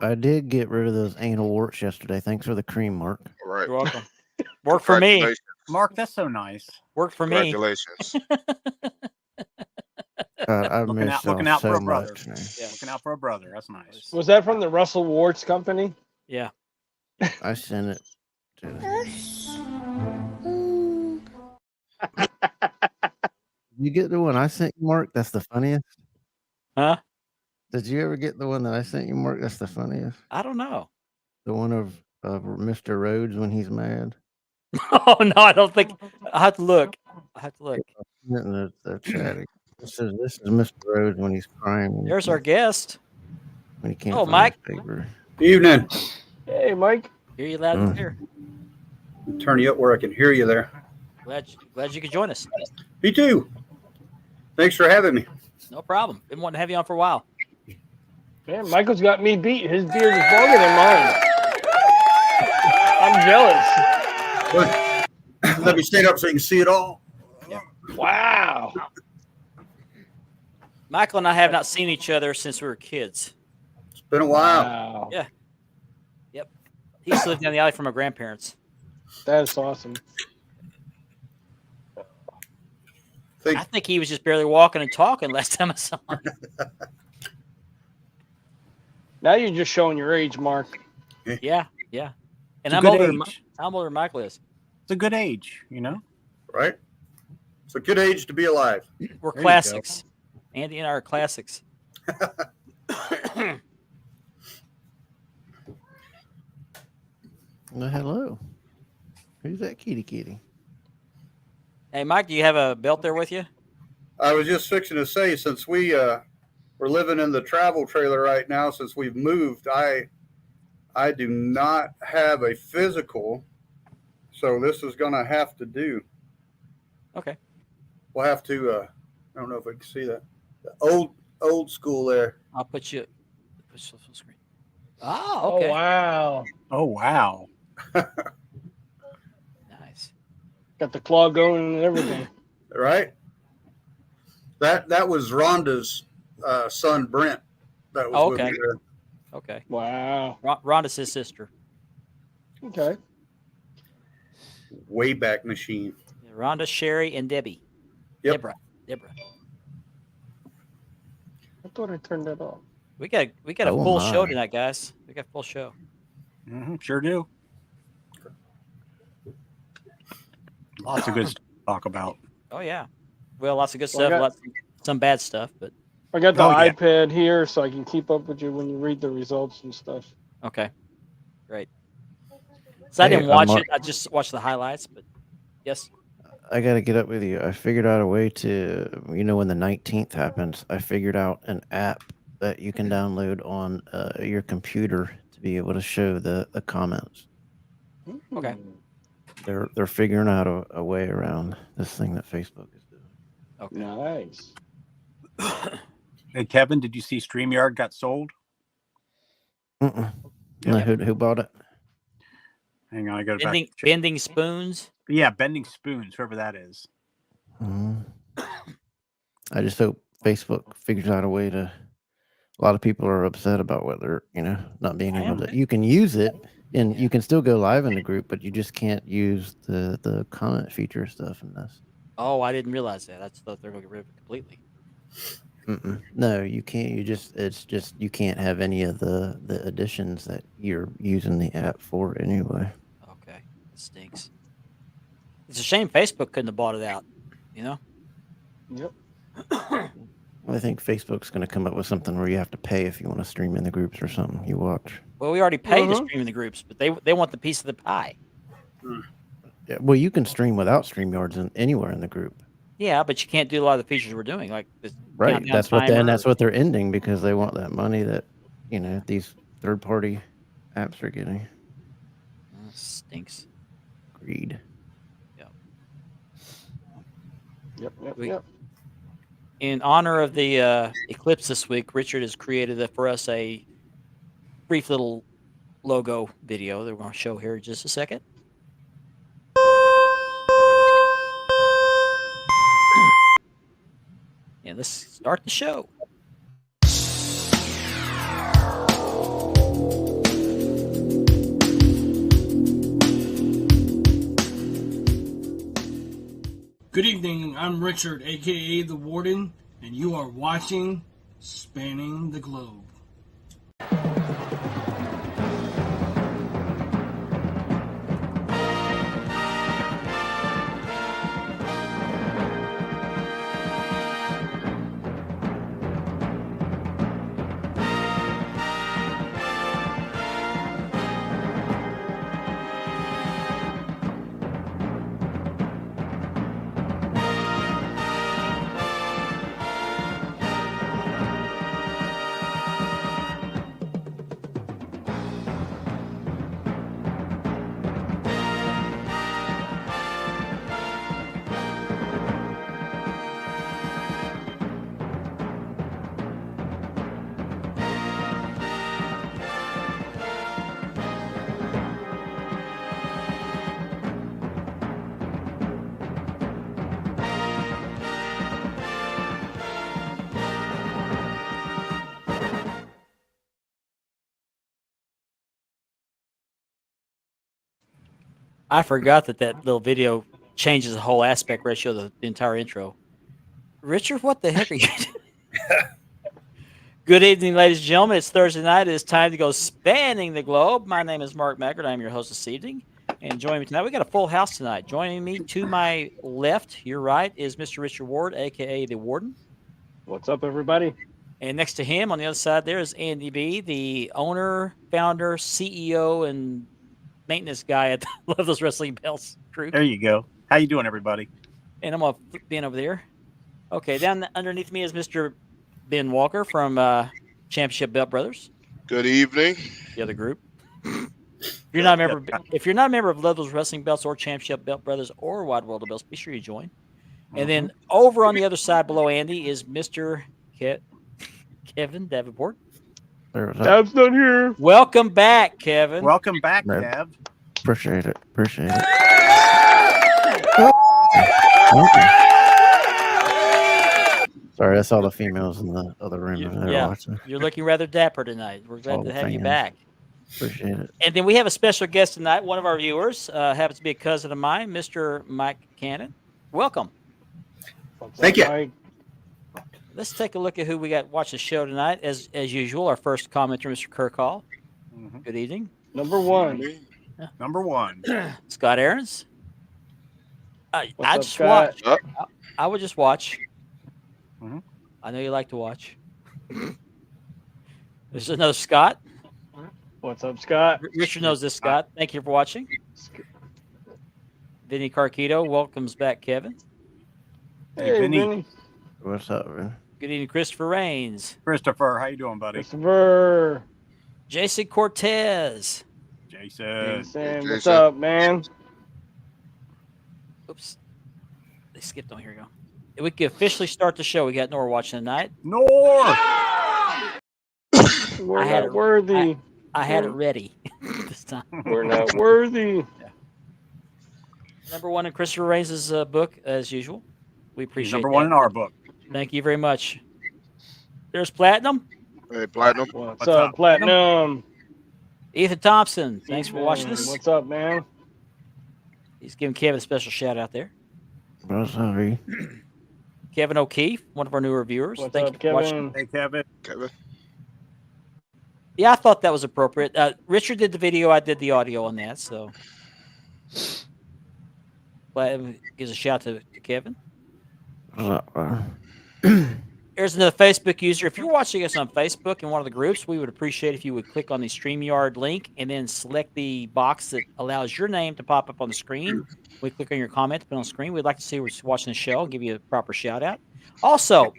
I did get rid of those anal warts yesterday. Thanks for the cream, Mark. All right. You're welcome. Work for me. Congratulations. Mark, that's so nice. Work for me. Congratulations. God, I miss Looking y'all out for so a brother. much, man. Yeah. Looking out for a brother. That's nice. Was that from the Russell Warts Company? Yeah. I sent it to You get the one I sent you, Mark? That's the funniest. Huh? Did you ever get the one that I sent you, Mark? That's the funniest. I don't know. The one of Mr. Rhodes when he's mad. Oh no, I don't think. I have to look. They're chatting. This is Mr. Rhodes when he's crying. There's our guest. When he can't Oh, find Mike. his paper. Evening. Hey, Mike. Hear you loud and clear. Turn you up where I can hear you there. Glad you could join us. Me too. Thanks for having me. No problem. Been wanting to have you on for a while. Man, Michael's got me beat. His beard is longer than mine. I'm jealous. Let me stand up so you can see it all. Yeah. Wow. Michael and I have not seen each other since we were kids. It's been a while. Wow. Yeah. Yep. He used to live down the alley from my grandparents. That's awesome. I think he was just barely walking and talking last time I saw him. Now you're just showing your age, Mark. Yeah. And It's a I'm good older. age. I'm older than Michael is. It's a good age, you know? Right? It's a good age to be alive. We're There you classics. Andy and I are classics. Well, hello. Who's that kitty? Hey, Mike, do you have a belt there with you? I was just fixing to say, since we're living in the travel trailer right now, since we've moved, I do not have a physical, so this is going to have to do. Okay. We'll have to. I don't know if I can see that. The old school there. I'll put you full screen. Oh, okay. Oh, wow. Oh, wow. Nice. Got the claw going and everything. Right. That was Rhonda's son Brent. That was with Okay. me there. Okay. Wow. Rhonda's his sister. Okay. Wayback Machine. Yeah, Rhonda, Sherry, and Debbie. Yep. Deborah. I thought I turned that off. We got a Oh, full my. show tonight, guys. We got a full show. Sure do. Lots of good stuff to talk about. Oh yeah. Well, lots of good Well, stuff. Some bad stuff, but I got the Oh, yeah. iPad here so I can keep up with you when you read the results and stuff. okay. Great. So I Hey, didn't watch Mark. it. I just watched the highlights. But yes. I got to get up with you. I figured out a way to, when the 19th happens, I figured out an app that you can download on your computer to be able to show the comments. Okay. They're figuring out a way around this thing that Facebook is doing. Okay. Nice. Hey, Kevin, did you see StreamYard got sold? No, who bought it? Hang on, I got to Bending spoons. Yeah, Bending Spoons, whoever that is. I just hope Facebook figures out a way to. A lot of people are upset about whether not being able to. You can use it, and you can still go live in the group, but you just can't use the comment feature stuff in this. Oh, I didn't realize that. I thought they're going to get rid of it completely. No, you can't. It's just you can't have any of the additions that you're using the app for anyway. Okay, it stinks. It's a shame Facebook couldn't have bought it out. Yep. I think Facebook's going to come up with something where you have to pay if you want to stream in the groups or something you watch. Well, we already paid to stream in the groups, but they want the piece of the pie. Yeah, well, you can stream without StreamYards anywhere in the group. Yeah, but you can't do a lot of the features we're doing, like this. Right. countdown That's what timer. that's what they're ending because they want that money that these third-party apps are getting. Stinks. Greed. Yep. In honor of the eclipse this week, Richard has created for us a brief little logo video that we're going to show here in just a second. And let's start the show. I'm Richard, aka The Warden, and you are watching Spanning the Globe. I forgot that little video changes the whole aspect ratio of the entire intro. Richard, what the heck are you doing? Good evening, ladies and gentlemen. It's Thursday night. It is time to go spanning the globe. My name is Mark Maggard. I'm your host this evening. And joining me tonight, we got a full house tonight. Joining me to my left, your right, is Mr. Richard Ward, a.k.a. The Warden. What's up, everybody? And next to him, on the other side there, is Andy B., the owner, founder, CEO, and maintenance guy at the Love Those Wrestling Belts crew. There you go. How you doing, everybody? And I'm going to flip Ben over there. Okay, down underneath me is Mr. Ben Walker from Championship Belt Brothers. Good evening. The other group. If you're not a member of Love Those Wrestling Belts or Championship Belt Brothers or Wide World of Belts, be sure you join. And then over on the other side below Andy is Mr. Kevin Davenport. Kev's not here. Welcome back, Kevin. Welcome back, No. Kev. Appreciate it. Appreciate it. Sorry, that's all the females in the other room. You're looking rather dapper tonight. We're glad All to the have you fans. back. Appreciate it. And then we have a special guest tonight. One of our viewers happens to be a cousin of mine, Mr. Mike Cannon. Welcome. Thank you. Mike? Let's take a look at who we got watching the show tonight. As usual, our first commenter, Mr. Kirk Hall. Good evening. Number one. Number one. Scott Aarons. I What's up, just Scott? watch. I would just watch. Mhm. I know you like to watch. There's another Scott. What's up, Scott? Richard knows this, Scott. Thank you for watching. Vinny Carquito welcomes back Kevin. Hey, Vinny. Vinny. What's up, man? Good evening, Christopher Raines. Christopher, how you doing, buddy? Christopher. Jason Cortez. Jason. Jason. What's Jason. up, man? Oops. They skipped on. Here we go. We can officially start the show. We got Nora watching tonight. Nor. We're I had not it- worthy. I had it ready this time. We're not worthy. Number one in Christopher Raines' book, as usual. We He's appreciate number that. one in our book. Thank you very much. There's Platinum. Hey, Platinum. What's What's up, up? Platinum? Ethan Thompson. Thanks for watching us. What's up, man? He's giving Kevin a special shout out there. What's up, E? Kevin O'Keefe, one of our newer viewers. What's Thank up, you for watching. Kevin? Hey, Kevin. Kevin. Yeah, I thought that was appropriate. Richard did the video. I did the audio on that. So, Platinum gives a shout to Kevin. What's up, bro? Here's another Facebook user. If you're watching us on Facebook in one of the groups, we would appreciate if you would click on the StreamYard link and then select the box that allows your name to pop up on the screen. We click on your comment to put on the screen. We'd like to see who's watching the show and give you a proper shout out. Also,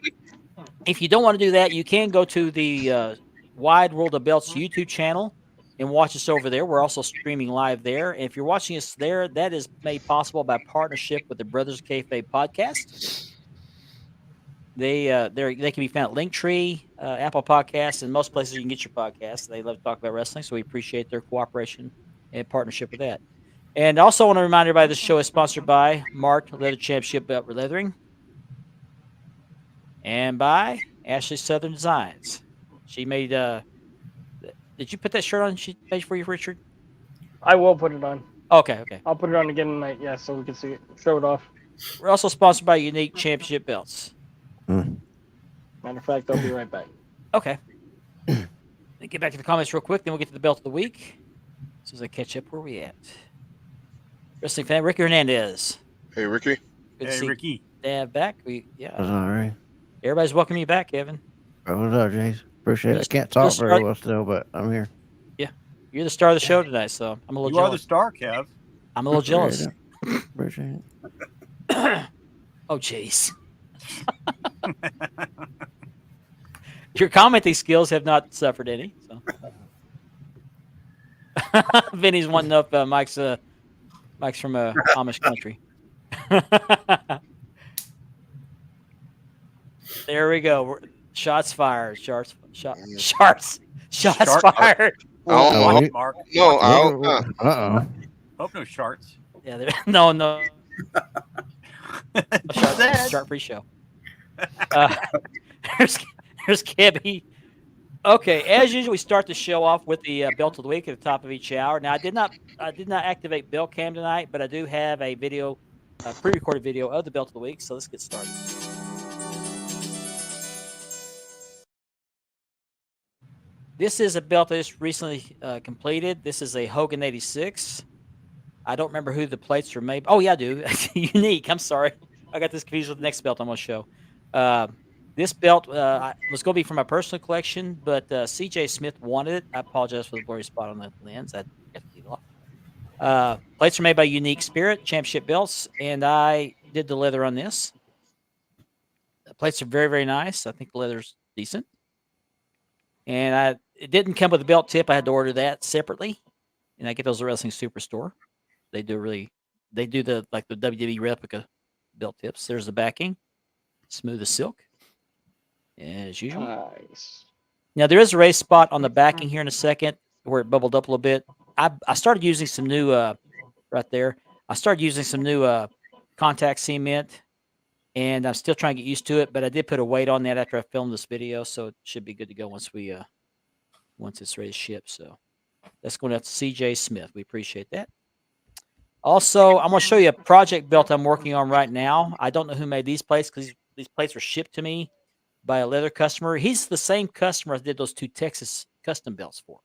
if you don't want to do that, you can go to the Wide World of Belts YouTube channel and watch us over there. We're also streaming live there. And if you're watching us there, that is made possible by partnership with the Brothers Kayfabe podcast. They can be found at Linktree, Apple Podcasts, and most places you can get your podcasts. They love to talk about wrestling, so we appreciate their cooperation and partnership with that. And also want to remind everybody this show is sponsored by Mark Leather Championship Belt Leathering and by Ashley Southern Designs. She made did you put that shirt on she made for you, Richard? I will put it on. Okay. I'll put it on again tonight, yeah, so we can see it. Show it off. We're also sponsored by Unique Championship Belts. Matter of fact, I'll be right back. Okay. Let me get back to the comments real quick, then we'll get to the belt of the week. As soon as I catch up where we at. Wrestling fan Ricky Hernandez. Hey, Ricky. Good to Hey, see Ricky. Dad back. That's all right. Everybody's welcoming you back, Kevin. What's up, Jace? Appreciate it. I Just- can't talk just very start- well still, but I'm here. You're the star of the show tonight, so I'm a little You are the jealous. star, Kev. I'm a little jealous. Appreciate it. Oh, jeez. Your commenting skills have not suffered any. So. Vinny's wanting up Mike's from Amish country. There we go. Shots fired. Shots Shark- fired. Oh, Watch wait. it, Mark. No, Uh-oh. Hope no sharks. Yeah, no. No shark free show. Here's Kebby. Okay, as usual, we start the show off with the belt of the week at the top of each hour. Now, I did not activate Bell Cam tonight, but I do have a video, a pre-recorded video of the belt of the week. So let's get started. This is a belt that just recently completed. This is a Hogan 86. I don't remember who the plates are made. Oh, yeah, I do. Unique. I'm sorry. I got this confused with the next belt I'm going to show. This belt was going to be from my personal collection, but CJ Smith wanted it. I apologize for the blurry spot on the lens. I got to leave it off. Plates are made by Unique Spirit, championship belts, and I did the leather on this. The plates are very, very nice. I think the leather's decent. And it didn't come with a belt tip. I had to order that separately, and I get those at Wrestling Superstore. They do the WWE replica belt tips. There's the backing, smooth as silk, as usual. Nice. Now there is a raised spot on the backing here in a second where it bubbled up a little bit. I started using some new right there. I started using some new contact cement, and I'm still trying to get used to it. But I did put a weight on that after I filmed this video, so it should be good to go once it's ready to ship. So that's going out to CJ Smith. We appreciate that. Also, I'm going to show you a project belt I'm working on right now. I don't know who made these plates because these plates were shipped to me by a leather customer. He's the same customer I did those 2 Texas custom belts for.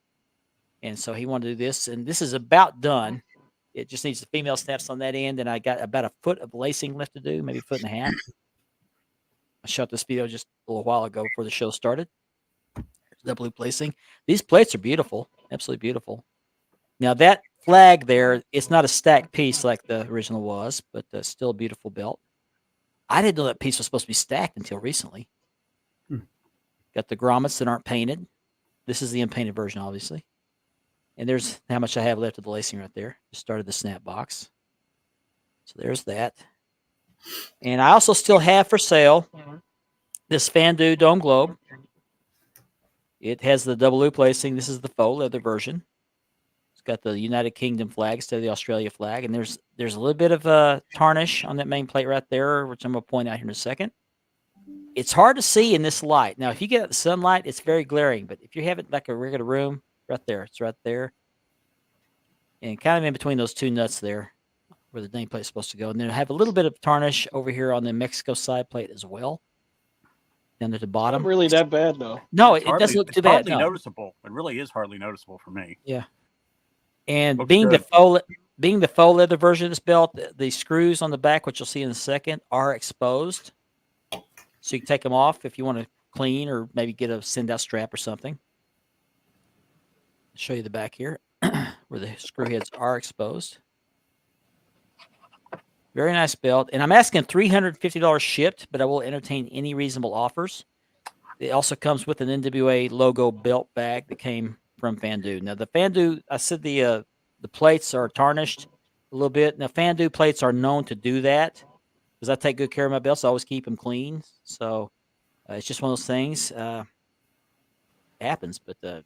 And so he wanted to do this, and this is about done. It just needs the female snaps on that end, and I got about a foot of lacing left to do, maybe a foot and a half. I shot this video just a little while ago before the show started. There's double loop lacing. These plates are beautiful, absolutely beautiful. Now that flag there, it's not a stacked piece like the original was, but still a beautiful belt. I didn't know that piece was supposed to be stacked until recently. Got the grommets that aren't painted. This is the unpainted version, obviously. And there's how much I have left of the lacing right there. Just started the snap box. So there's that. And I also still have for sale this Fandu Dome Globe. It has the double loop lacing. This is the faux leather version. It's got the United Kingdom flag instead of the Australia flag. And there's a little bit of tarnish on that main plate right there, which I'm going to point out here in a second. It's hard to see in this light. Now, if you get out the sunlight, it's very glaring. But if you have it like a regular room, right there, it's right there. And kind of in between those 2 nuts there where the nameplate is supposed to go. And then I have a little bit of tarnish over here on the Mexico side plate as well. Down at the bottom. Not really that bad, though. No, It's it doesn't look too it's bad. hardly No. noticeable. It really is hardly noticeable for me. Yeah. And Looks being good. the faux leather version of this belt, the screws on the back, which you'll see in a second, are exposed. So you can take them off if you want to clean or maybe get a send out strap or something. I'll show you the back here where the screw heads are exposed. Very nice belt. And I'm asking $350 shipped, but I will entertain any reasonable offers. It also comes with an NWA logo belt bag that came from Fandu. Now, the Fandu, I said the plates are tarnished a little bit. Now, Fandu plates are known to do that because I take good care of my belts. I always keep them clean. So it's just one of those things. Happens, but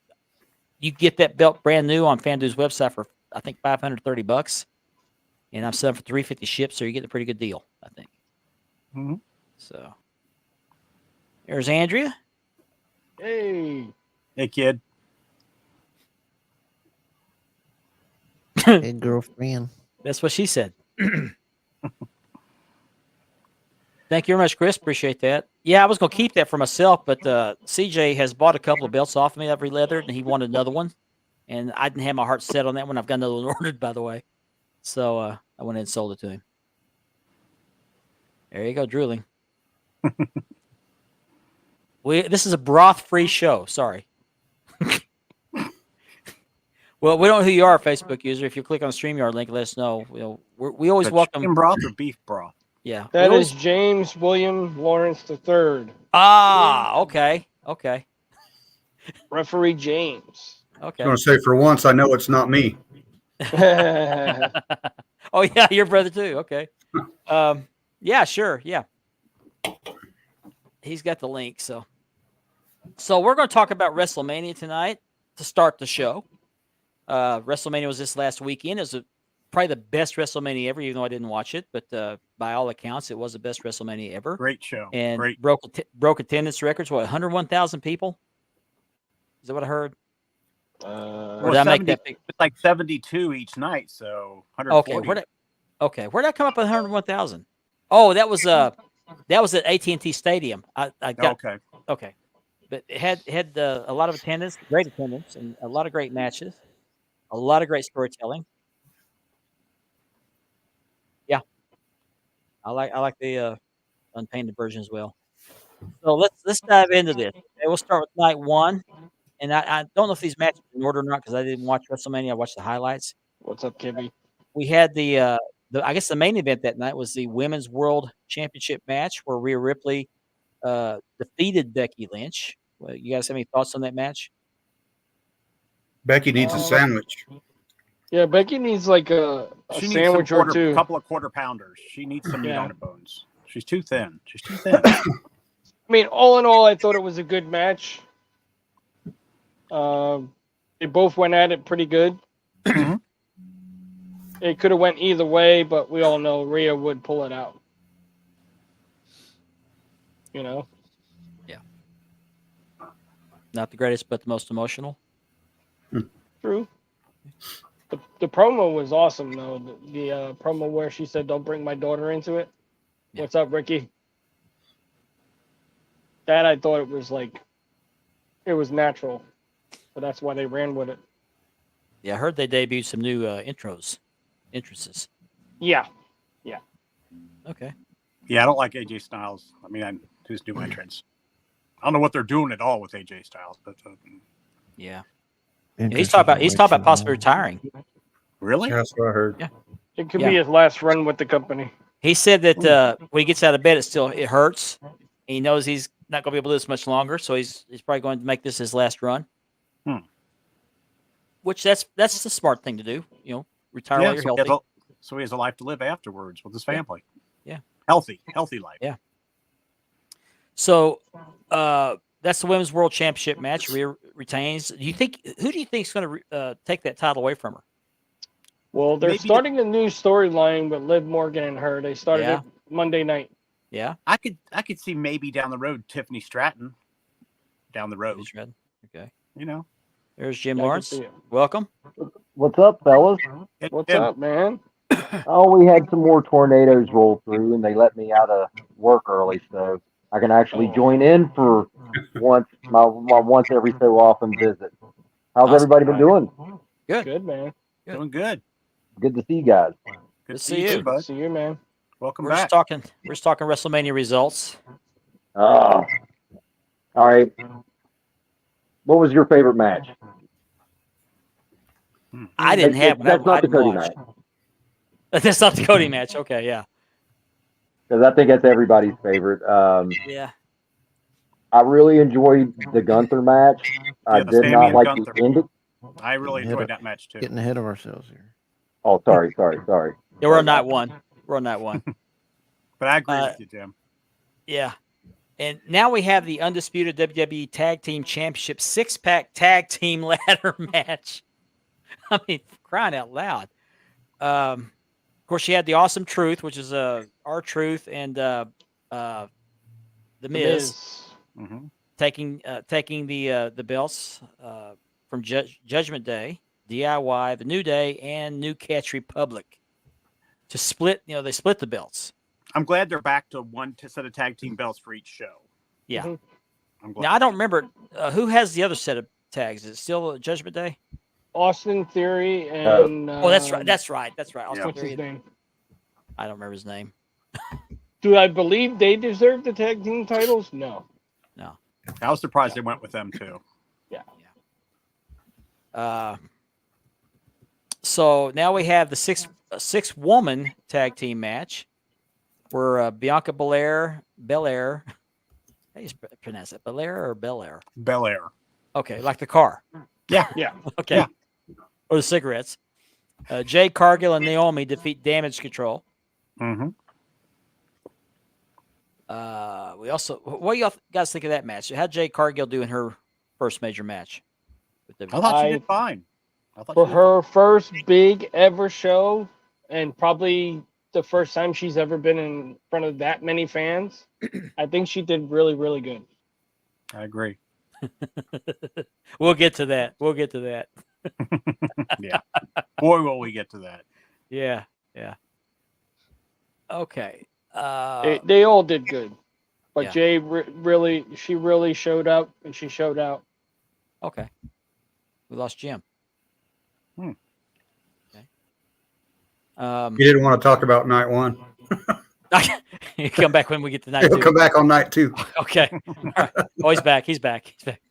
you get that belt brand new on Fandu's website for, I think, $530. And I'm selling for $350 shipped, so you're getting a pretty good deal, I think. Mm-hmm. So there's Andrea. Hey. Hey, kid. Hey, girlfriend. That's what she said. Thank you very much, Chris. Appreciate that. Yeah, I was going to keep that for myself, but CJ has bought a couple of belts off of me that I've re-leathered, and he wanted another one. And I didn't have my heart set on that one. I've got another one ordered, by the way. So I went ahead and sold it to him. There you go, drooling. This is a broth-free show. Sorry. Well, we don't know who you are, Facebook user. If you click on the StreamYard link, let us know. We always welcome chicken broth or beef broth. Yeah, That is James William Lawrence III. Ah, okay. Referee James. Okay. I was going to say, for once, I know it's not me. Oh yeah, your brother too. Okay. Yeah, sure. Yeah. He's got the link. So we're going to talk about WrestleMania tonight to start the show. WrestleMania was this last weekend. It was probably the best WrestleMania ever, even though I didn't watch it. But by all accounts, it was the best WrestleMania ever. Great show. And broke attendance records. What, 101,000 people? Is that what I heard? Or did I make that big? It's like 72 each night, so 140. Okay, where'd I come up with 101,000? Oh, that was at AT&T Stadium. I got okay, but it had a lot of attendance, great attendance, and a lot of great matches, a lot of great storytelling. Yeah, I like the unpainted version as well. So let's dive into this. Okay, we'll start with night one. And I don't know if these matches are in order or not because I didn't watch WrestleMania. I watched the highlights. What's up, Kibby? We had the I guess the main event that night was the Women's World Championship match where Rhea Ripley defeated Becky Lynch. Well, you guys have any thoughts on that match? Becky needs a sandwich. Yeah, Becky needs like a sandwich or two. A couple of quarter pounders. She needs some meat on her bones. She's too thin. I mean, all in all, I thought it was a good match. They both went at it pretty good. It could have went either way, but we all know Rhea would pull it out. You know? Yeah. Not the greatest, but the most emotional. True. The promo was awesome, though. The promo where she said, "Don't bring my daughter into it." Yeah. What's up, Ricky? That I thought it was natural. But that's why they ran with it. Yeah, I heard they debuted some new entrances. Yeah. Okay. Yeah, I don't like AJ Styles. I mean, his new entrance. I don't know what they're doing at all with AJ Styles, but yeah. He's talking about possibly retiring. Really? That's what I heard. Yeah. It could be his last run with the company. He said that when he gets out of bed, it hurts. He knows he's not going to be able to do this much longer, so he's probably going to make this his last run. Which that's the smart thing to do, retire while you're healthy. So he has a life to live afterwards with his family. Yeah. Healthy life. Yeah. So that's the Women's World Championship match. Rhea retains. Who do you think is going to take that title away from her? Well, they're starting a new storyline with Liv Morgan and her. They started it Monday night. Yeah. I could see maybe down the road Tiffany Stratton down the road. Okay. There's Jim Lawrence. Welcome. What's up, fellas? What's up, man? Oh, we had some more tornadoes roll through, and they let me out of work early, so I can actually join in for my once every so often visit. How's everybody been doing? Good, man. Doing good. Good to see you guys. Good to see you, bud. See you, man. Welcome We're back. just talking WrestleMania results. All right. What was your favorite match? I didn't have one. That's not the Cody match. That's not the Cody match. Okay, yeah. Because I think that's everybody's favorite. Yeah. I really enjoyed the Gunther match. I did not like the ending. I really enjoyed that match too. Getting ahead of ourselves here. Oh, sorry. Yeah, we're on night one. But I agree with you, Jim. Yeah. And now we have the undisputed WWE Tag Team Championship 6-pack tag team ladder match. I mean, crying out loud. Of course, you had the Awesome Truth, which is R-Truth and The Miz. Mm-hmm. taking the belts from Judgment Day, DIY, the New Day, and New Catch Republic to split. They split the belts. I'm glad they're back to one set of tag team belts for each show. Yeah. Mhm. I'm glad. Now I don't remember who has the other set of tags. Is it still Judgment Day? Austin Theory and Oh, that's right. That's right. That's right. Austin what's Theory. his name? I don't remember his name. Do I believe they deserve the tag team titles? No. No. I was surprised they went with them too. So now we have the six woman tag team match where Bianca Belair. How do you pronounce it? Belair or Belair? Belair. Okay, like the car. Yeah. Okay. Yeah. Or the cigarettes. Jade Cargill and Naomi defeat Damage Control. Mm-hmm. We also, what do y'all guys think of that match? How'd Jade Cargill do in her first major match? I thought she did fine. For her first big ever show, and probably the first time she's ever been in front of that many fans, I think she did really, really good. I agree. We'll get to that. We'll get to that. Yeah. Boy, will we get to that. Yeah. Yeah. Okay. They all did good, but Yeah. Jay really showed up, and she showed out. Okay. We lost Jim. Hmm. Okay. You didn't want to talk about night one. You come back when we get to night He'll two. come back on night two. Okay. All right. Oh, he's back. He's back. He's back.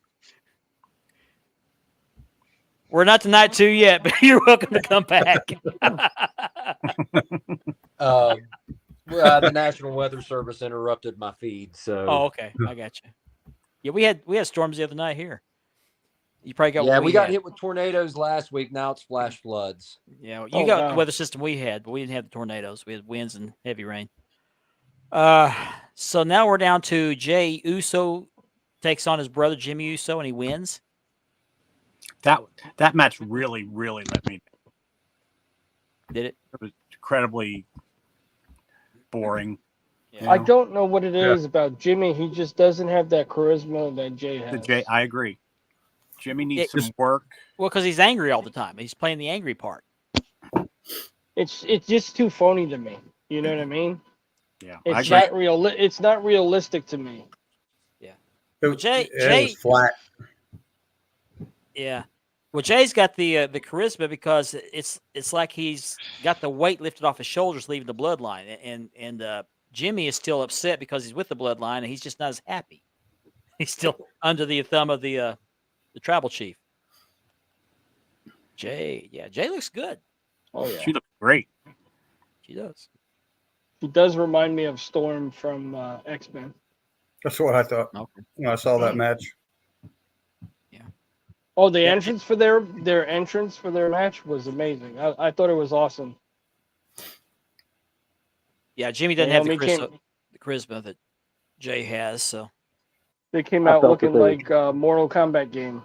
We're not to night two yet, but you're welcome to come back. The National Weather Service interrupted my feed, so. Oh, okay. I got you. Yeah, we had storms the other night here. You probably got. Yeah, what we got had. hit with tornadoes last week. Now it's flash floods. Yeah, you got the weather system we had, but we didn't have the tornadoes. We had winds and heavy rain. So now we're down to Jay Uso takes on his brother Jimmy Uso, and he wins. That match really let me. Did it? It was incredibly boring. Yeah. I don't know what it is about Jimmy. He just doesn't have that charisma that Jay has. I agree. Jimmy needs some work. Well, because he's angry all the time. He's playing the angry part. It's just too phony to me. You know what I mean? Yeah, it's not real. It's not realistic to me. Yeah. It, Jay was flat. Yeah. Well, Jay's got the charisma because it's like he's got the weight lifted off his shoulders, leaving the bloodline, and Jimmy is still upset because he's with the bloodline, and he's just not as happy. He's still under the thumb of the tribal chief. Jay looks good. Oh yeah, she looks great. She does. She does remind me of Storm from X-Men. That's what I thought when I saw that match. Yeah. Oh, the entrance for their entrance for their match was amazing. I thought it was awesome. Yeah, Jimmy doesn't have the charisma that Jay has, so they came out looking like a Mortal Kombat game.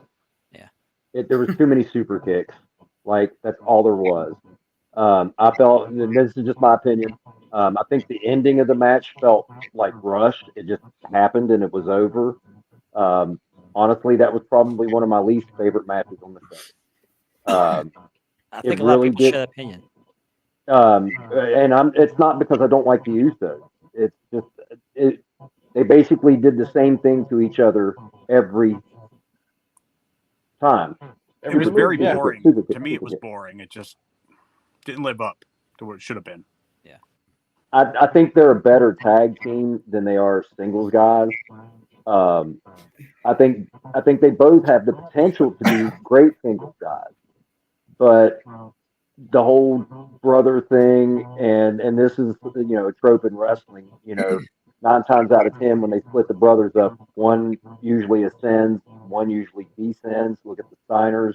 Yeah. There was too many super kicks. Like, that's all there was. I felt, and this is just my opinion, I think the ending of the match felt like rushed. It just happened and it was over. Honestly, that was probably one of my least favorite matches on the show. I think a lot of people share that opinion. And it's not because I don't like the Usos. It's just they basically did the same thing to each other every time. It was very boring. To me, it was boring. It just didn't live up to what it should have been. Yeah. I think they're a better tag team than they are singles guys. I think they both have the potential to be great singles guys, but the whole brother thing, and this is a trope in wrestling. 9 times out of 10, when they split the brothers up, one usually ascends, one usually descends. Look at the Steiners.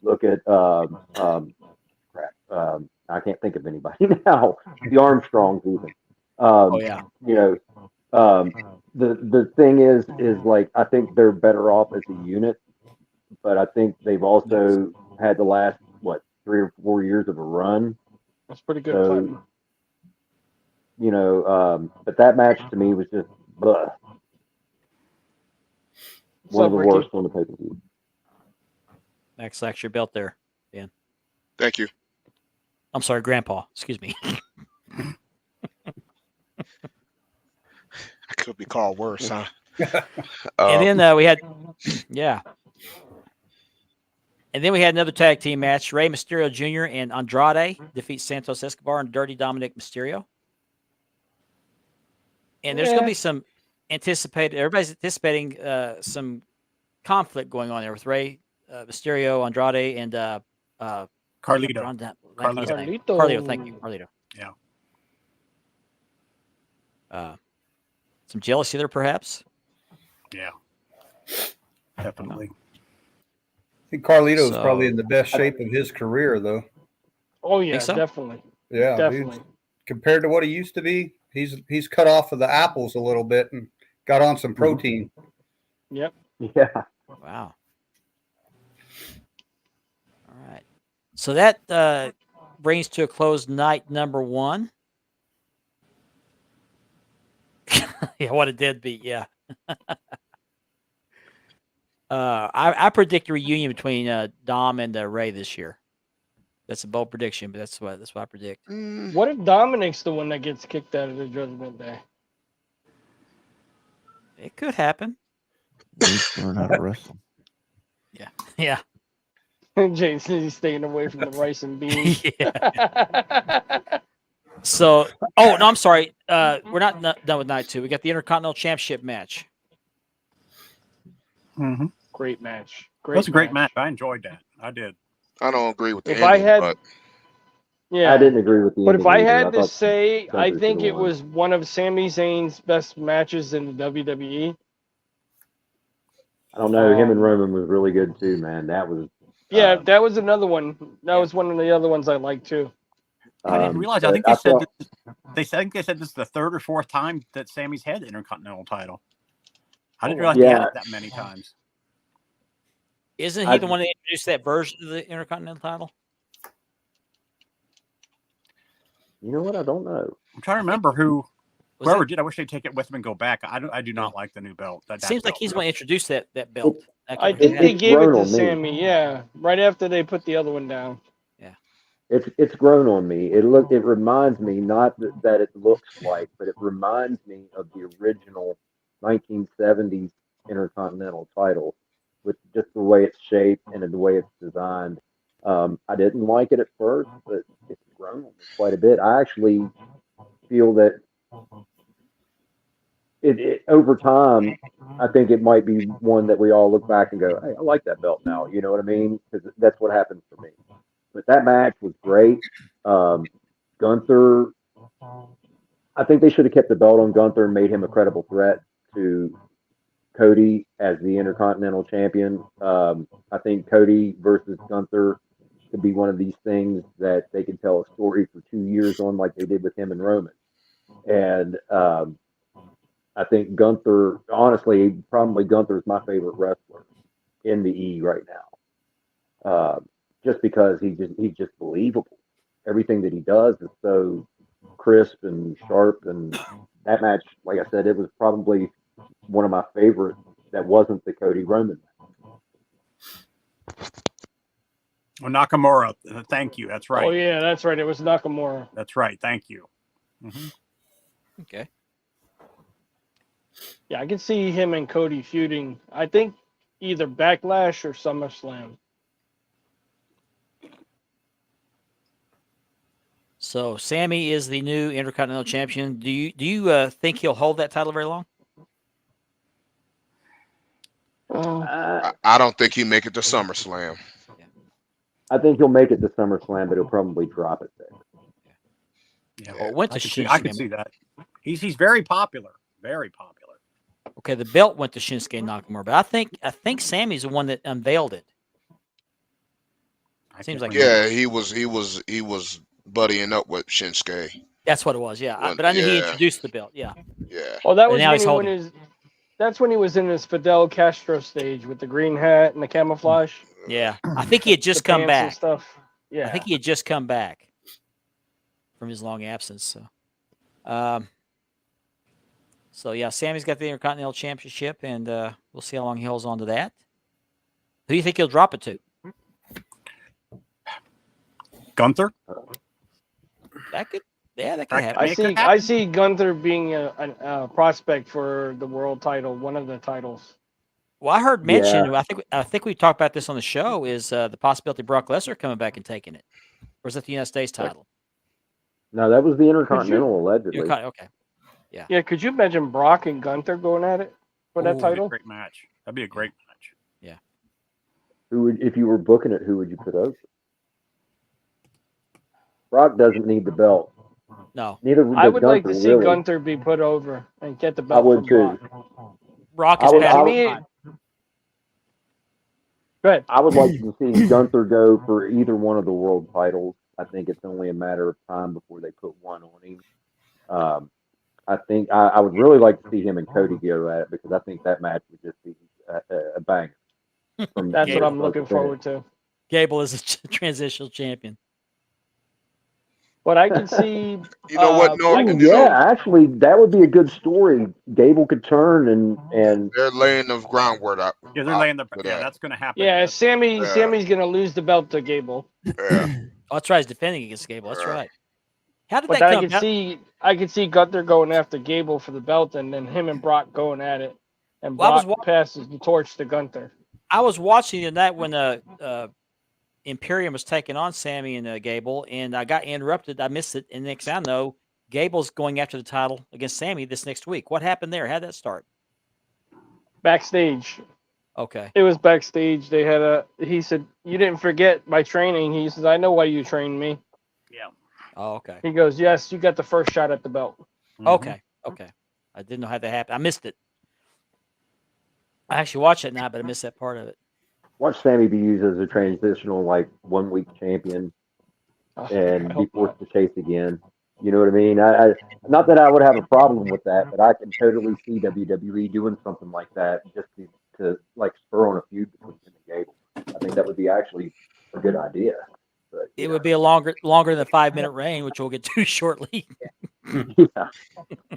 Look at I can't think of anybody now. The Armstrongs, even. The thing is like, I think they're better off as a unit, but I think they've also had the last 3 or 4 years of a run. That's pretty good. So, but that match to me was just blah. One of the worst on the pay-per-view. Max, slack your belt there, Dan. Thank you. I'm sorry, Grandpa. Excuse me. It could be called worse, huh? And then we had, yeah. And then we had another tag team match. Rey Mysterio Jr. and Andrade defeat Santos Escobar and Dirty Dominic Mysterio. And there's going to be some everybody's anticipating some conflict going on there with Rey Mysterio, Andrade, and Carlito. Carlito, thank you. Carlito. Yeah. Some jealousy there, perhaps? Yeah. Definitely. I think Carlito's So- probably in the best shape of his career, though. Oh yeah, Think so? definitely. Yeah, Definitely. dude. Compared to what he used to be, he's cut off of the apples a little bit and got on some protein. Yep. Yeah. Wow. All right. So that brings to a close night number 1. Yeah, what a deadbeat. Yeah. I predict a reunion between Dom and Ray this year. That's a bold prediction, but that's what I predict. What if Dominic's the one that gets kicked out of the Judgment Day? It could happen. Needs to learn how to wrestle. Yeah. Jason, he's staying away from the rice and beans. Yeah. So, oh no, I'm sorry. We're not done with night 2. We got the Intercontinental Championship match. Mm-hmm. Great match. That's a great match. I enjoyed that. I did. I don't agree with the If ending, I had, but yeah, I didn't agree with the but if ending I either. had to thought say, I Gunther think should've it won. was one of Sami Zayn's best matches in the WWE. I don't know. Him and Roman was really good too, man. That was. Yeah, that was another one. That was one of the other ones I liked too. I didn't realize. I think they said they said this is the 3rd or 4th time that Sammy's had the Intercontinental title. I didn't realize he had it that many times. Isn't he the one that introduced that version of the Intercontinental title? You know what? I don't know. I'm trying to remember whoever did. I wish they'd take it with them and go back. I do not like the new belt. That Seems like belt, he's the one that introduced that belt. I think they It's gave it grown to on me. Sammy. Yeah, right after they put the other one down. It's grown on me. It reminds me not that it looks like, but it reminds me of the original 1970s Intercontinental title, with just the way it's shaped and the way it's designed. I didn't like it at first, but it's grown on me quite a bit. I actually feel that it over time, I think it might be one that we all look back and go, "Hey, I like that belt now." You know what I mean? Because that's what happens for me. But that match was great. Gunther, I think they should have kept the belt on Gunther and made him a credible threat to Cody as the Intercontinental Champion. I think Cody versus Gunther could be one of these things that they could tell a story for 2 years on, like they did with him and Roman. And I think Gunther, honestly, probably Gunther is my favorite wrestler in the E right now. Just because he's just believable. Everything that he does is so crisp and sharp. And that match, like I said, it was probably one of my favorites that wasn't the Cody Roman match. Well, Nakamura, thank you. That's right. Oh yeah, that's right. It was Nakamura. That's right. Thank you. Mm-hmm. Okay. Yeah, I can see him and Cody feuding. I think either Backlash or SummerSlam. So Sammy is the new Intercontinental Champion. Do you think he'll hold that title very long? I don't think he make it to SummerSlam. I think he'll make it to SummerSlam, but he'll probably drop it there. Yeah, Well, it went to I could see that. He's very popular. Very popular. Okay, the belt went to Shinsuke Nakamura, but I think Sammy's the one that unveiled it. Seems like he was buddying up with Shinsuke. That's what it was. Yeah, but I knew he introduced the belt. Yeah. Yeah. Oh, that But was now when he's he holding. that's when he was in his Fidel Castro stage with the green hat and the camouflage. Yeah, I think he had just the come pants and back. stuff. Yeah, I think he had just come back from his long absence. So yeah, Sammy's got the Intercontinental Championship, and we'll see how long he holds on to that. Who do you think he'll drop it to? Gunther? That Yeah, that could happen. I see Gunther being a prospect for the world title, one of the titles. Well, I heard mention. I think we talked about this on the show. Is the possibility of Brock Lesnar coming back and taking it, or is it the United States title? No, that was the Intercontinental allegedly. Okay. Yeah. Yeah. Could you imagine Brock and Gunther going at it for that title? Great match. That'd be a great match. Yeah. Who would, if you were booking it, who would you put over? Brock doesn't need the belt. No. Neither does I would like Gunther, to see really. Gunther be put over and get the I belt would from too. Brock. Brock is I would, Good. I would like to see Gunther go for either one of the world titles. I think it's only a matter of time before they put one on him. I think I would really like to see him and Cody go at it because I think that match would just be a bang. That's what I'm looking forward to. Gable is a transitional champion. But I can see. You know what, Norton? Actually, that would be a good story. Gable could turn and they're laying the groundwork out. Yeah, they're laying the. Yeah, that's going to happen. Yeah, Sammy's going to lose the belt to Gable. Yeah. Oh, that's right. He's defending against Gable. That's right. How did But that I come? could see Gunther going after Gable for the belt, and then him and Brock going at it, and Well, Brock passes the torch to Gunther. I was watching the night when Imperium was taking on Sammy and Gable, and I got interrupted. I missed it, and next thing I know, Gable's going after the title against Sammy this next week. What happened there? How'd that start? Backstage. Okay. It was backstage. They had he said, "You didn't forget my training." He says, "I know why you trained me." Yeah. Oh, okay. He goes, "Yes, you got the first shot at the belt." Okay. I didn't know how that happened. I missed it. I actually watched it now, but I missed that part of it. watch Sammy be used as a transitional 1 week champion and be forced to chase again. You know what I mean? I not that I would have a problem with that, but I can totally see WWE doing something like that just to spur on a feud between him and Gable. I think that would be actually a good idea. But, it would be a longer than a 5-minute reign, which we'll get to shortly. Yeah.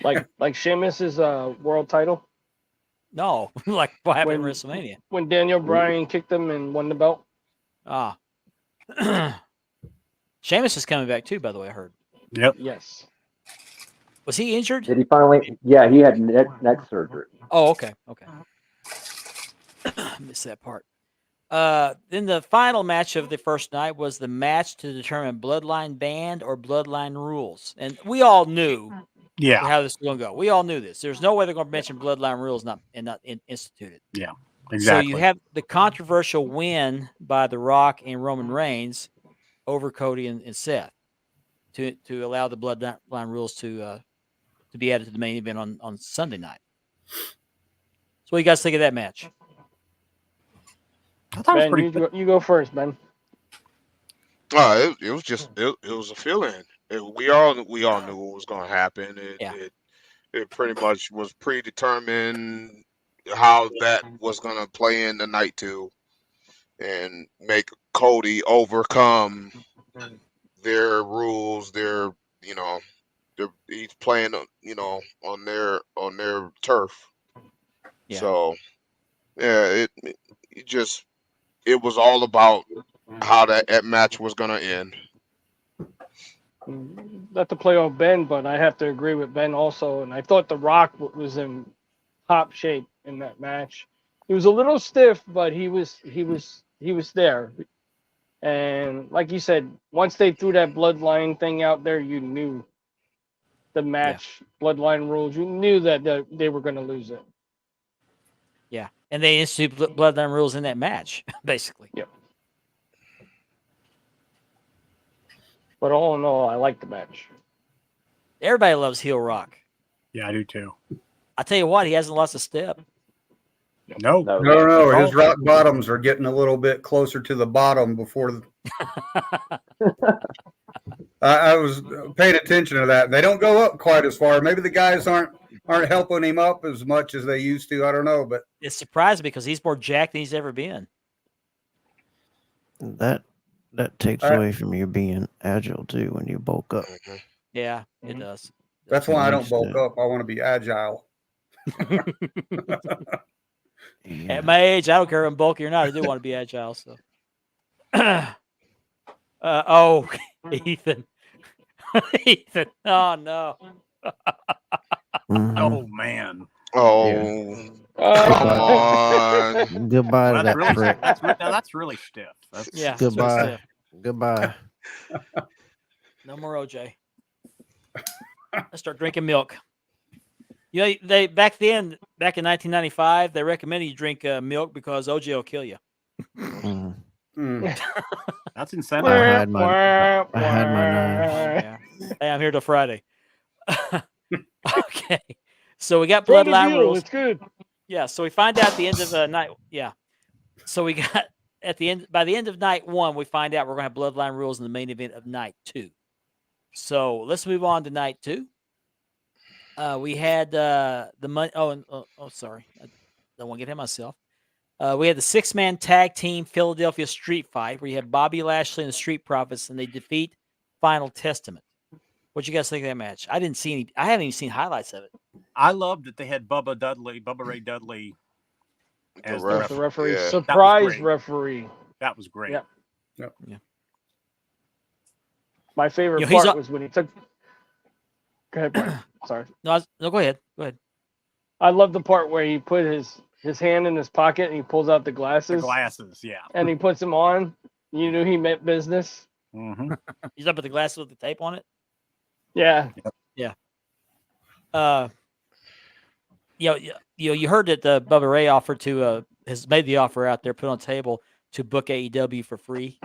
like Sheamus's world title. No, like what happened in WrestleMania when Daniel Bryan kicked him and won the belt. Ah, Sheamus is coming back too. By the way, I heard. Yep. Yes. Was he injured? Did he finally? Yeah, he had neck surgery. Oh, okay. Missed that part. Then the final match of the first night was the match to determine Bloodline banned or Bloodline rules, and we all knew, how this was going to go. We all knew this. There's no way they're going to mention Bloodline rules not instituted. Yeah, exactly. So you have the controversial win by The Rock and Roman Reigns over Cody and Seth to allow the Bloodline rules to be added to the main event on Sunday night. So what do you guys think of that match? Ben, you go first, Ben. It was just it was a feeling. We all knew what was going to happen. It pretty much was predetermined how that was going to play in the night too, and make Cody overcome their rules. He's playing on their turf. Yeah. So it was all about how that match was going to end. Not to play on Ben, but I have to agree with Ben also. And I thought The Rock was in top shape in that match. He was a little stiff, but he was there. And like you said, once they threw that Bloodline thing out there, you knew the match, Bloodline rules. You knew that they were going to lose it. Yeah, and they instituted Bloodline rules in that match, basically. Yep. But all in all, I like the match. Everybody loves heel Rock. Yeah, I do too. I tell you what, he hasn't lost a step. No. His rock bottoms are getting a little bit closer to the bottom before. I was paying attention to that. They don't go up quite as far. Maybe the guys aren't helping him up as much as they used to. I don't know, but it's surprising because he's more jacked than he's ever been. That takes away from you being agile too when you bulk up. Yeah, it does. That's why I don't bulk up. I want to be agile. At my age, I don't care if I'm bulky or not. I do want to be agile. So, Ethan, Ethan. Oh no. Mhm. Oh man. Oh, Uh, come on. Goodbye to That's that really prick. that's really stiff. That's Yeah. That's really Goodbye. stiff. Goodbye. No more OJ. Let's start drinking milk. You know, they back in 1995, they recommended you drink milk because OJ will kill you. Mhm. that's I incentive. had my knives. Yeah. Hey, I'm here till Friday. Okay. So we got Throw the bloodline deal. rules. It's good. Yeah. So we find out at the end of night. Yeah. So we got at the end by the end of night 1, we find out we're gonna have bloodline rules in the main event of night 2. So let's move on to night 2. We had the money. Sorry, I don't want to get ahead of myself. We had the 6-man tag team Philadelphia Street Fight, where you have Bobby Lashley and the Street Profits, and they defeat Final Testament. What you guys think of that match? I didn't see any. I haven't even seen highlights of it. I love that they had Bubba Ray Dudley as the As the referee, Yeah. surprise great. referee. That was great. Yep. Yeah. My favorite You know, he's part a- was when he took. Go ahead, Brian. Sorry. No, go ahead. Go ahead. I love the part where he put his hand in his pocket and he pulls out the glasses. The glasses, yeah. And he puts them on. You knew he meant business. Mm-hmm. He's up with the glasses with the tape on it. Yeah. Yeah. You heard that Bubba Ray offered to has made the offer out there, put on the table to book AEW for free.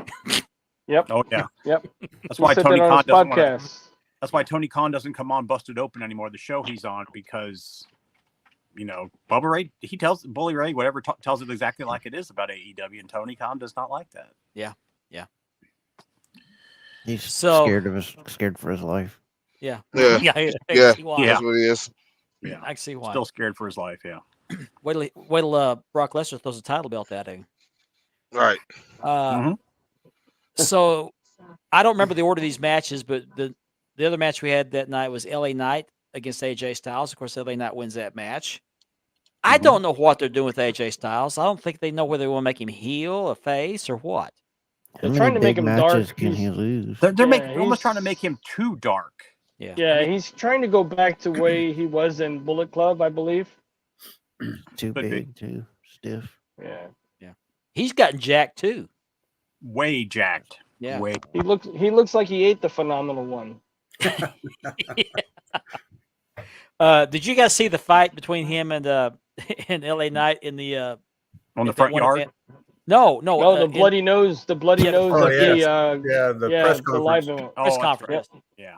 Yep. Oh yeah. Yep. That's He why said Tony that on Khan his doesn't want to. podcast. That's why Tony Khan doesn't come on Busted Open anymore. The show he's on because, Bubba Ray tells Bully Ray whatever tells it exactly like it is about AEW, and Tony Khan does not like that. Yeah. He's So- scared for his life. Yeah. Yeah. Yeah. I can Yeah. see why. That's what it is. Yeah. I can see why. Still scared for his life. Yeah. Wait till Brock Lesnar throws a title belt at him. Right. Mhm. So I don't remember the order of these matches, but the other match we had that night was LA Knight against AJ Styles. Of course, LA Knight wins that match. I don't know what they're doing with AJ Styles. I don't think they know whether they want to make him heel, a face, or what. They're How trying many to make big him matches dark. can he He's- lose? They're Yeah, almost he's- trying to make him too dark. Yeah. Yeah, he's trying to go back to way he was in Bullet Club, I believe. Too Could be. big, too stiff. Yeah. He's gotten jacked too. Way jacked. Yeah. Way. He looks like he ate the phenomenal one. Did you guys see the fight between him and and LA Knight in the On the at that front one yard. event? No, No, the bloody nose, Yeah, of Oh, the yes. the Press live conference. event. press that's conference. right. Yeah.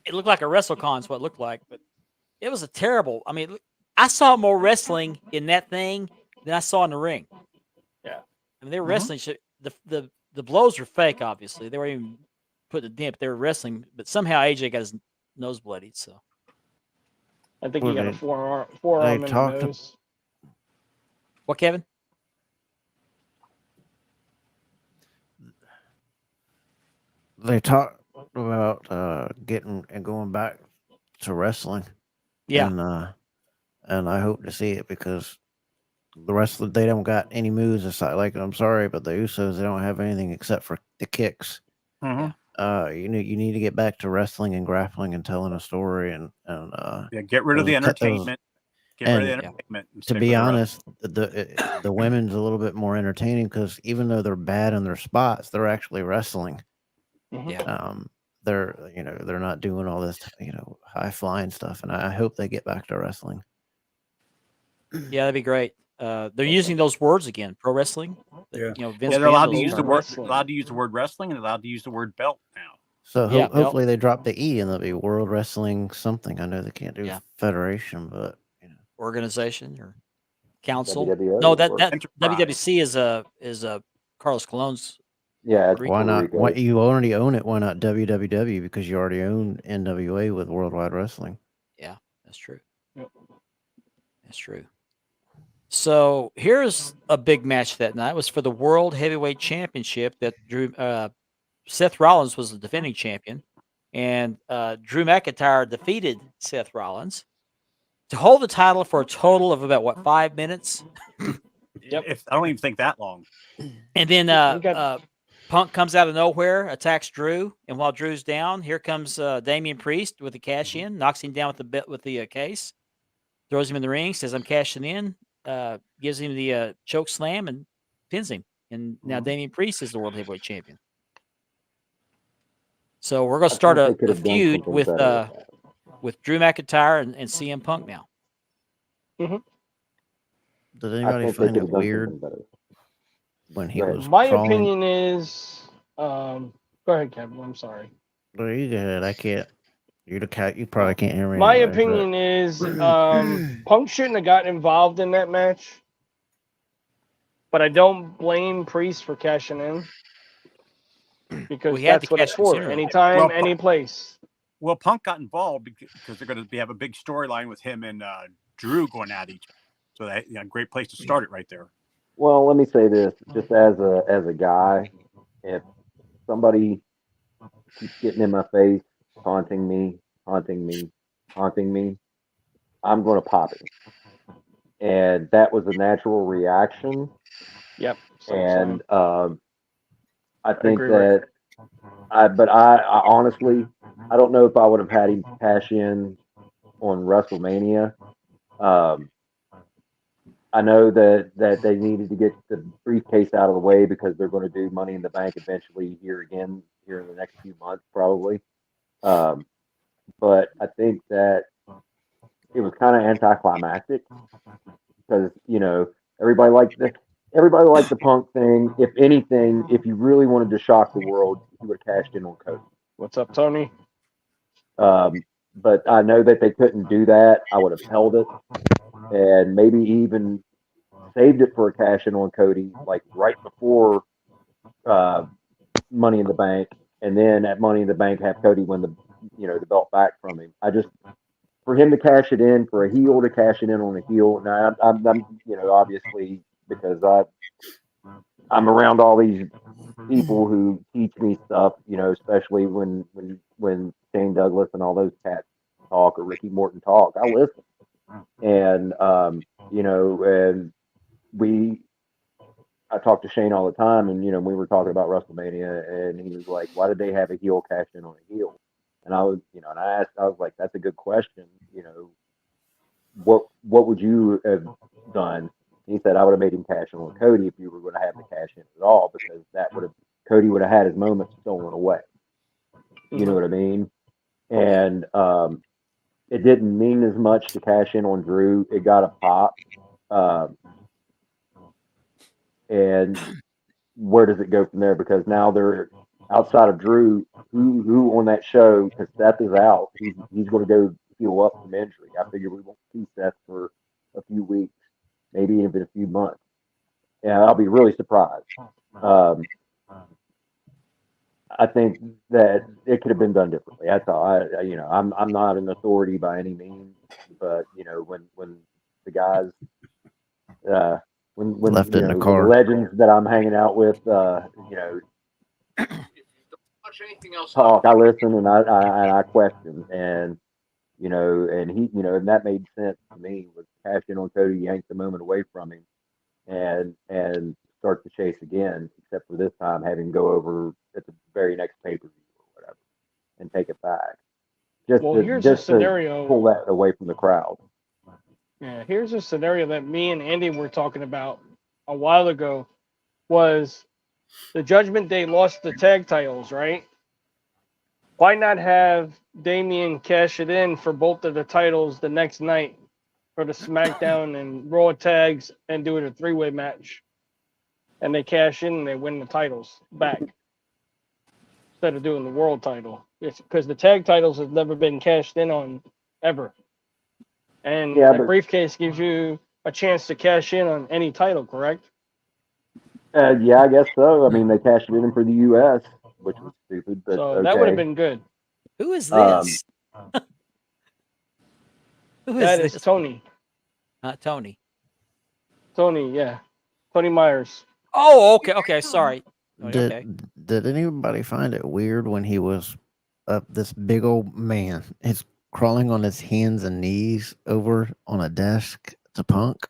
It looked like a WrestleCon is what it looked like, but it was a terrible. I mean, I saw more wrestling in that thing than I saw in the ring. Yeah. I mean, they were wrestling. The blows were fake, obviously. They were even putting a dent. They were wrestling, but somehow AJ got his nose bloodied. So I think Well, he got a they forearm in the talked nose. what, Kevin? They talked about getting and going back to wrestling. Yeah. And I hope to see it because the rest of they don't got any moves aside. Like I'm sorry, but the Usos they don't have anything except for the kicks. Mhm. You need to get back to wrestling and grappling and telling a story and Yeah. Get rid of the cut those- entertainment. Get rid of the and- entertainment. and to stick be with the honest, the women's a little bit more entertaining because even though they're bad in their spots, they're actually wrestling. Yeah. They're not doing all this high flying stuff, and I hope they get back to wrestling. Yeah, that'd be great. They're using those words again, pro wrestling. Yeah. Vince Yeah, they're allowed to McMahon, use the those word wrestling. allowed to use the word wrestling and allowed to use the word belt now. So Yeah, hopefully they drop the E and they'll be World Wrestling something. I know they can't do Yeah. Federation, but organization or council. WWO No, that or- that WWC is a Carlos Colon's. Yeah, it's why Puerto not? Rico. Why you already own it? Why not WWW? Because you already own NWA with Worldwide Wrestling. That's true. Yep. That's true. So here's a big match that night. It was for the World Heavyweight Championship that Drew Seth Rollins was the defending champion, and Drew McIntyre defeated Seth Rollins to hold the title for a total of about 5 minutes. Yep. I don't even think that long. And then We got- Punk comes out of nowhere, attacks Drew, and while Drew's down, here comes Damian Priest with the cash in, knocks him down with the case, throws him in the ring, says, "I'm cashing in," gives him the choke slam and pins him. And now Damian Priest is the World Heavyweight Champion. So we're going to start a feud with Drew McIntyre and CM Punk now. Mm-hmm. Did anybody find it weird when he was My crawling? opinion is, go ahead, Kevin. I'm sorry. Well, you go ahead. I can't. You're the cat. You probably can't hear me. My anyway, opinion is, Punk shouldn't have gotten involved in that match. But I don't blame Priest for cashing in. Because that's what it's for. Anytime, any place. Well, Punk got involved because they're going to have a big storyline with him and Drew going at each other. So that great place to start it right there. Well, let me say this, just as a guy, if somebody keeps getting in my face, taunting me, I'm going to pop it. And that was a natural reaction. Yep. And I think that I honestly, I don't know if I would have had him cash in on WrestleMania. I know that they needed to get the briefcase out of the way because they're going to do Money in the Bank eventually here in the next few months, probably. But I think that it was kind of anticlimactic because everybody liked the Punk thing. If anything, if you really wanted to shock the world, you would have cashed in on Cody. What's up, Tony? But I know that they couldn't do that. I would have held it and maybe even saved it for a cash in on Cody, like right before Money in the Bank, and then at Money in the Bank have Cody win the belt back from him. For him to cash it in, for a heel to cash it in on a heel. Now I'm obviously because I'm around all these people who teach me stuff, especially when Shane Douglas and all those cats talk or Ricky Morton talk, I listen. And and I talk to Shane all the time, and we were talking about WrestleMania, and he was like, "Why did they have a heel cash in on a heel?" And I was, and I was like, "That's a good question. What would you have done?" He said, "I would have made him cash in on Cody if you were going to have the cash in at all, because Cody would have had his moments stolen away." You know what I mean? And it didn't mean as much to cash in on Drew. It got a pop. And where does it go from there? Because now they're outside of Drew. Who on that show? Because Seth is out. He's going to go heal up from injury. I figure we won't see Seth for a few weeks, maybe even a few months. Yeah, I'll be really surprised. I think that it could have been done differently. That's all. I'm not an authority by any means, but when the guys, when left it in the car, the legends that I'm hanging out with, talk, I listen and I question, and and he, and that made sense to me. Was cash in on Cody, yank the moment away from him, and start the chase again, except for this time having go over at the very next pay-per-view or whatever and take it back. Here's a scenario. To pull that away from the crowd. Yeah, here's a scenario that me and Andy were talking about a while ago. Was the Judgment Day lost the tag titles, right? Why not have Damian cash it in for both of the titles the next night for the SmackDown and Raw tags and do it a three-way match? And they cash in and they win the titles back instead of doing the world title. It's because the tag titles have never been cashed in on ever. And the briefcase gives you a chance to cash in on any title, correct? Yeah, I guess so. I mean, they cashed it in for the U.S., which was stupid, but so okay. That would have been good. Who is this? That is Tony. Not Tony. Tony, yeah. Tony Myers. Oh, okay. Sorry. Did anybody find it weird when he was this big old man? He's crawling on his hands and knees over on a desk to Punk.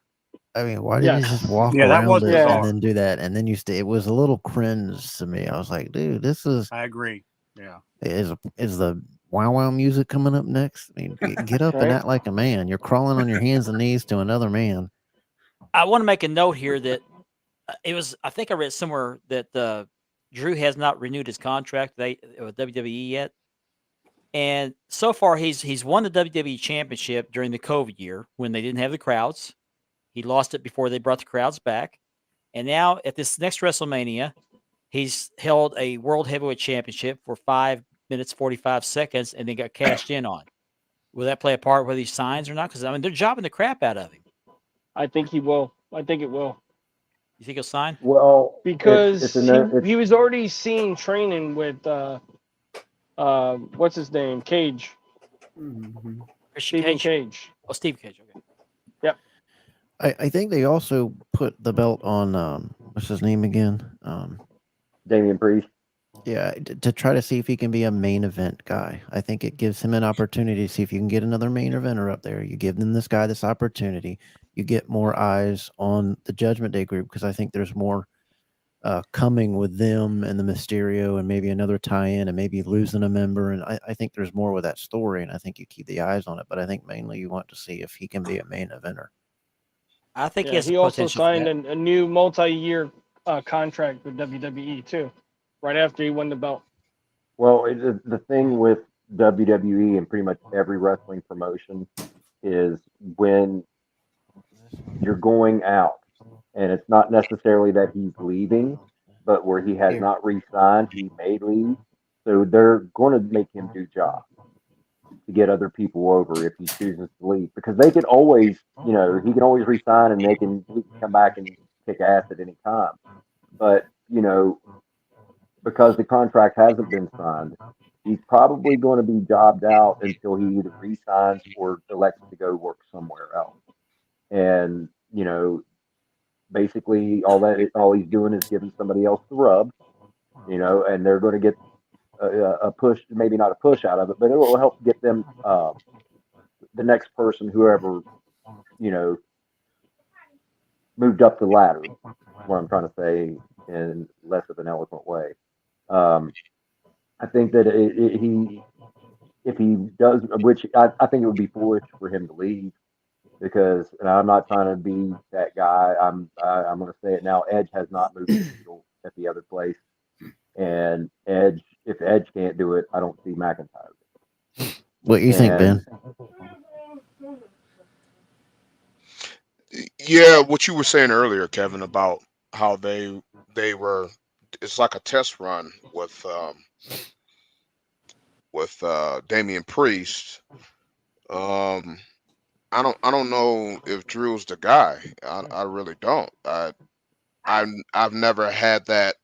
I mean, why didn't you just walk Yeah, that was around it and bizarre. then do that? And then you stay. It was a little cringe to me. I was like, dude, this is. I agree. Yeah. Is the wow wow music coming up next? I mean, get up and Right. act like a man. You're crawling on your hands and knees to another man. I want to make a note here that it was. I think I read somewhere that Drew has not renewed his contract with WWE yet, and so far he's won the WWE Championship during the COVID year when they didn't have the crowds. He lost it before they brought the crowds back, and now at this next WrestleMania, he's held a World Heavyweight Championship for 5 minutes 45 seconds, and then got cashed in on. Will that play a part whether he signs or not? Because I mean, they're jobbing the crap out of him. I think he will. I think it will. You think he'll sign? Well, Because it's he was already seen training with what's his name? Cage. Christian Stephen Cage? Cage. Oh, Steve Cage. Okay. Yep. I think they also put the belt on what's his name again? Damian Priest. Yeah, to try to see if he can be a main event guy. I think it gives him an opportunity to see if you can get another main eventer up there. You give them this guy this opportunity. You get more eyes on the Judgment Day group because I think there's more coming with them and the Mysterio and maybe another tie-in and maybe losing a member. And I think there's more with that story, and I think you keep the eyes on it. But I think mainly you want to see if he can be a main eventer. I think Yeah, he also signed a new multi-year contract with WWE too, right after he won the belt. Well, the thing with WWE and pretty much every wrestling promotion is when you're going out, and it's not necessarily that he's leaving, but where he has not re-signed, he may leave. So they're going to make him do jobs to get other people over if he chooses to leave, because they can always, he can always resign and he can come back and kick ass at any time. But because the contract hasn't been signed, he's probably going to be jobbed out until he either resigns or elects to go work somewhere else. And basically all he's doing is giving somebody else the rub, and they're going to get a push, maybe not a push out of it, but it will help get them the next person, whoever, moved up the ladder. What I'm trying to say in less of an eloquent way. I think that if he does, which I think it would be foolish for him to leave, because I'm not trying to be that guy. I'm going to say it now. Edge has not moved the needle at the other place, and if Edge can't do it, I don't see McIntyre. What you think, Ben? Yeah, what you were saying earlier, Kevin, about how they were. It's like a test run with Damian Priest. I don't know if Drew's the guy. I really don't. I've never had that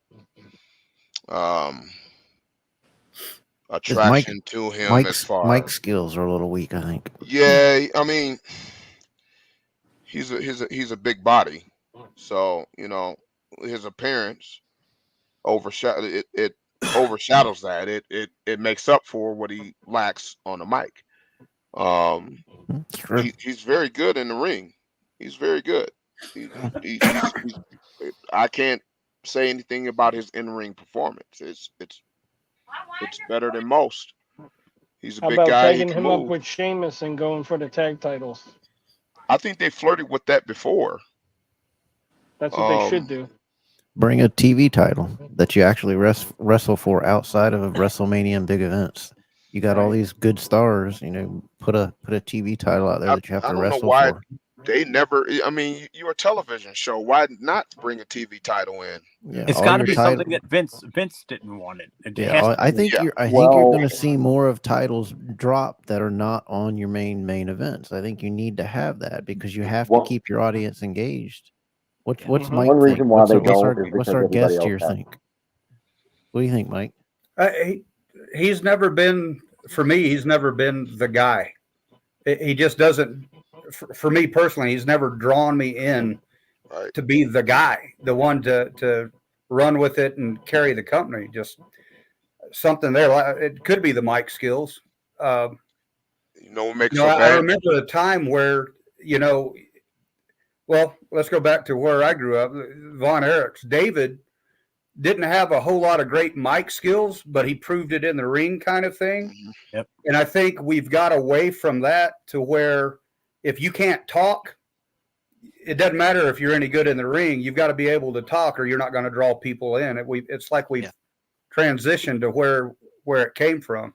attraction to him as far. Mike's skills are a little weak, I think. Yeah, I mean, he's a big body, so his appearance overshadows that. It makes up for what he lacks on the mic. He's very good in the ring. He's very good. I can't say anything about his in-ring performance. It's better than most. He's a How big about guy. He tagging can him move. up with Sheamus and going for the tag titles? I think they flirted with that before. That's what they should do. Bring a TV title that you actually wrestle for outside of WrestleMania and big events. You got all these good stars, put a TV title out there that you have to wrestle for. They never. I mean, you're a television show. Why not bring a TV title in? Yeah, it's got to be something that Vince didn't want it. Yeah, I think you're going to see more of titles drop that are not on your main events. I think you need to have that because you have to keep your audience engaged. What's Mike one reason think? why What's they our, what's don't our, is what's because our everybody guest else here has. think? What do you think, Mike? He's never been, for me, he's never been the guy. He just doesn't, for me personally, he's never drawn me in to be the guy, the one to run with it and carry the company. Just something there. It could be the mic skills. What makes I remember a time where, Well, let's go back to where I grew up. Von Erichs. David didn't have a whole lot of great mic skills, but he proved it in the ring kind of thing. Yep. And I think we've got away from that to where if you can't talk, it doesn't matter if you're any good in the ring. You've got to be able to talk or you're not going to draw people in. It's like we've transitioned to where it came from.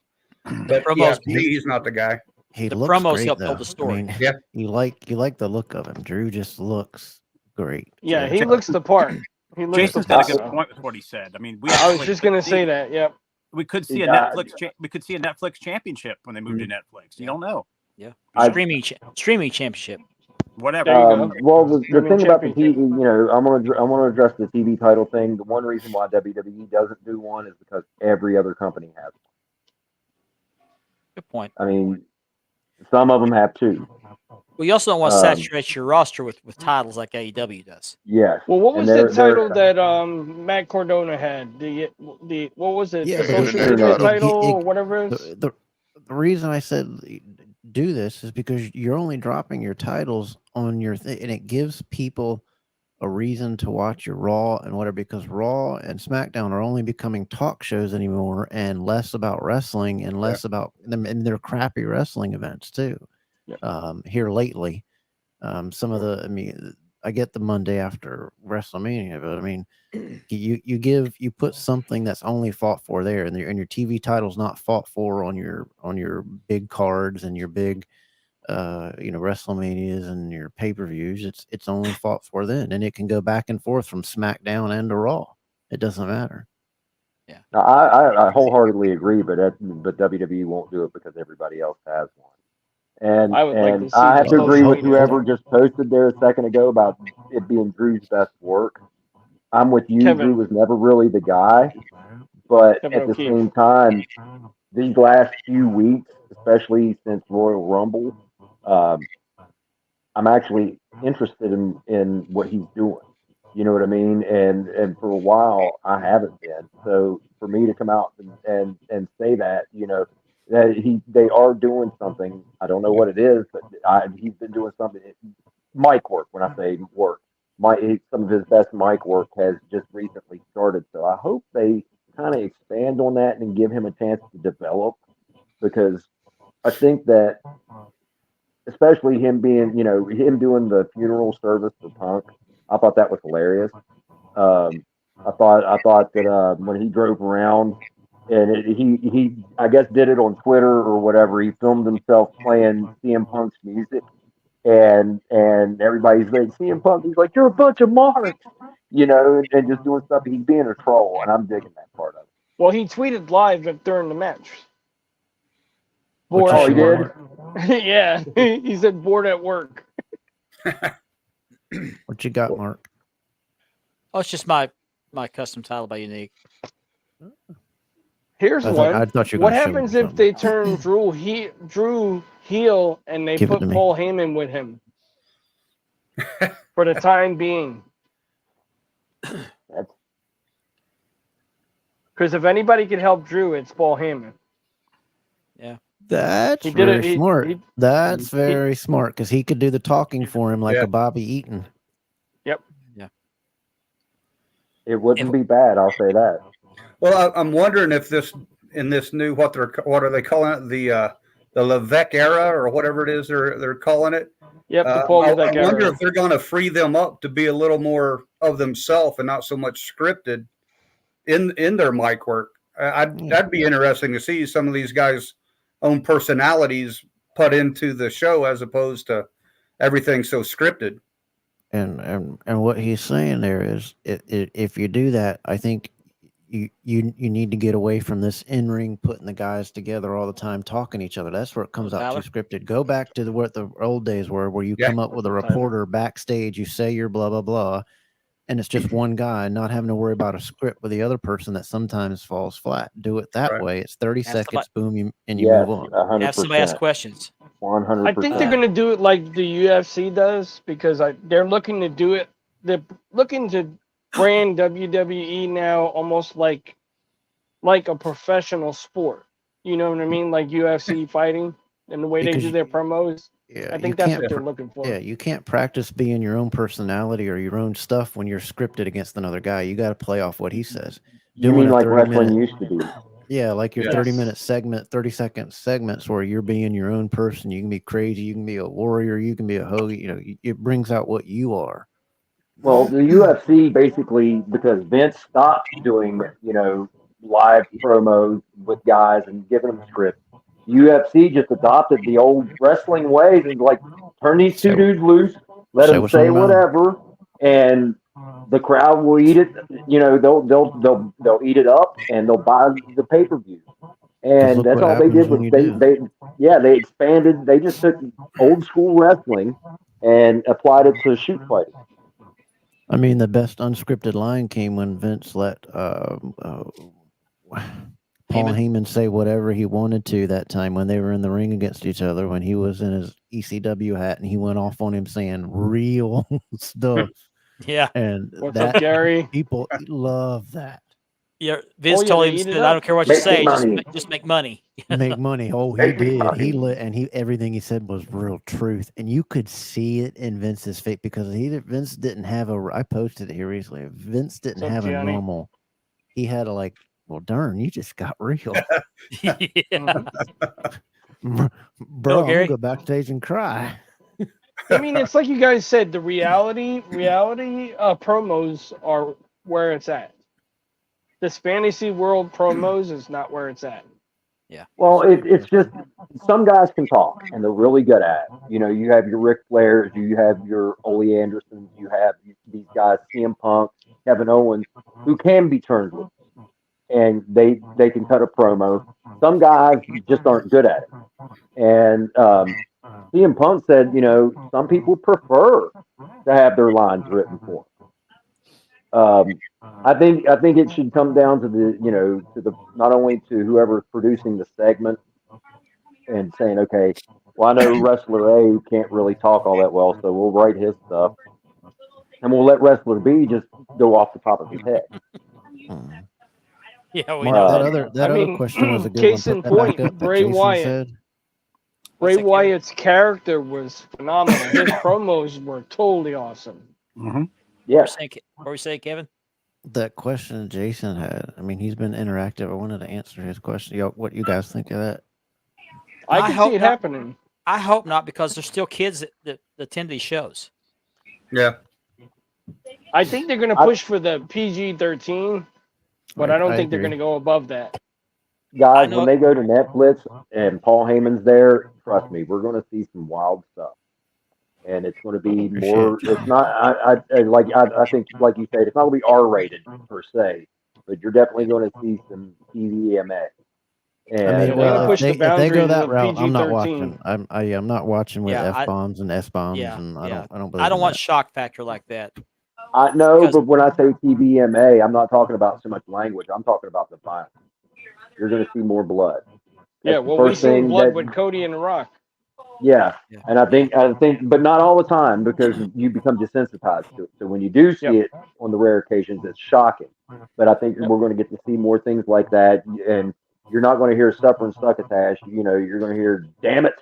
But yeah, to me, he's not the guy. He the looks promos great, help though. tell the story. I mean, Yeah. you like the look of him. Drew just looks great. Yeah, So- he looks the part. He looks Jason's the got part. a good point with what he said. I mean, I was just gonna say that. Yep. We could see we could see a Netflix championship when they move to Netflix. You don't know. Yeah. I- Streaming championship. Whatever. There you go. Well, the Streaming thing about the TV, championship. I'm gonna address the TV title thing. The one reason why WWE doesn't do one is because every other company has one. Good point. I mean, some of them have two. Well, you also don't want to saturate your roster with titles like AEW does. Yes. Well, what And was the they're- title that Matt Cardona had? The what was it? Yeah, the social it- media it- title or whatever it is? The reason I said do this is because you're only dropping your titles on your thing, and it gives people a reason to watch your Raw and whatever, because Raw and SmackDown are only becoming talk shows anymore and less about wrestling and less about them, and they're crappy wrestling events too. Here lately, some of the, I mean, I get the Monday after WrestleMania, but I mean, you put something that's only fought for there, and your TV title's not fought for on your big cards and your big WrestleManias and your pay-per-views. It's only fought for then, and it can go back and forth from SmackDown and to Raw. It doesn't matter. Yeah, Now, I wholeheartedly agree, but WWE won't do it because everybody else has one. And I would like to see I have the to agree with social media. whoever just posted there a second ago about it being Drew's best work. I'm with you. Kevin. Drew was never really the guy, but Kevin at the O'Keefe. same time, these last few weeks, especially since Royal Rumble, I'm actually interested in what he's doing. You know what I mean? And for a while, I haven't been. So for me to come out and say that, that they are doing something. I don't know what it is, but he's been doing something. Mic work. When I say work, some of his best mic work has just recently started. So I hope they kind of expand on that and give him a chance to develop, because I think that, especially him being, him doing the funeral service for Punk, I thought that was hilarious. I thought that when he drove around and he I guess did it on Twitter or whatever, he filmed himself playing CM Punk's music, and everybody's like, CM Punk, he's like, you're a bunch of marks, and just doing stuff. He's being a troll, and I'm digging that part of it. Well, he tweeted live during the match. Which Bored is at smart. work. Yeah, he said bored at work. What you got, Mark? Oh, it's just my custom title by Unique. Here's I one. thought you were What gonna show me happens if something. they turn Drew heel and they Give it put to me. Paul Heyman with him for the time being? Because if anybody could help Drew, it's Paul Heyman. Yeah. That's He did very it- smart. he- That's very smart, because he could do the talking for him like Yeah. a Bobby Eaton. Yep. It wouldn't be bad, I'll say that. Well, I'm wondering if in this new what are they calling it, the Levesque era or whatever it is they're calling it. Yep, the Paul I Levesque wonder era. if they're going to free them up to be a little more of themselves and not so much scripted in their mic work. That'd be interesting to see some of these guys' own personalities put into the show as opposed to everything so scripted. And what he's saying there is, if you do that, I think you need to get away from this in-ring putting the guys together all the time talking to each other. That's where it comes out too scripted. Go back to what the old days were, where you come up with a reporter backstage, you say your blah blah blah, and it's just one guy, not having to worry about a script with the other person that sometimes falls flat. Do it that way. It's 30 seconds, boom, you move on. 100%. Have somebody ask questions. 100%. I think they're going to do it like the UFC does, because they're looking to do it. They're looking to brand WWE now almost like a professional sport. You know what I mean? Like UFC fighting and the way they do their promos. Yeah, I you think that's can't. what they're looking for. Yeah, you can't practice being your own personality or your own stuff when you're scripted against another guy. You got to play off what he says. You Doing mean a like 30 wrestling minute, used to be? yeah, like your Yes. 30-minute segment, 30-second segments where you're being your own person. You can be crazy, you can be a warrior, you can be a hoagie. You know, it brings out what you are. Well, the UFC basically, because Vince stopped doing, live promos with guys and giving them scripts, UFC just adopted the old wrestling ways and like turn these two Say, dudes loose, let say them what's on say your mind. whatever, and the crowd will eat it. They'll eat it up and they'll buy the pay-per-view. Because And look that's what all they happens did when was you do. they expanded. They just took old school wrestling and applied it to shoot fighting. I mean, the best unscripted line came when Vince let Paul Heyman say whatever he wanted to that time when they were in the ring against each other, when he was in his ECW hat and he went off on him saying real stuff. Yeah. And What's up, Gary? people love that. Yeah, Vince Oh, yeah, told they him, eat it said, "I up. don't care what you Make say, money. just make money." Make money. Oh, he Make me did. He money. lit, and everything he said was real truth, and you could see it in Vince's face because Vince didn't have a. I posted it here recently. Vince didn't What's up, have a Gianni? normal. He had a like. Well, darn, you just got real, Yeah. bro. I'm Gary? gonna go backstage and cry. I mean, it's like you guys said, the reality promos are where it's at. This fantasy world promos is not where it's at. Well, it's just some guys can talk and they're really good at it. You have your Ric Flairs, you have your Ole Andersons, you have these guys, CM Punk, Kevin Owens, who can be turned loose and they can cut a promo. Some guys just aren't good at it. And CM Punk said, some people prefer to have their lines written for them. I think it should come down to the not only to whoever's producing the segment and saying, okay, well, I know wrestler A can't really talk all that well, so we'll write his stuff, and we'll let wrestler B just go off the top of his head. Yeah, we Mark, know. that other question was a good one. Case in Put that back point, up that Bray Jason Wyatt. said. Bray Wyatt's character was phenomenal. His promos were totally awesome. Mm-hmm. Yeah. What were you saying, Kevin? That question Jason had. I mean, he's been interactive. I wanted to answer his question. What you guys think of that? I can see it happening. I hope not, because there's still kids that attend these shows. Yeah. I think they're going to push for the PG-13, but I don't think they're going to go above that. Guys, when they go to Netflix and Paul Heyman's there, trust me, we're going to see some wild stuff. And it's going to be more. It's not. I think, like you said, it's not going to be R-rated per se, but you're definitely going to see some TVMA. And I mean, well, if they go that route, I'm not watching. I'm not watching with F-bombs and S-bombs, and I don't believe. I don't want shock factor like that. I know, but when I say TVMA, I'm not talking about so much language. I'm talking about the violence. You're going to see more blood. Yeah, well, we've seen blood with Cody and The Rock. Yeah, and I think, but not all the time because you become desensitized to it. So when you do see it on the rare occasions, it's shocking. But I think we're going to get to see more things like that, and you're not going to hear "suffer and succotash." You're going to hear "damn it,"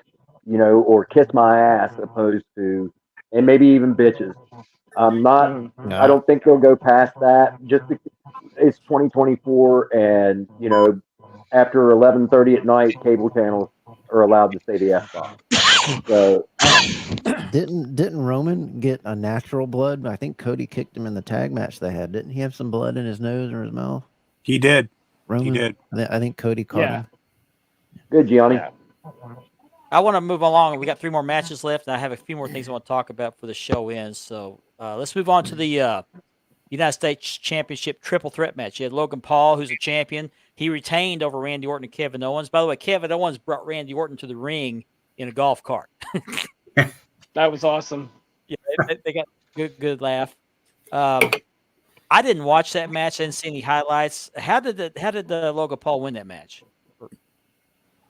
or "kiss my ass," opposed to, and maybe even bitches. I'm not. I don't think they'll go past that. Just because it's 2024, and after 11:30 at night, cable channels are allowed to say the F bomb. So didn't Roman get a natural blood? I think Cody kicked him in the tag match they had. Didn't he have some blood in his nose or his mouth? He did. Roman? He did. I think Cody caught him. Good, Gianni. I want to move along. We got 3 more matches left, and I have a few more things I want to talk about before the show ends. So let's move on to the United States Championship triple threat match. You had Logan Paul, who's a champion. He retained over Randy Orton and Kevin Owens. By the way, Kevin Owens brought Randy Orton to the ring in a golf cart. That was awesome. Yeah, they got good laugh. I didn't watch that match. I didn't see any highlights. How did Logan Paul win that match?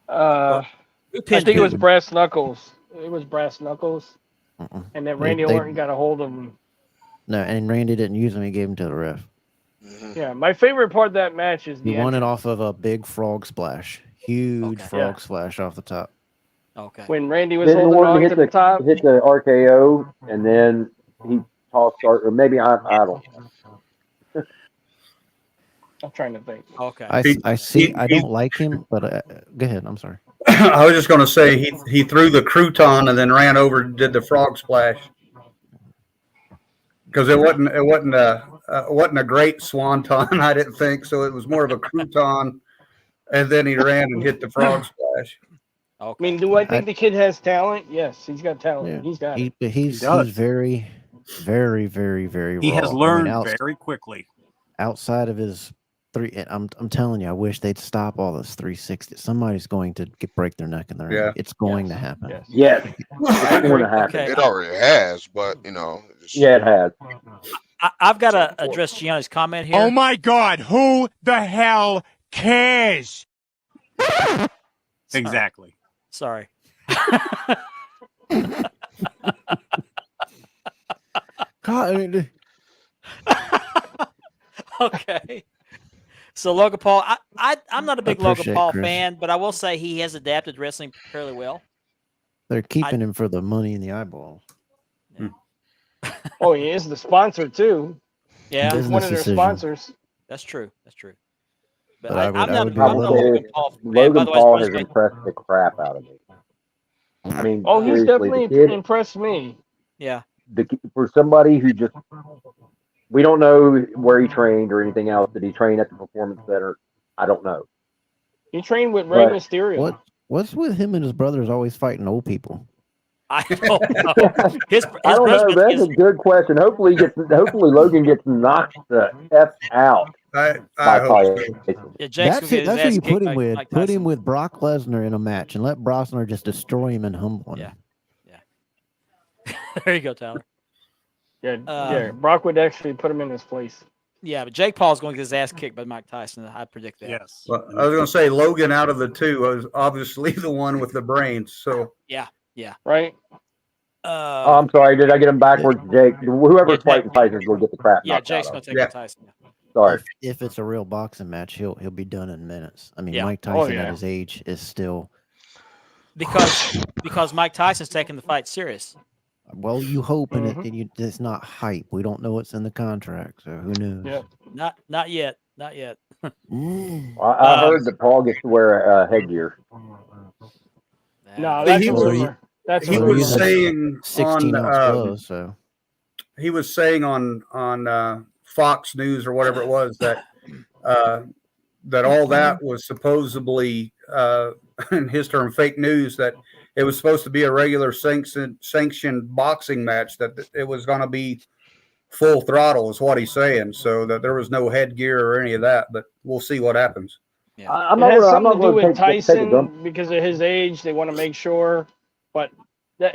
I think it was brass knuckles. It was brass knuckles. And then Randy Orton got a hold of him. No, and Randy didn't use him. He gave him to the ref. Yeah, my favorite part of that match is he won it off of a big frog splash. Huge frog splash off the top. Okay. When Randy was Didn't holding Orton on hit to the top. hit the RKO, and then he tossed or maybe I don't. I'm trying to think. Okay. I see. I don't like him, but go ahead. I'm sorry. I was just going to say he threw the crouton and then ran over and did the frog splash because it wasn't a great swanton, I didn't think. So it was more of a crouton, and then he ran and hit the frog splash. Okay. I mean, do I think the kid has talent? Yes, he's got talent. Yeah. He's got it. He's does. very, very, very, very. He raw. has learned I mean, very quickly. outside of his three. I'm telling you, I wish they'd stop all this 360. Somebody's going to break their neck in the ring. Yeah. It's going to happen. Yes. Yes, it's going to happen. Okay. It already has, but Yeah, it has. I've got to address Gianni's comment here. Oh my God! Who the hell cares? Exactly. Sorry. God, I mean, Okay. So Logan Paul, I'm not a big Logan appreciate Paul Chris. fan, but I will say he has adapted wrestling fairly well. they're keeping him for the money in the eyeballs. Oh, he is the sponsor too. Yeah, He's one of their decision. sponsors. that's true. That's true. But But I would- I'm I not, would be I'm a not a little- Logan Paul fan. By Logan the way, Paul it's has supposed to impressed the crap out of me. I mean, Oh, he's seriously, definitely the kid, impressed me. yeah. for somebody who just, we don't know where he trained or anything else. Did he train at the Performance Center? I don't know. He trained with Rey But- Mysterio. What's with him and his brothers always fighting old people? I don't know. His I don't know. brother That's is- a good question. Hopefully Logan gets knocked the F out I by hope so. Tyson. yeah, Jake's That's gonna it. get That's his who ass you kicked put him by with. Mike Put him Tyson. with Brock Lesnar in a match and let Lesnar just destroy him and humble him. Yeah. There you go, Tyler. Yeah, Brock would actually put him in his place. Yeah, but Jake Paul's going to get his ass kicked by Mike Tyson. I predict that. Yes. Well, I was going to say Logan out of the two was obviously the one with the brains. So Right? Oh, I'm sorry. Did I get him backwards, Jake? Whoever's Yeah, fighting Tyson will get the crap Yeah, knocked Jake's out going of to him. take Yeah. Mike Tyson. Sorry. If it's a real boxing match, he'll be done in minutes. I mean, Yeah. Mike Oh, Tyson yeah. at his age is still. Because Mike Tyson's taking the fight serious. Well, you hope, and Mhm. it's not hype. We don't know what's in the contract, so who knows? Yeah. Not yet. Not yet. I heard that Paul gets to wear headgear. No, See, that's he a was- rumor. That's a he So rumor. was using saying 16-ounce on gloves. So he was saying on Fox News or whatever it was that that all that was supposedly in his term fake news, that it was supposed to be a regular sanctioned boxing match, that it was going to be full throttle is what he's saying, so that there was no headgear or any of that, but we'll see what happens. Yeah. I'm It not has gonna, I'm something not to do going with to take a dump. Tyson because of his age. They want to make sure, but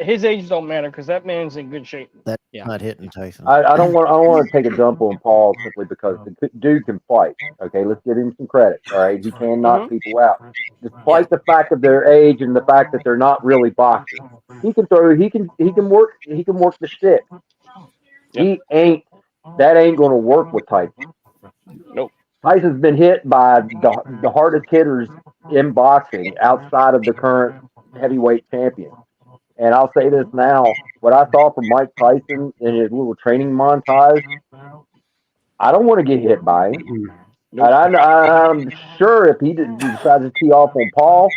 his age don't matter because that man's in good shape. that's Yeah. not hitting Tyson. I don't want to take a dump on Paul simply because the dude can fight. Okay, let's give him some credit. All right, he can knock people out, despite the fact of their age and the fact that they're not really boxers. He can throw. He can work. He can work the stick. Yep. That ain't going to work with Tyson. Nope. Tyson's been hit by the hardest hitters in boxing outside of the current heavyweight champion. And I'll say this now: what I saw from Mike Tyson in his little training montage, I don't want to get hit by him. Nope. And I'm sure if he decides to tee off on Paul,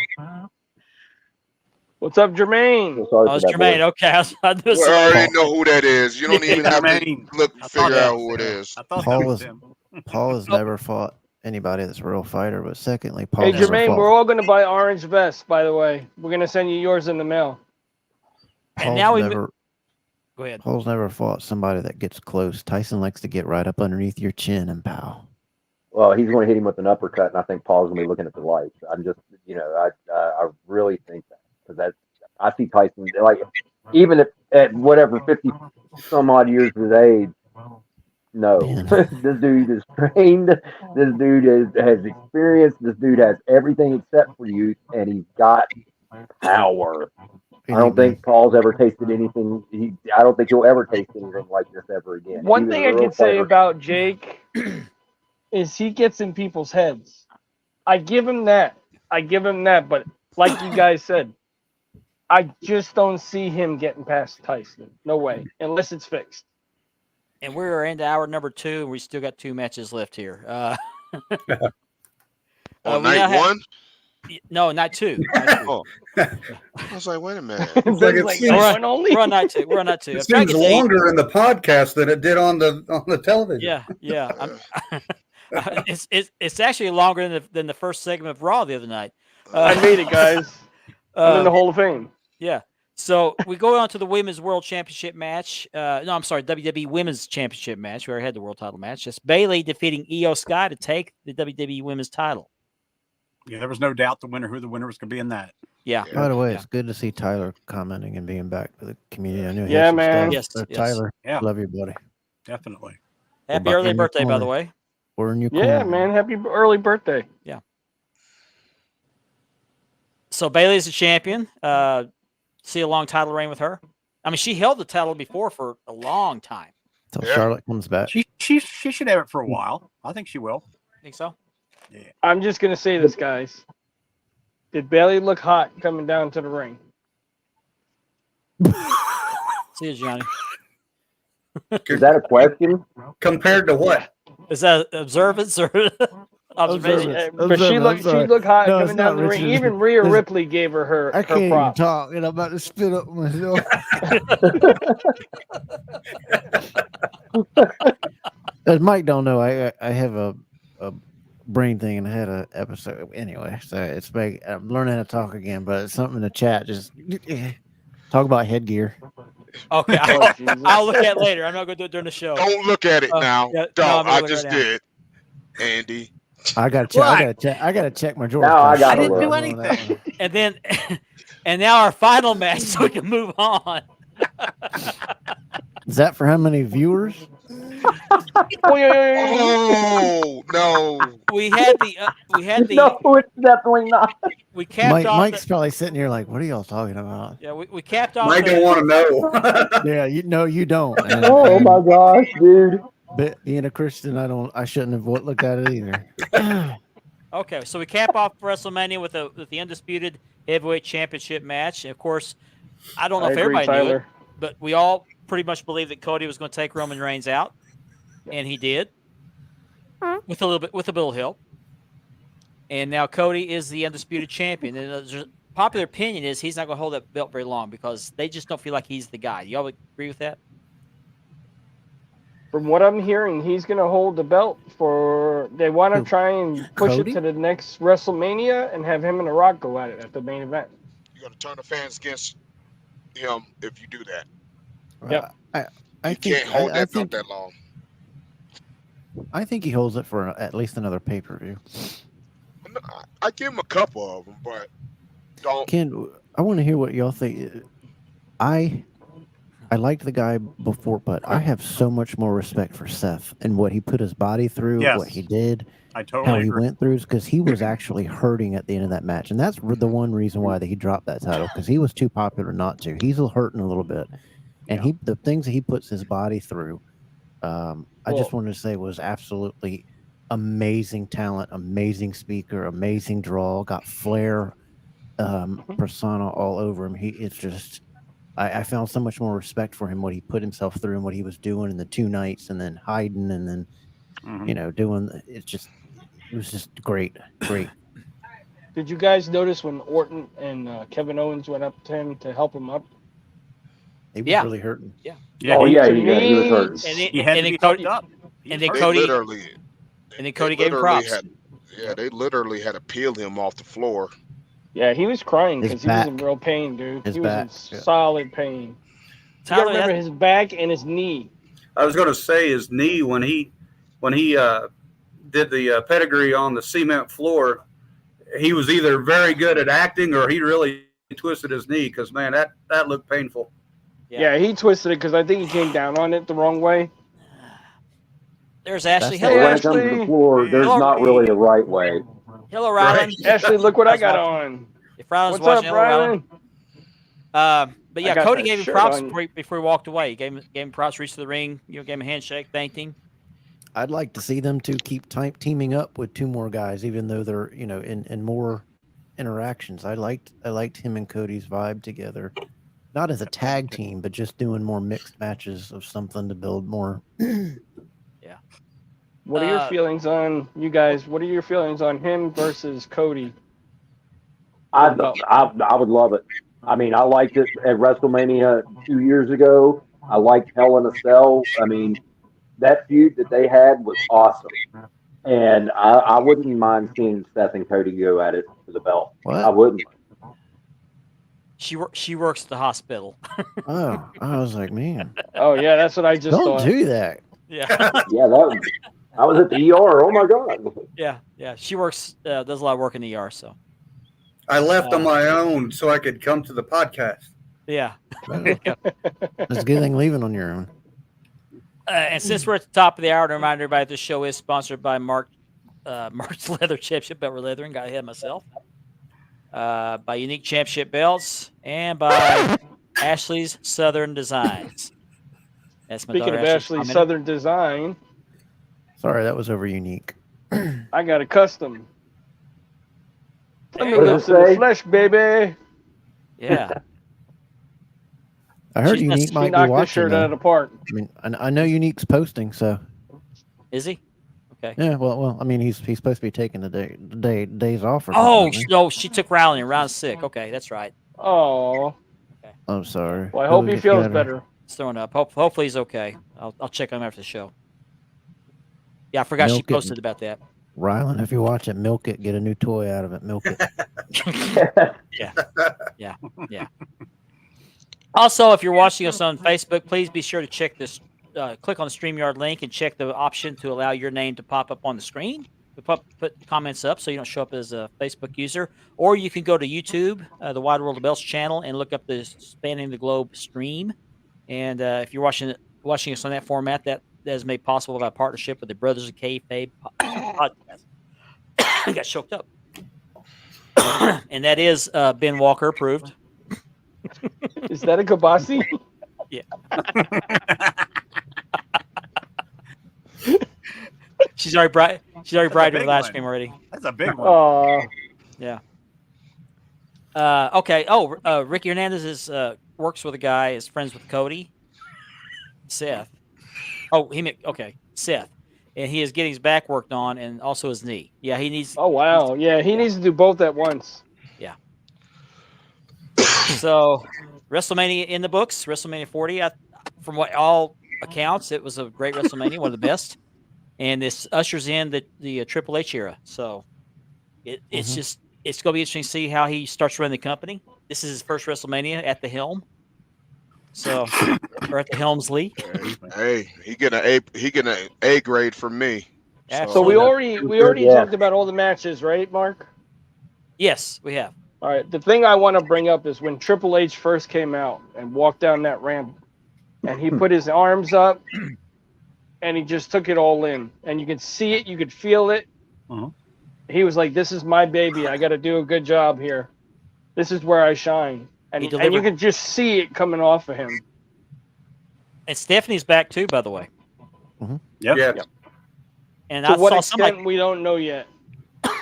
What's up, Jermaine? so sorry Oh, for it's that, Jermaine. boy. Okay. I knew We already know who that is. You don't Yeah, even have to Jermaine. look I thought figure that out who it is. I thought Paul that was was him. Paul has never fought anybody that's a real fighter, but secondly, Paul Hey, never Jermaine, fought. we're all going to buy orange vests, by the way. We're going to send you yours in the mail. And Paul's now we never. go ahead. Paul's never fought somebody that gets close. Tyson likes to get right up underneath your chin and pow. Well, he's going to hit him with an uppercut, and I think Paul's going to be looking at the lights. I'm just, I really think that because I see Tyson like even at whatever 50 some odd years of his age. No, Man. this dude is trained. This dude has experience. This dude has everything except for youth, and he's got power. I don't think Paul's ever tasted anything. I don't think he'll ever taste anything like this ever again. One He was thing a I real can say fighter. about Jake is he gets in people's heads. I give him that. But like you guys said, I just don't see him getting past Tyson. No way, unless it's fixed. And we're into hour number 2, and we still got 2 matches left here. On We now night have- one? No, night 2. Night 2. Oh. I was like, wait a minute. It's like it seems, We're on night 2. We're on night 2. it seems longer in the podcast than it did on the television. Yeah. It's actually longer than the first segment of Raw the other night. I made it, guys. I'm in the Hall of Fame. Yeah. So we go on to the Women's World Championship match. No, I'm sorry, WWE Women's Championship match. We already had the World Title match. It's Bayley defeating Io Sky to take the WWE Women's Title. Yeah, there was no doubt who the winner was going to be in that. Yeah. By the way, it's good to see Tyler commenting and being back for the community. I knew he Yeah, had some man. stuff. Yes. Tyler, Yeah. love you, buddy. Definitely. Happy back early in your birthday, by the corner. way. We're in your Yeah, corner. man. Happy early birthday. So Bayley's the champion. See a long title reign with her. I mean, she held the title before for a long time. Until Yeah. Charlotte comes back. She should have it for a while. I think she will. Think so? I'm just gonna say this, guys. Did Bailey look hot coming down to the ring? See you, Johnny. Is that a question? Compared to what? Is that observance or observation? But she looked hot No, coming it's down not the ring. Richard. Even Rhea It's- Ripley gave her I can't even props. talk, and I'm about to spit up myself. As Mike don't know, I have a brain thing, and I had an episode anyway. So it's big. I'm learning how to talk again, but it's something in the chat. Just talk about headgear. Okay, Oh, Jesus. I'll look at it later. I'm not going to do it during the show. Don't look at it now. yeah, no, Don't. I'm I looking just right now. did. Andy. I gotta check. I gotta check my drawers. Now I gotta didn't do look. anything. And then, and now our final match, so we can move on. Is that for how many viewers? Oh no! We had the No, it's definitely not. we capped off. Mike's probably sitting here like, "What are y'all talking about?" Yeah, we capped off. Mike don't want to know. Yeah, you don't. And- Oh my gosh, dude. But being a Christian, I shouldn't have looked at it either. Okay, so we cap off WrestleMania with the undisputed heavyweight championship match. And of course, I don't know I if agree, everybody knew it, Tyler. but we all pretty much believed that Cody was going to take Roman Reigns out, and he did, with a little help. And now Cody is the undisputed champion. And popular opinion is he's not going to hold that belt very long because they just don't feel like he's the guy. Y'all agree with that? From what I'm hearing, he's going to hold the belt for. They want to try and push Cody? it to the next WrestleMania and have him and The Rock go at it at the main event. You're gonna turn the fans against him if you do that. Yep. I You think can't hold I that belt think that long. I think he holds it for at least another pay-per-view. I give him a couple of them, but don't. Ken, I want to hear what y'all think. I liked the guy before, but I have so much more respect for Seth and what he put his body through, Yes. what he did, I how totally he agree. went through, because he was actually hurting at the end of that match, and that's the one reason why that he dropped that title, because he was too popular not to. He's hurting a little bit, and the things that he puts his body through, I just wanted to say was absolutely amazing talent, amazing speaker, amazing draw, got flair, persona all over him. It's just. I found so much more respect for him, what he put himself through and what he was doing in the 2 nights and then hiding and then, doing it was just great. Did you guys notice when Orton and Kevin Owens went up to him to help him up? He was Yeah. really hurting. Yeah. Yeah, Oh he, yeah, to he was hurting. And then, he had and to then be Cody, hooked up. and They then Cody, literally, and then Cody gave him props. They literally had to peel him off the floor. Yeah, he was crying His because he was in back. real pain, dude. His He was back, in yeah. solid pain. You Tyler, gotta remember that's- his back and his knee. I was going to say his knee when he did the pedigree on the cement floor. He was either very good at acting or he really twisted his knee because man, that looked painful. Yeah, he twisted it because I think he came down on it the wrong way. There's Ashley. That's So Hello, when it comes to Ashley. the floor, there's Hello, not really a right way. Hello, Rylan. Ashley, look what I That's got watching. on. If Rylan's What's up, watching, hello, Rylan. Rylan? But I yeah, got Cody that gave him shirt props on. before he walked away. He gave him props, reached to the ring, gave him a handshake, thanked him. I'd like to see them two keep teaming up with 2 more guys, even though they're in more interactions. I liked him and Cody's vibe together. Not as a tag team, but just doing more mixed matches of something to build more. Yeah. What are your feelings on you guys? What are your feelings on him versus Cody? I would love it. I mean, I liked it at WrestleMania 2 years ago. I liked Hell in a Cell. I mean, that feud that they had was awesome. And I wouldn't mind seeing Seth and Cody go at it for the belt. What? I wouldn't. She works at the hospital. Oh, I was like, man. Oh yeah, that's what I just Don't thought. do that. Yeah. Yeah, I was at the ER. Oh my god. Yeah. She works, does a lot of work in the ER. So I left on my own so I could come to the podcast. yeah. It's a good thing leaving on your own. And since we're at the top of the hour, to remind everybody, this show is sponsored by Mark's Leather Championship Belt. We're leathering. Got ahead of myself. By Unique Championship Belts and by Ashley's Southern Designs. That's my Speaking daughter of Ashley's Southern Design, Sorry, that was over unique. I got a custom. Let me What lips does in it the say? flesh, baby. Yeah. I heard She unique might be knocked this watching. shirt out of Though. the park. I mean, I know unique's posting, so Is he? Okay. yeah. Well. I mean, he's supposed to be taking the days off. Or Oh, something, no, she took Riley and Riley's sick. Okay, that's right. Oh, I'm sorry. well, I hope Go he get feels better. He's throwing up. Hopefully he's okay. I'll check on him after the show. Yeah, I forgot she Milk it. posted about that. Rylan, if you watch it, milk it. Get a new toy out of it. Milk it. Yeah. Also, if you're watching us on Facebook, please be sure to check this. Click on the StreamYard link and check the option to allow your name to pop up on the screen. We put comments up so you don't show up as a Facebook user. Or you can go to YouTube, the Wide World of Belts channel, and look up the Spanning the Globe stream. And if you're watching us on that format, that is made possible by a partnership with the Brothers of Kayfabe podcast. I got choked up. And that is Ben Walker approved. Is that a Kabasi? Yeah. She's already bribed with ice cream already. That's a big one. Oh, Yeah. Okay. Oh, Ricky Hernandez works with a guy. Is friends with Cody, Seth. Oh, Seth, and he is getting his back worked on and also his knee. Yeah, he needs. oh wow. Yeah, he needs to do both at once. So, WrestleMania in the books. WrestleMania 40. From what all accounts, it was a great WrestleMania, one of the best. And this ushers in the Triple H era. So, it's just it's going to be interesting to see how he starts running the company. This is his first WrestleMania at the helm. So, or at the Helmsley. Hey, he get an A grade from me. So we already talked about all the matches, right, Mark? Yes, we have. All right. The thing I want to bring up is when Triple H first came out and walked down that ramp, and he put his arms up, and he just took it all in, and you could see it, you could feel it. Uh-huh. He was like, "This is my baby. I got to do a good job here. This is where I shine." And you could just see it coming off of him. And Stephanie's back too, by the way. Yep. Yeah. And To I what saw extent, we don't know yet.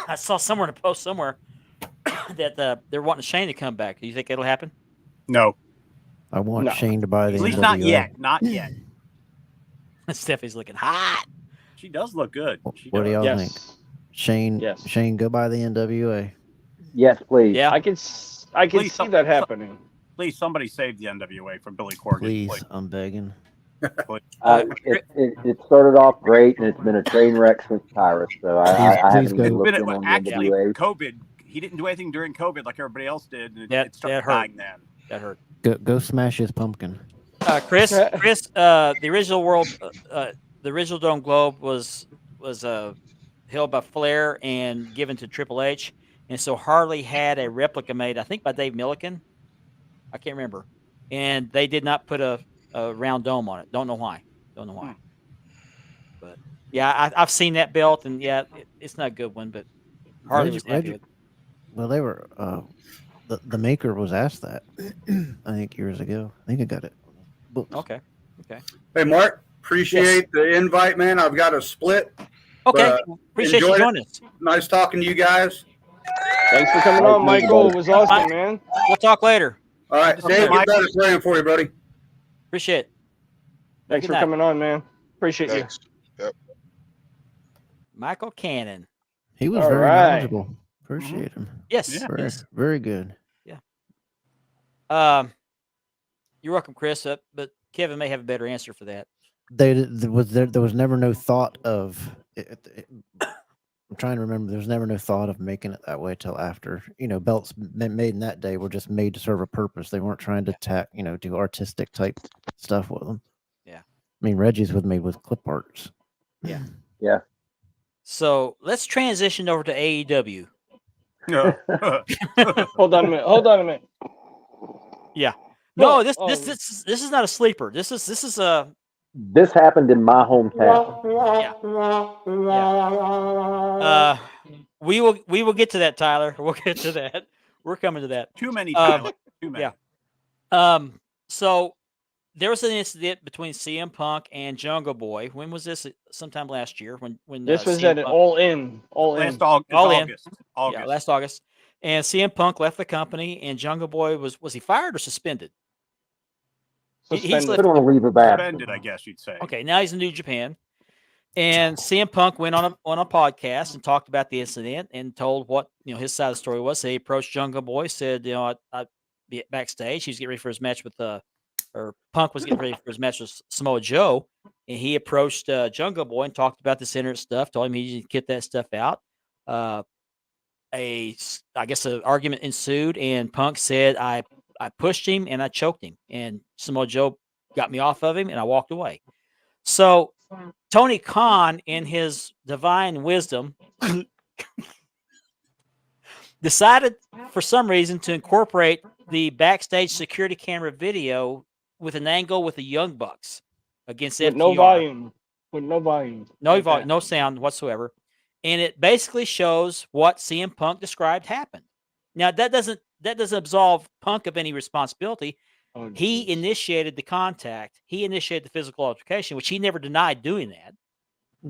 I saw somewhere in a post somewhere that they're wanting Shane to come back. Do you think it'll happen? No. I want No. Shane to buy the At least NWA. not yet. Not yet. Stephanie's looking hot. She does look good. She What do does. y'all think? Shane, Yes. Shane, go buy the NWA. Yes, please. Yeah. I can Please, see that happening. Please, somebody save the NWA from Billy Corgan. Please, I'm begging. It started off great, and it's been a train wreck since Tyrus. So I Please haven't go. even looked But in on the actually, NWA. COVID, he didn't do anything during COVID like everybody else did. And That it started hurt. dying then. That hurt. Go smash his pumpkin. Chris, the original Dome Globe was held by Flair and given to Triple H, and so Harley had a replica made, I think, by Dave Milliken. I can't remember, and they did not put a round dome on it. Don't know why. But yeah, I've seen that belt, and yeah, it's not a good one, but Harley was happy with it. Well, they were. The maker was asked that, I think, years ago. I think I got it. Books. Okay. Hey, Mark, appreciate the invite, man. I've got a split. Okay. But Appreciate you enjoyed it. joining us. Nice talking to you guys. Thanks for coming on, Michael. It was awesome, man. We'll talk later. All right, Dave, get better. Praying for you, buddy. Appreciate it. Thanks for coming on, man. Appreciate you. Yep. Michael Cannon. He was very knowledgeable. Appreciate him. Yes. Very, yes. very good. Yeah. You're welcome, Chris. But Kevin may have a better answer for that. There was never no thought of. I'm trying to remember. There was never no thought of making it that way till after. Belts made in that day were just made to serve a purpose. They weren't trying to do artistic type stuff with them. Yeah. I mean, Reggie's was made with clip arts. Yeah. Yeah. So let's transition over to AEW. Hold on a minute. Yeah. No, this is not a sleeper. This is This happened in my hometown. Yeah. We will get to that, Tyler. We'll get to that. We're coming to that. Too many, Tyler. Too many. Yeah. So there was an incident between CM Punk and Jungle Boy. When was this? Sometime last year. When This was CM at Punk, All In. August. Yeah, last August. And CM Punk left the company, and Jungle Boy was he fired or suspended? Suspended. I don't want to leave it back. Suspended, I guess you'd say. Okay, now he's in New Japan. And CM Punk went on a podcast and talked about the incident and told what his side of the story was. So he approached Jungle Boy, said, I'd be backstage. He was getting ready for his match with or Punk was getting ready for his match with Samoa Joe, and he approached Jungle Boy and talked about this internet stuff. Told him he needed to get that stuff out. I guess an argument ensued, and Punk said, I pushed him and I choked him, and Samoa Joe got me off of him, and I walked away. So Tony Khan, in his divine wisdom, decided for some reason to incorporate the backstage security camera video with an angle with the Young Bucks against FTR. No volume. With no volume. No volume, no sound whatsoever. And it basically shows what CM Punk described happened. Now that doesn't absolve Punk of any responsibility. He initiated the contact. He initiated the physical altercation, which he never denied doing that.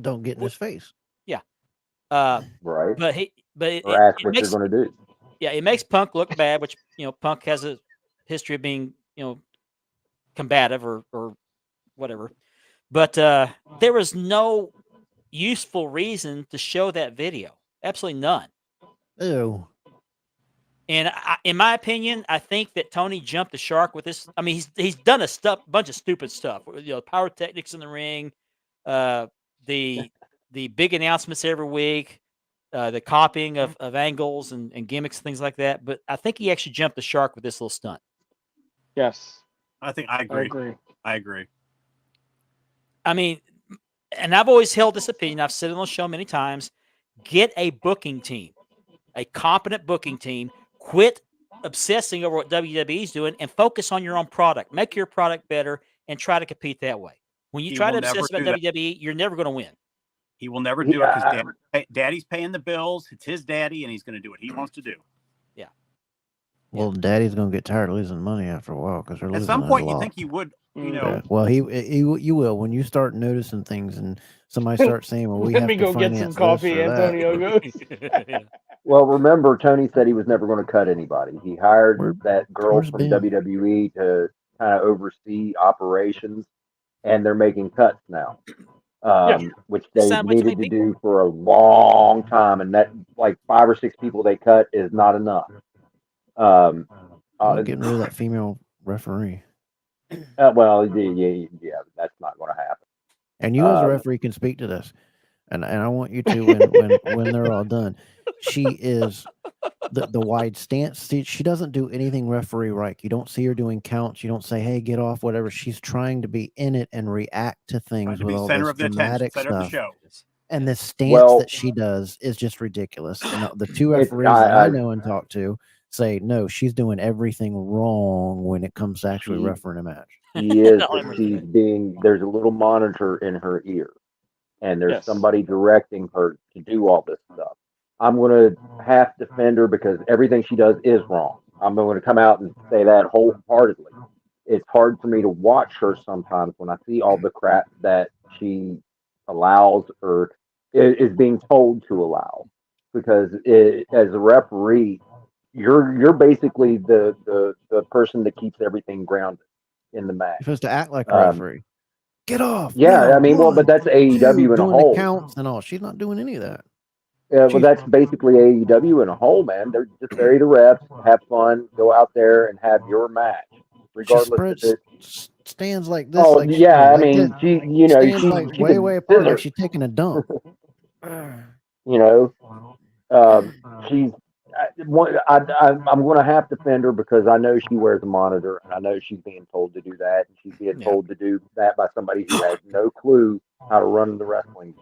Don't get in his face. Yeah. Right. But ask what you're going to do. Yeah, it makes Punk look bad, which Punk has a history of being combative or whatever. But there was no useful reason to show that video. Absolutely none. Ew. And in my opinion, I think that Tony jumped the shark with this. I mean, he's done a bunch of stupid stuff. Pyrotechnics in the ring, the big announcements every week, the copying of angles and gimmicks, things like that. But I think he actually jumped the shark with this little stunt. Yes, I agree. I mean, and I've always held this opinion. I've said it on the show many times. Get a booking team, a competent booking team. Quit obsessing over what WWE is doing and focus on your own product. Make your product better and try to compete that way. When you try to obsess about WWE, you're never going to win. He will never do it because Daddy's paying the bills. It's his daddy, and he's going to do what he wants to do. Yeah. Well, Daddy's going to get tired of losing money after a while because at some point you think he would. Yeah. Well, you will when you start noticing things and somebody starts saying, "Well, we have to go get some coffee." Antonio goes. Well, remember, Tony said he was never going to cut anybody. He hired that girl from WWE to kind of oversee operations, and they're making cuts now, which they needed to do for a long time. And that, like 5 or 6 people they cut is not enough. Getting rid of that female referee. Well, yeah, that's not going to happen. And you, as a referee, can speak to this, and I want you to when they're all done. She is the wide stance. She doesn't do anything referee right. You don't see her doing counts. You don't say, "Hey, get off," whatever. She's trying to be in it and react to things with all this dramatic stuff. And the stance that she does is just ridiculous. And the 2 referees that I know and talk to say, no, she's doing everything wrong when it comes to actually refereeing a match. She is, there's a little monitor in her ear, and there's somebody directing her to do all this stuff. I'm going to half defend her because everything she does is wrong. I'm going to come out and say that wholeheartedly. It's hard for me to watch her sometimes when I see all the crap that she allows or is being told to allow. because as a referee, you're basically the person that keeps everything grounded in the match. You're supposed to act like a referee. Get off. Yeah, now, I mean, one, but that's AEW in a doing the whole. counts and all. She's not doing any of that. Yeah, well, that's basically AEW in a whole, man. They're just bury the refs, have fun, go out there and have your match, regardless if it stands like this. Oh like yeah, I like mean, this. she, you know, stands she like she way could apart, like scissor. she's taking a dump. You know, she's. I'm going to have to defend her because I know she wears a monitor and I know she's being told to do that and she's being told to do that by somebody who has no clue how to run the wrestling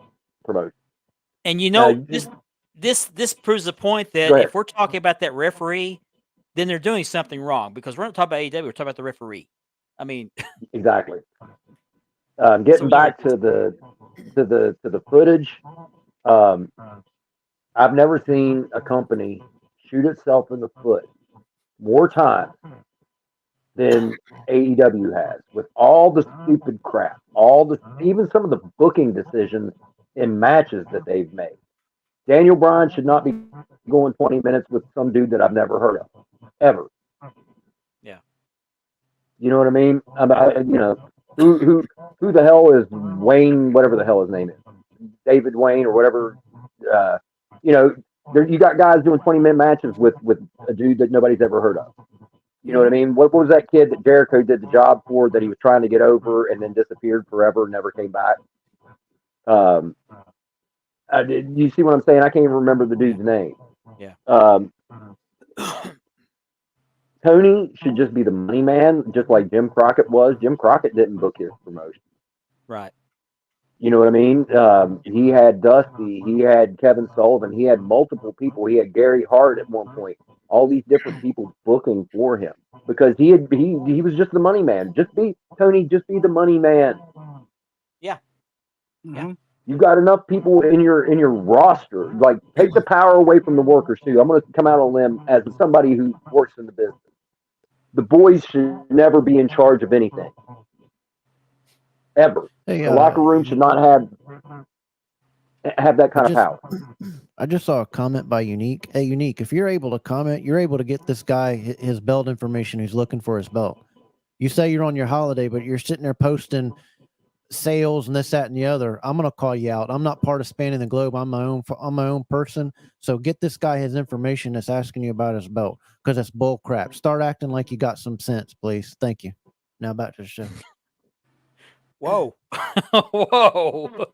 promotion. And you know, this proves the point that if we're talking about that referee, then they're doing something wrong because we're not talking about AEW, we're talking about the referee. I mean, exactly. Getting back to the footage, I've never seen a company shoot itself in the foot more times than AEW has with all the stupid crap, even some of the booking decisions in matches that they've made. Daniel Bryan should not be going 20 minutes with some dude that I've never heard of, ever. Yeah. You know what I mean? You know, who the hell is Wayne, whatever the hell his name is, David Wayne or whatever. You know, you got guys doing 20-minute matches with a dude that nobody's ever heard of. You know what I mean? What was that kid that Jericho did the job for that he was trying to get over and then disappeared forever and never came back? You see what I'm saying? I can't even remember the dude's name. Yeah. Tony should just be the money man, just like Jim Crockett was. Jim Crockett didn't book his promotion. Right. You know what I mean? He had Dusty, he had Kevin Sullivan, he had multiple people. He had Gary Hart at one point. All these different people booking for him because he was just the money man. Just be the money man. Yeah. Yeah. You've got enough people in your roster. Like, take the power away from the workers too. I'm going to come out on a limb as somebody who works in the business. The boys should never be in charge of anything. Ever. Hey, the locker room should not have that kind of power. I just saw a comment by Unique. Hey, Unique, if you're able to comment, you're able to get this guy his belt information who's looking for his belt. You say you're on your holiday, but you're sitting there posting sales and this, that, and the other. I'm going to call you out. I'm not part of Spanning the Globe. I'm my own person. So get this guy his information that's asking you about his belt because it's bull crap. Start acting like you got some sense, please. Thank you. Now back to the show. Whoa. Whoa.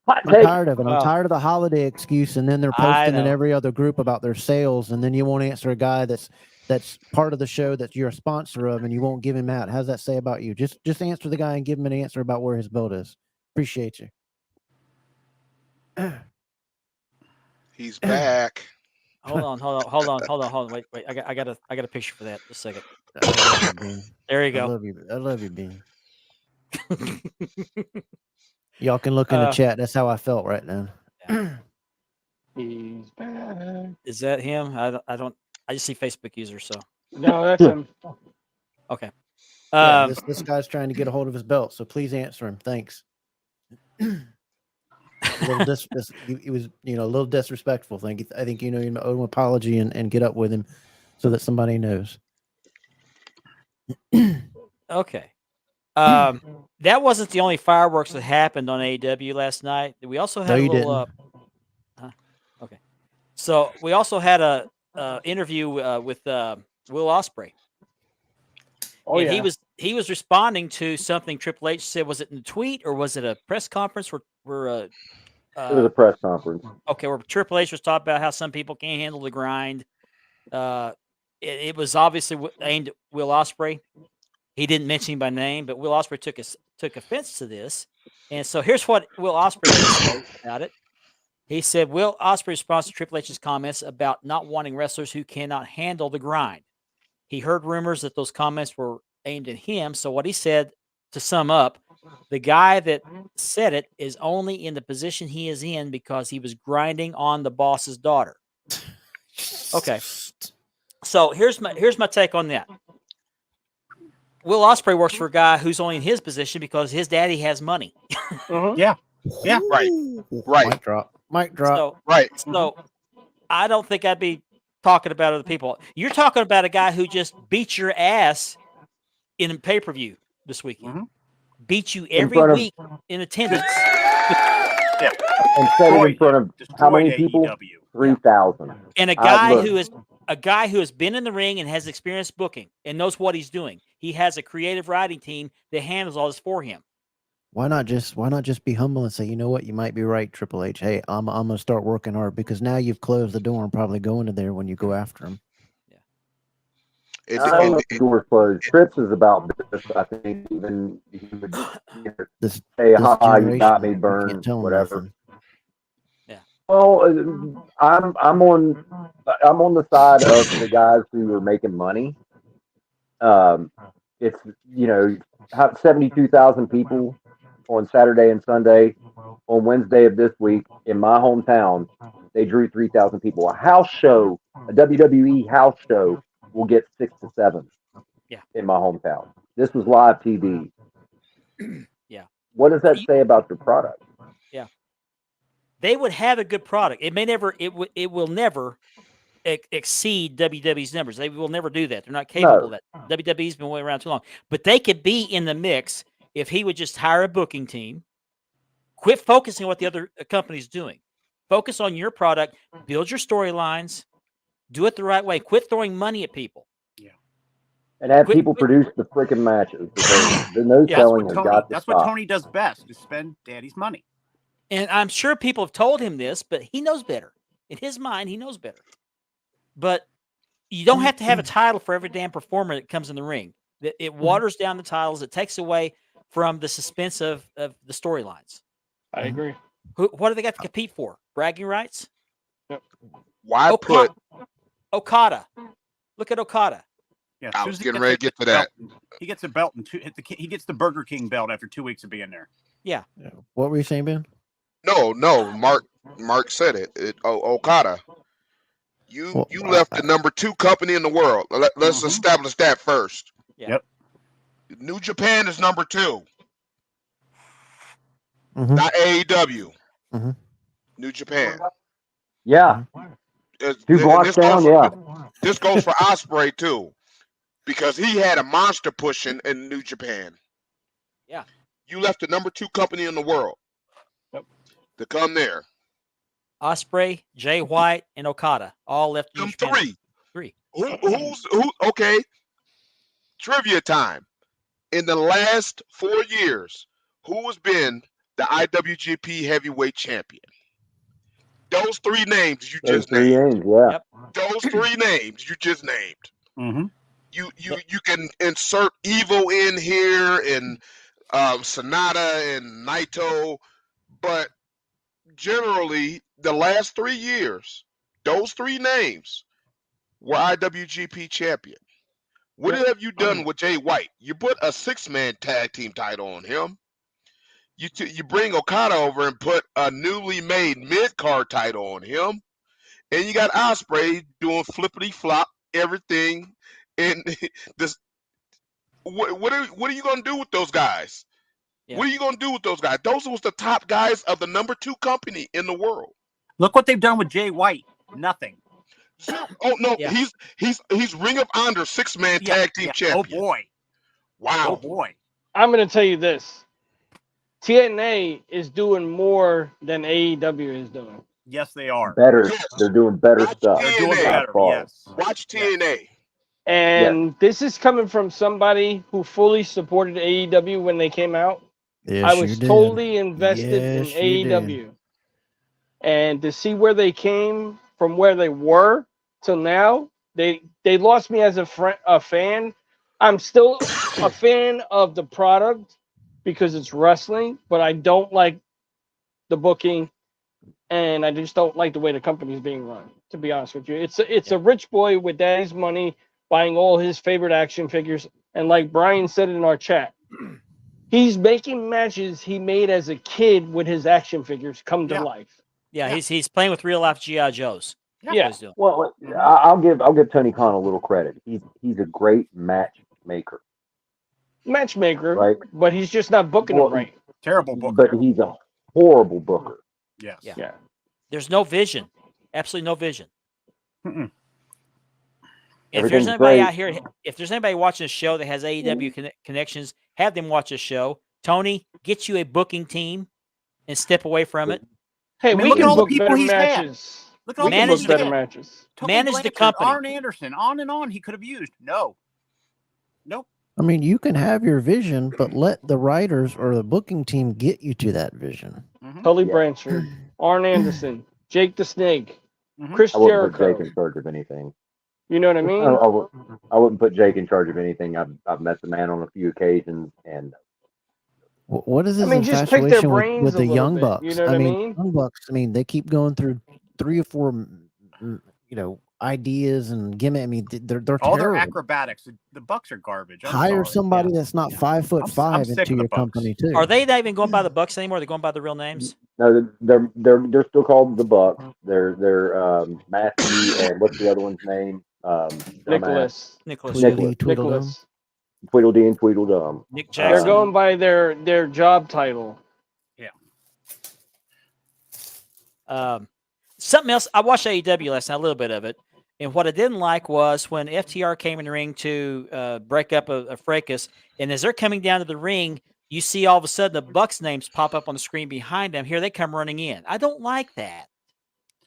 I'm tired of it. I'm tired of the holiday excuse, and then they're posting in every other group about their sales, and then you won't answer a guy that's part of the show that you're a sponsor of, and you won't give him out. How's that say about you? Just answer the guy and give him an answer about where his belt is. Appreciate you. He's back. Hold on. Wait. I got a picture for that. Just a second. There you go. I love you, Bean. Y'all can look in the chat. That's how I felt right now. He's back. Is that him? I just see Facebook user. So no, that's him. Okay. Yeah, this guy's trying to get a hold of his belt, so please answer him. Thanks. He was, a little disrespectful. I think you owe him an apology and get up with him so that somebody knows. Okay. That wasn't the only fireworks that happened on AEW last night. We also had a little. Okay. So we also had a interview with Will Ospreay. Oh, and yeah. he was responding to something Triple H said. Was it in a tweet or was it a press conference? It was a press conference. Okay, where Triple H was talking about how some people can't handle the grind. It was obviously aimed at Will Ospreay. He didn't mention him by name, but Will Ospreay took offense to this. And so here's what Will Ospreay said about it. He said, Will Ospreay responds to Triple H's comments about not wanting wrestlers who cannot handle the grind. He heard rumors that those comments were aimed at him. So what he said, to sum up, the guy that said it is only in the position he is in because he was grinding on the boss's daughter. Okay. So here's my take on that. Will Ospreay works for a guy who's only in his position because his daddy has money. Yeah. Yeah. Right. Mic drop. Mic drop. So, Right. so I don't think I'd be talking about other people. You're talking about a guy who just beat your ass in a pay-per-view this weekend. Beat you every front of- week in attendance. Yeah. And said it in front of how many Destroyed people? AEW. 3,000. And a guy who has been in the ring and has experience booking and knows what he's doing. He has a creative writing team that handles all this for him. Why not just be humble and say, you know what, you might be right, Triple H. Hey, I'm gonna start working hard, because now you've closed the door and probably go into there when you go after him. I don't know if the door's closed. Trips is about this. I think even he would This say, "Ha, you generation, got me, you burn, can't tell 'em whatever." nothing. Well, I'm on the side of the guys who are making money. It's have 72,000 people on Saturday and Sunday. On Wednesday of this week in my hometown, they drew 3,000 people. A house show, a WWE house show, will get 6 to 7. Yeah. In my hometown. This was live TV. Yeah. What does that say about your product? Yeah. They would have a good product. It may never. It will never exceed WWE's numbers. They will never do that. They're not capable of that. WWE's been way around too long. But they could be in the mix if he would just hire a booking team. Quit focusing on what the other company's doing. Focus on your product. Build your storylines. Do it the right way. Quit throwing money at people. And have people produce the freaking matches, because the no selling has got to That's stop. what Tony does best, is spend daddy's money. And I'm sure people have told him this, but he knows better. In his mind, he knows better. But you don't have to have a title for every damn performer that comes in the ring. It waters down the titles. It takes away from the suspense of the storylines. I agree. What do they got to compete for? Bragging rights? Why put Okada? Look at Okada. Yeah, I was getting ready to get to that. He gets a belt and he gets the Burger King belt after 2 weeks of being there. Yeah. What were you saying, Ben? No. Mark said it. Okada. You left the number 2 company in the world. Let's establish that first. Yeah. Yep. New Japan is number 2. Mm-hmm. Not AEW. Mm-hmm. New Japan. Yeah. 2 blocks down, yeah. This goes for Ospreay too, because he had a monster push in New Japan. Yeah. You left the number 2 company in the world to come there. Ospreay, Jay White, and Okada all left. Them 3. 3. Who? Okay. Trivia time. In the last 4 years, who has been the IWGP Heavyweight Champion? Those 3 names you just named. Yeah. Those 3 names you just named. Mm-hmm. You can insert Evo in here and Sonata and Naito, but generally the last 3 years, those 3 names were IWGP champion. What have you done with Jay White? You put a 6-man tag team title on him. You bring Okada over and put a newly made mid-card title on him. And you got Ospreay doing flippity flop everything. And this, what are you gonna do with those guys? Yeah. What are you gonna do with those guys? Those was the top guys of the number 2 company in the world. Look what they've done with Jay White. Nothing. Oh no, he's Ring of Honor 6-man tag team champion. Oh boy. Wow. Oh boy. I'm gonna tell you this. TNA is doing more than AEW is doing. Yes, they are. Better. Yes. They're doing better stuff. TNA. They're doing better. Yes. Watch TNA. And this is coming from somebody who fully supported AEW when they came out. Yes, I was totally invested in AEW. Did. And to see where they came from, where they were till now, they lost me as a fan. I'm still a fan of the product because it's wrestling, but I don't like the booking, and I just don't like the way the company's being run, to be honest with you. It's a rich boy with daddy's money buying all his favorite action figures, and like Brian said in our chat, he's making matches he made as a kid with his action figures come to life. Yeah, he's playing with real life G.I. Joes. Yeah. Well, I'll give Tony Khan a little credit. He's a great matchmaker. Right? But he's just not booking it right. Terrible booker. But he's a horrible booker. Yes. Yeah. There's no vision. Absolutely no vision. Mm-mm. If there's Everything's anybody great. out here, if there's anybody watching a show that has AEW connections, have them watch a show. Tony, get you a booking team and step away from it. Hey, I mean, we look at can all the book people better he's had. matches. Look at all We the can people manage book he's better had. matches. Tully Manage the Blanchard, company. Arn Anderson, on and on he could have used. No. Nope. I mean, you can have your vision, but let the writers or the booking team get you to that vision. Mm-hmm. Tully Yeah. Blanchard, Arn Anderson, Jake the Snake, Mm-hmm. Chris I wouldn't put Jericho. Jake in charge of anything. You know what I mean? I wouldn't put Jake in charge of anything. I've met the man on a few occasions, and What is his just pick their infatuation brains with a the little Young bit. Bucks? You know what I mean? Young Bucks. I mean, they keep going through 3 or 4, ideas and gimmick. I mean, they're All their terrible. acrobatics. The Bucks are garbage. I'm Hire sorry. somebody that's not 5'5" I'm sick into of your the Bucks. company too. Are they not even going by the Bucks anymore? They're going by the real names. no, they're still called the Bucks. They're Matthew and what's the other one's name? Nicholas. Nicholas. Tweedledee, Tweedledum. Nicholas. Tweedledee and Tweedledum. Nick They're Jackson. going by their job title. Something else. I watched AEW last night, a little bit of it, and what I didn't like was when FTR came in the ring to break up a fracas, and as they're coming down to the ring, you see all of a sudden the Bucks names pop up on the screen behind them. Here they come running in. I don't like that.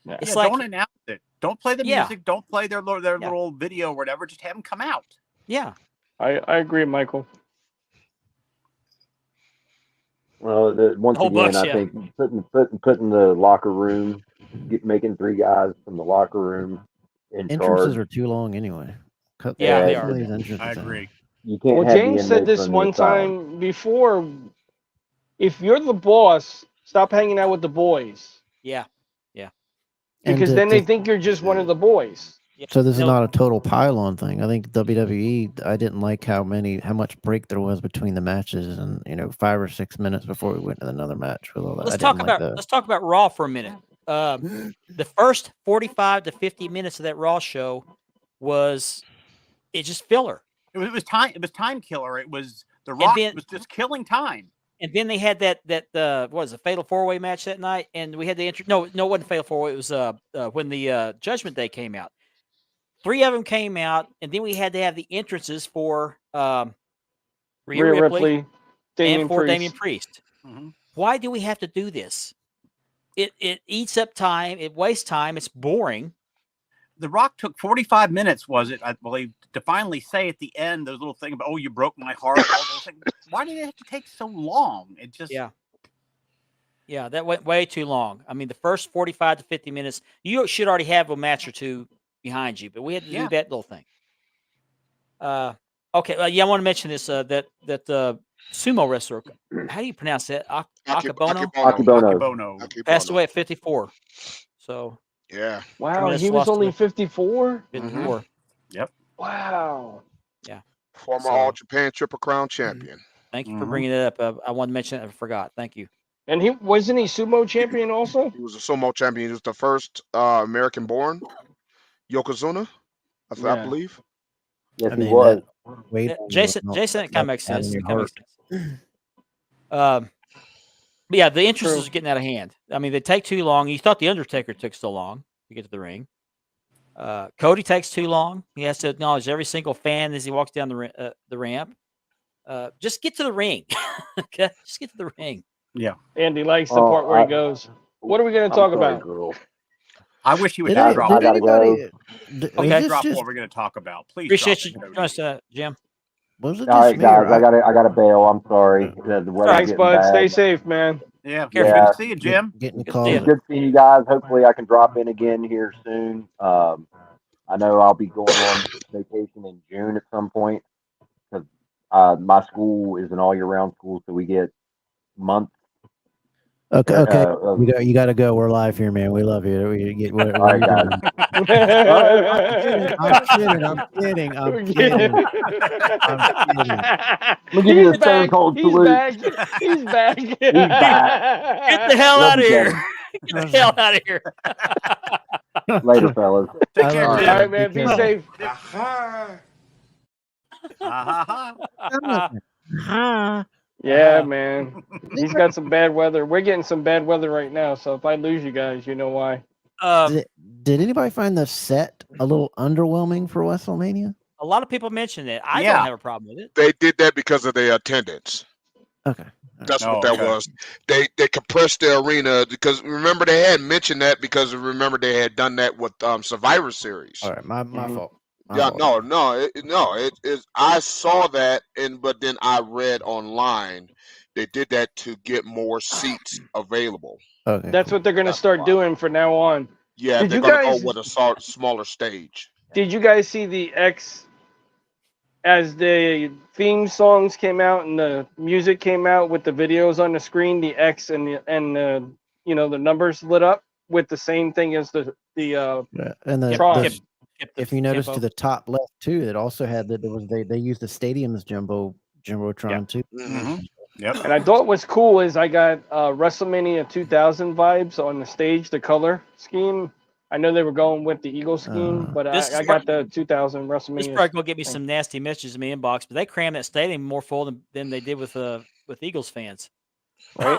Yeah. It's like, don't announce it. Don't play the Yeah. music. Don't play their little video or whatever. Just have them come out. yeah, I agree, Michael. Well, once Whole again, Bucks, I yeah. think putting the locker room, making 3 guys from the locker room in Entrances charge. are too long anyway. Cut Yeah, they some are. of these entrances I out. agree. You can't Well, have James the said inmates this on the one asylum. time before. If you're the boss, stop hanging out with the boys. yeah. And Because then they think you're just one of the boys. So this is No. not a total pile-on thing. I think WWE. I didn't like how much break there was between the matches, and 5 or 6 minutes before we went to another match with all that. Let's talk about Raw for a minute. The first 45 to 50 minutes of that Raw show was just filler. It was time. It was time killer. It was the Rock was just killing time. And then they had that what was a fatal 4-way match that night, and we had the no, it wasn't fatal 4-way. It was when the Judgment Day came out. 3 of them came out, and then we had to have the entrances for Rhea Ripley and for Damian Priest. Mm-hmm. Why do we have to do this? It eats up time. It wastes time. It's boring. The Rock took 45 minutes, was it, I believe, to finally say at the end those little thing about, "Oh, you broke my heart." All those things. Why did it have to take so long? It just yeah, that went way too long. I mean, the first 45 to 50 minutes, you should already have a match or two behind you, but we had to do that little thing. Okay, I want to mention this that sumo wrestler. How do you pronounce that? Akibono. Passed away at 54. So yeah. Wow, he was only 54. 54. Mm-hmm. Yep. Wow. Yeah. Former All Japan Triple Crown champion. Thank you for bringing it up. I wanted to mention it. I forgot. Thank you. And he wasn't he sumo champion also? He was a sumo champion. He was the first American-born Yokozuna, I believe. Yes, he was. Jason, that kind of makes sense. But yeah, the interest is getting out of hand. I mean, they take too long. You thought the Undertaker took so long to get to the ring. Cody takes too long. He has to acknowledge every single fan as he walks down the ramp. Just get to the ring. Okay, just get to the ring. Yeah. Andy likes the part where he goes, "What are we going to talk about?" I wish he would drop. I gotta go. Okay, drop what we're going to talk about. Please. Appreciate you joining us, Jim. All right, guys, I gotta bail. I'm sorry. Thanks, bud. Stay safe, man. Yeah. Good to see you, Jim. Good seeing you guys. Hopefully, I can drop in again here soon. I know I'll be going on vacation in June at some point because my school is an all-year-round school, so we get months. Okay. You got to go. We're live here, man. We love you. We get what all right, guys. I'm kidding. Let me give you a stone cold salute. He's back. Get the hell out of here. Get the hell out of here. Later, fellas. Take care, all Jim. right, man. Be safe. Yeah, man. He's got some bad weather. We're getting some bad weather right now. So if I lose you guys, you know why. Did anybody find the set a little underwhelming for Wrestlemania? A lot of people mentioned it. I don't have a problem with it. They did that because of their attendance. Okay. That's what that was. They compressed the arena because remember they had mentioned that because remember they had done that with Survivor Series. All right, my fault. It is. I saw that, but then I read online they did that to get more seats available. Okay, that's what they're going to start doing from now on. Yeah, Did they're you going to guys go with a smaller stage. Did you guys see the X as the theme songs came out and the music came out with the videos on the screen? The X and the the numbers lit up with the same thing as the and Tron. If you notice to the top left too, it also had that they used the stadium's jumbotron too. Mm-hmm. Yep. And I thought what's cool is I got WrestleMania 2000 vibes on the stage, the color scheme. I know they were going with the Eagle scheme, but I got the 2000 WrestleMania. This probably gonna get me some nasty messages in my inbox, but they crammed that stadium more full than they did with Eagles fans. Right?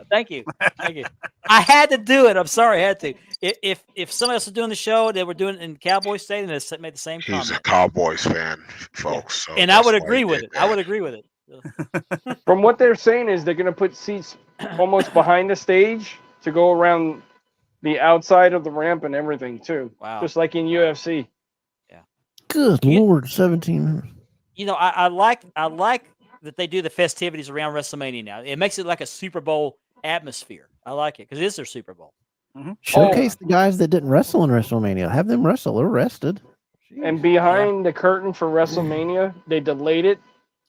Thank you. I had to do it. I'm sorry, I had to. If somebody else was doing the show, they were doing it in Cowboy Stadium, they made the same comment. He's a Cowboys fan, folks. Yeah. And I would agree with it. I would agree with it. From what they're saying is they're going to put seats almost behind the stage to go around the outside of the ramp and everything too. Wow. Just like in UFC. Yeah. Good Lord, 17. I like that they do the festivities around WrestleMania now. It makes it like a Super Bowl atmosphere. I like it because it is their Super Bowl. Mm-hmm. Showcase the guys that didn't wrestle in WrestleMania. Have them wrestle. They're rested. And behind the curtain for WrestleMania, they delayed it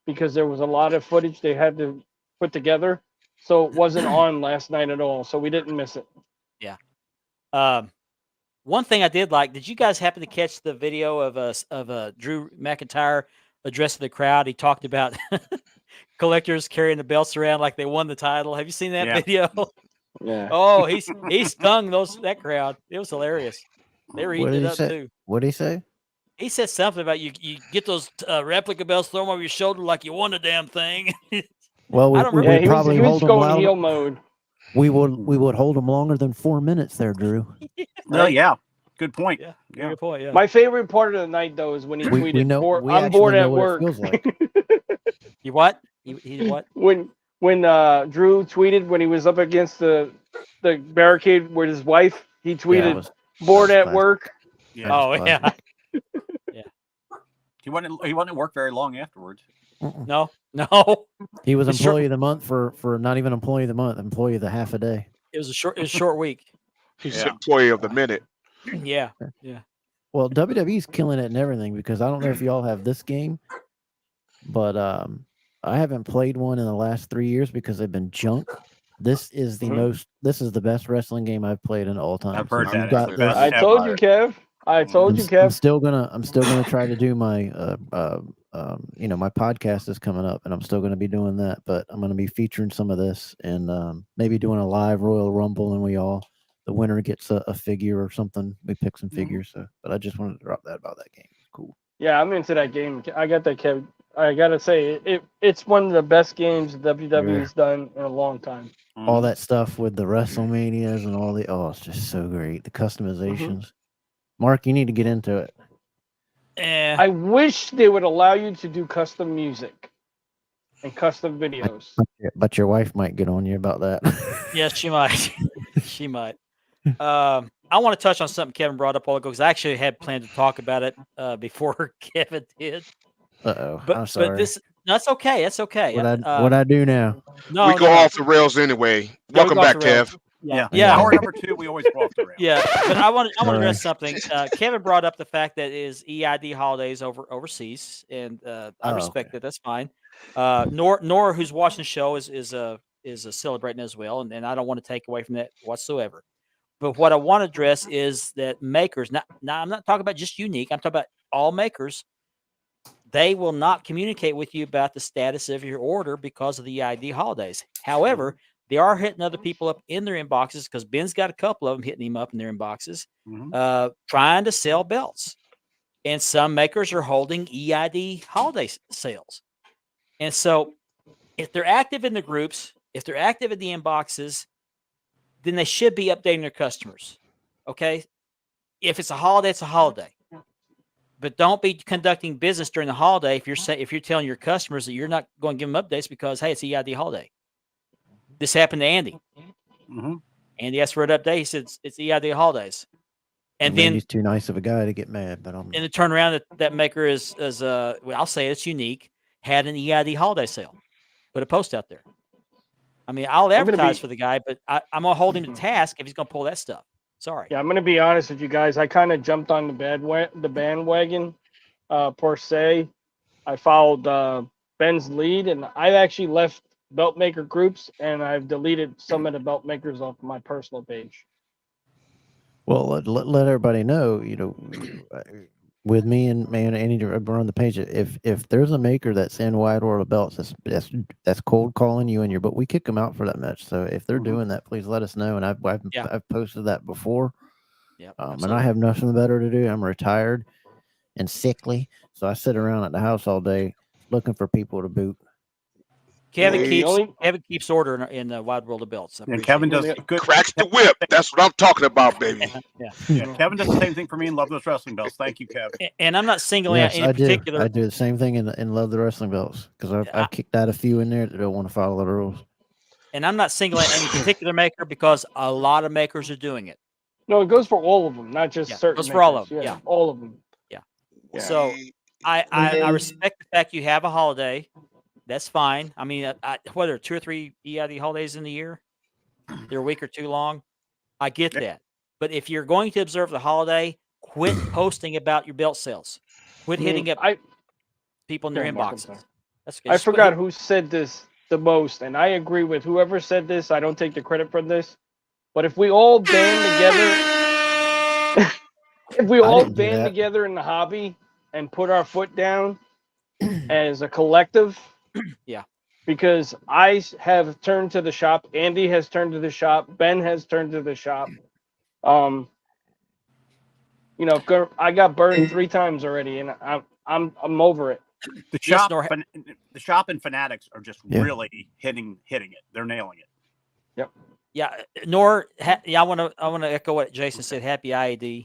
because there was a lot of footage they had to put together. So it wasn't on last night at all. So we didn't miss it. Yeah. One thing I did like, did you guys happen to catch the video of Drew McIntyre addressing the crowd? He talked about collectors carrying the belts around like they won the title. Have you seen that video? Yeah. Oh, he stung that crowd. It was hilarious. They were eating it up too. What did he say? He said something about you get those replica belts, throw them over your shoulder like you won the damn thing. Well, we probably hold them going heel mode. We would hold them longer than 4 minutes there, Drew. Well, yeah. Good point. Yeah. Good point. Yeah. My favorite part of the night though is when he tweeted, "I'm bored at work." You what? He what? When Drew tweeted when he was up against the barricade with his wife, he tweeted, "Bored at work." Yeah. Oh yeah. Yeah. He wasn't at work very long afterwards. No. He was employee of the month for not even employee of the month, employee of the half a day. It was a short week. He's employee of the minute. Yeah. Well, WWE's killing it and everything because I don't know if y'all have this game, but I haven't played one in the last 3 years because they've been junk. This is the best wrestling game I've played in all time. I've heard that. I told you, Kev. I'm still gonna try to do my my podcast is coming up and I'm still gonna be doing that, but I'm gonna be featuring some of this and maybe doing a live Royal Rumble and the winner gets a figure or something. We pick some figures. So, but I just wanted to drop that about that game. It's cool. Yeah, I'm into that game. I got that, Kev. I gotta say it's one of the best games WWE's done in a long time. All that stuff with the WrestleManias and it's just so great. The customizations. Mark, you need to get into it. I wish they would allow you to do custom music and custom videos. But your wife might get on you about that. Yes, she might. She might. I want to touch on something Kevin brought up a while ago because I actually had planned to talk about it before Kevin did. I'm sorry. But that's okay. That's okay. What I do now? We go off the rails anyway. Welcome back, Kev. Yeah. Hour number 2, we always go off the rails. Yeah, but I want to address something. Kevin brought up the fact that it is EID holidays overseas, and I respect that. That's fine. Nora, who's watching the show, is celebrating as well, and I don't want to take away from that whatsoever. But what I want to address is that makers. Now I'm not talking about just Unique. I'm talking about all makers. They will not communicate with you about the status of your order because of the EID holidays. However, they are hitting other people up in their inboxes because Ben's got a couple of them hitting him up in their inboxes, trying to sell belts. And some makers are holding EID holiday sales. And so if they're active in the groups, if they're active in the inboxes, then they should be updating their customers. Okay. If it's a holiday, it's a holiday. But don't be conducting business during the holiday if you're telling your customers that you're not going to give them updates because, hey, it's a EID holiday. This happened to Andy. Mm-hmm. Andy asked for an update. He said it's EID holidays. And Maybe then he's too nice of a guy to get mad, but I'm in the turnaround that maker is well, I'll say it's unique, had an EID holiday sale. Put a post out there. I mean, I'll advertise for the guy, but I'm gonna hold him to task if he's gonna pull that stuff. Sorry. Yeah, I'm gonna be honest with you guys. I kind of jumped on the bandwagon per se. I followed Ben's lead, and I actually left belt maker groups, and I've deleted some of the belt makers off my personal page. well. Let everybody know, with me and Andy we're on the page. If there's a maker that's in Wide World of Belts, that's cold calling you in your, but we kick them out for that match. So if they're doing that, please let us know. And I've posted that before. Yeah. And I have nothing better to do. I'm retired and sickly, so I sit around at the house all day looking for people to boot. Kevin keeps order in the Wide World of Belts. Yeah, Kevin does good. Cracks the whip. That's what I'm talking about, baby. Yeah, Kevin does the same thing for me and Love Those Wrestling Belts. Thank you, Kevin. And I'm not singling out any particular. I do the same thing in Love the Wrestling Belts because I've kicked out a few in there that don't want to follow the rules. And I'm not singling out any particular maker because a lot of makers are doing it. No, it goes for all of them, not just certain. It goes for all of them. Yeah, all of them. Yeah. So I respect the fact you have a holiday. That's fine. I mean, whether 2 or 3 EID holidays in the year, they're a week or too long. I get that. But if you're going to observe the holiday, quit posting about your belt sales. Quit hitting up people in their inboxes. I forgot who said this the most, and I agree with whoever said this. I don't take the credit for this. But if we all band together, in the hobby and put our foot down as a collective, yeah. Because I have turned to the shop, Andy has turned to the shop, Ben has turned to the shop. I got burned 3 times already, and I'm over it. The shop and Fanatics are just really hitting it. They're nailing it. Yep. Yeah. I want to echo what Jason said. Happy IED.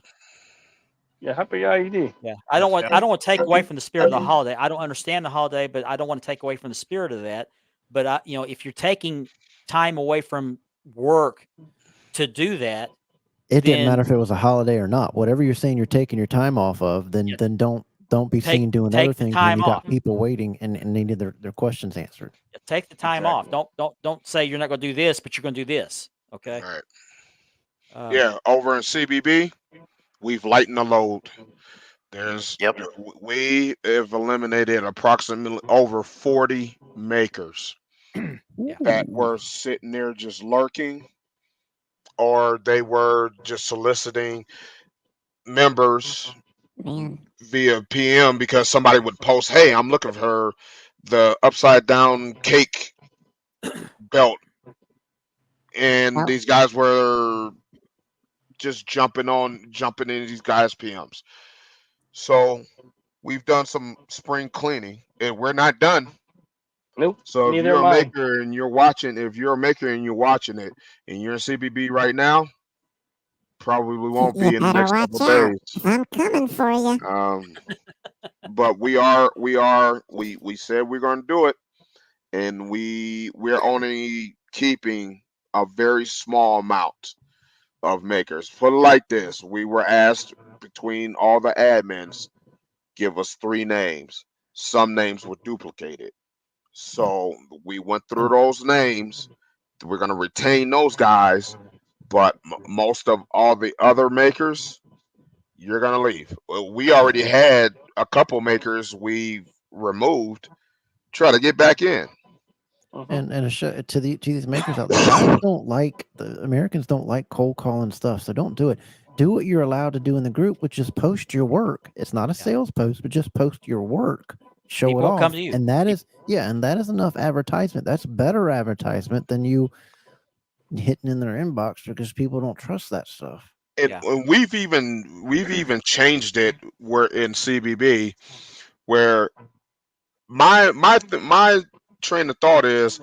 Yeah, happy IED. Yeah. I don't want to take away from the spirit of the holiday. I don't understand the holiday, but I don't want to take away from the spirit of that. But if you're taking time away from work to do that, it didn't matter if it was a holiday or not. Whatever you're saying you're taking your time off of, then don't be seen doing other things when you got people waiting and needing their questions answered. Take the time off. Don't say you're not going to do this, but you're going to do this. Okay. All right. Over in CBB, we've lightened the load. We have eliminated approximately over 40 makers that were sitting there just lurking, or they were just soliciting members via PM because somebody would post, "Hey, I'm looking for the upside down cake belt," and these guys were just jumping in these guys' PMs. So we've done some spring cleaning, and we're not done. Nope. So if you're a maker and you're watching it, and you're in CBB right now, probably won't be in the next couple days. I'm coming for you. But we said we're going to do it, and we're only keeping a very small amount of makers. Put it like this: we were asked between all the admins, give us 3 names. Some names were duplicated, so we went through those names. We're going to retain those guys, but most of all the other makers, you're going to leave. We already had a couple makers we've removed. Try to get back in. And a show to these makers out there, the Americans don't like cold calling stuff, so don't do it. Do what you're allowed to do in the group, which is post your work. It's not a sales post, but just post your work. Show People it off. come to you. And that is enough advertisement. That's better advertisement than you hitting in their inbox because people don't trust that stuff. And we've even changed it. We're in CBB where my train of thought is,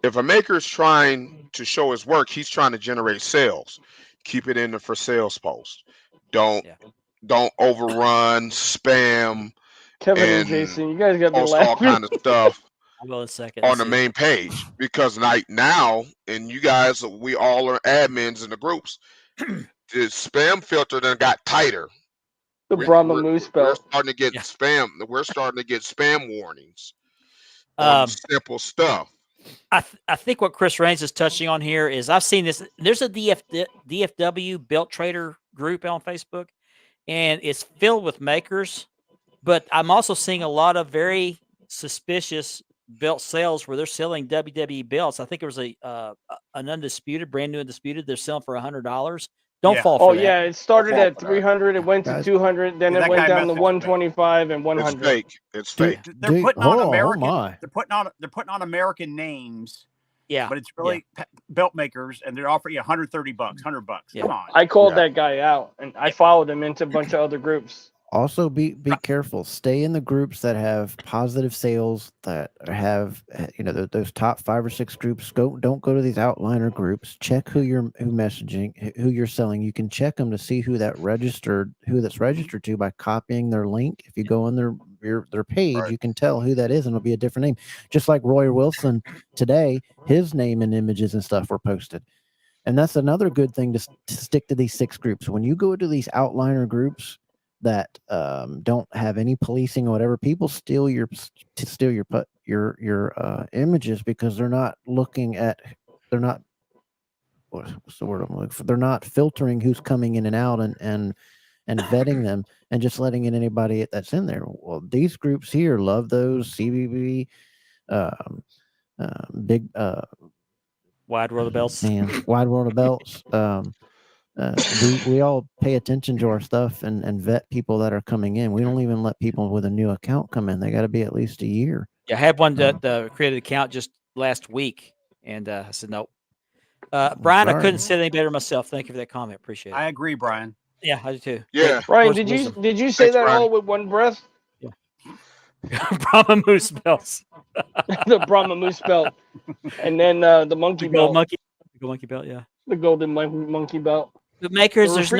if a maker's trying to show his work, he's trying to generate sales. Keep it in the for sales post. Don't overrun, spam, Kevin and and Jason, you guys got me post all laughing. kind of stuff I'll go in a second. on the main page, because like now, and you guys, we all are admins in the groups. The spam filter then got tighter. The Brahma Moose We're belt. starting to get spam. We're starting to get spam warnings on simple stuff. I think what Chris Raines is touching on here is, I've seen this. There's a DFW belt trader group on Facebook, and it's filled with makers. But I'm also seeing a lot of very suspicious belt sales where they're selling WWE belts. I think it was an undisputed, brand new undisputed. They're selling for $100. Don't fall for that. Yeah, it started at 300. It went to 200. Then it went down to 125 and 100. It's fake. It's fake. They're putting on American. my. They're putting on American names. Yeah, but it's really belt makers, and they're offering you $130, $100. Come on. I called that guy out, and I followed him into a bunch of other groups. Also, be careful. Stay in the groups that have positive sales, that have those top 5 or 6 groups. Don't go to these outliner groups. Check who messaging, who you're selling. You can check them to see who that's registered to by copying their link. If you go on their page, you can tell who that is, and it'll be a different name. Just like Roy Wilson today, his name and images and stuff were posted. And that's another good thing to stick to these 6 groups. When you go to these outliner groups that don't have any policing or whatever, people steal your images because they're not what's the word I'm looking for? They're not filtering who's coming in and out and vetting them and just letting in anybody that's in there. Well, these groups here love those CBB, big wide world of belts, wide world of belts. We all pay attention to our stuff and vet people that are coming in. We don't even let people with a new account come in. They got to be at least a year. Yeah, I had one that created an account just last week, and I said no. Brian, I couldn't say any better myself. Thank you for that comment. Appreciate it. I agree, Brian. Yeah, I do too. Yeah, Brian, did you say that all with one breath? Yeah. Brahma Moose belts. The Brahma Moose belt, and then the monkey belt. The monkey belt, yeah. The golden monkey belt. But makers, there's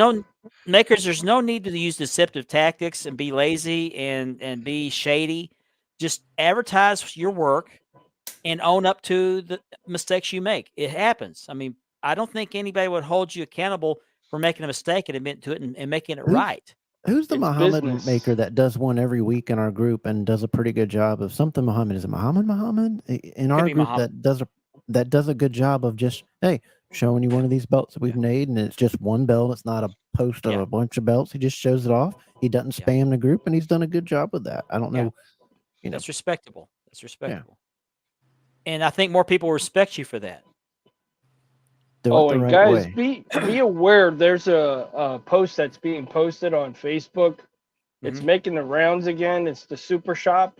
no need to use deceptive tactics and be lazy and be shady. Just advertise your work and own up to the mistakes you make. It happens. I mean, I don't think anybody would hold you accountable for making a mistake and admit to it and making it right. Who's the Muhammad maker that does one every week in our group and does a pretty good job of something Muhammad? Is it Muhammad in our group that does a good job of just, hey, showing you one of these belts that we've made, and it's just one belt. It's not a post of a bunch of belts. He just shows it off. He doesn't spam the group, and he's done a good job with that. I don't know. That's respectable. That's respectable. Yeah. And I think more people respect you for that. And guys, be aware. There's a post that's being posted on Facebook. It's making the rounds again. It's the Super Shop.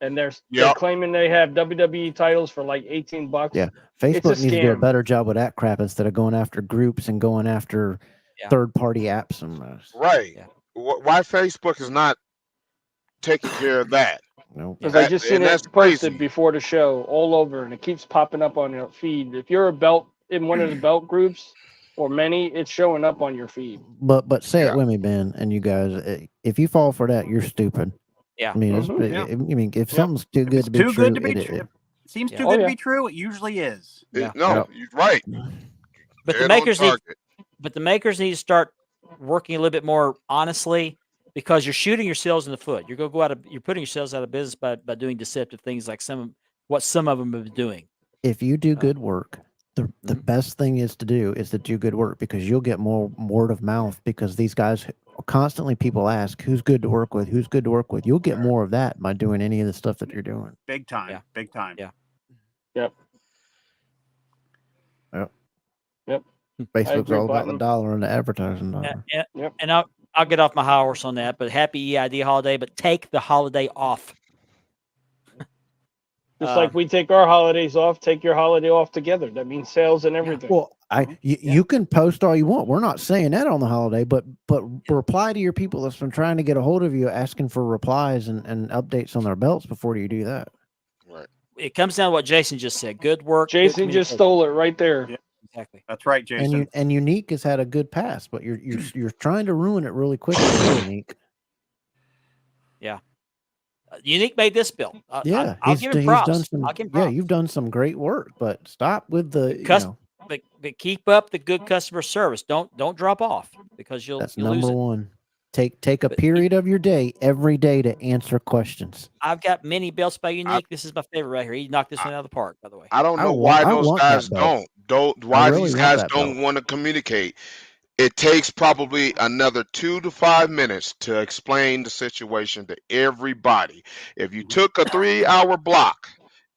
And they're claiming they have WWE titles for like $18. Yeah, Facebook needs to do a better job with that crap instead of going after groups and going after third-party apps. Right. Yeah. Why Facebook is not taking care of that? No, because I just seen it posted before the show all over, and it keeps popping up on your feed. If you're a belt in one of the belt groups or many, it's showing up on your feed. But say it with me, Ben, and you guys. If you fall for that, you're stupid. Yeah, I mean, I mean, if something's too good to be true, it seems too good to be true. It usually is. Yeah. No, you're right. But the makers need to start working a little bit more honestly, because you're shooting yourselves in the foot. You're putting yourselves out of business by doing deceptive things like some of them have been doing. If you do good work, the best thing is to do good work, because you'll get more word of mouth, because these guys constantly, people ask who's good to work with. You'll get more of that by doing any of the stuff that you're doing. Big time. Yeah. Big time. Yeah. Yep. Facebook's all about the dollar and the advertising dollar. Yep. And I'll get off my high horse on that, but happy EID holiday, but take the holiday off. Just like we take our holidays off, take your holiday off together. That means sales and everything. Well, you can post all you want. We're not saying that on the holiday, but reply to your people that's been trying to get a hold of you, asking for replies and updates on their belts before you do that. Right. It comes down to what Jason just said. Good work. Jason just stole it right there. Yeah. Exactly. That's right, Jason. And Unique has had a good pass, but you're trying to ruin it really quickly, Unique. Yeah. Unique made this bill. Yeah, I'll give him props. Done some, I'll give him props. yeah, you've done some great work, but stop with the but keep up the good customer service. Don't drop off because you'll that's you'll lose number it. one. Take a period of your day every day to answer questions. I've got many belts by Unique. This is my favorite right here. He knocked this one out of the park, by the way. I don't know why those guys why really these guys want don't want to communicate. It takes probably another 2 to 5 minutes to explain the situation to everybody. If you took a 3-hour block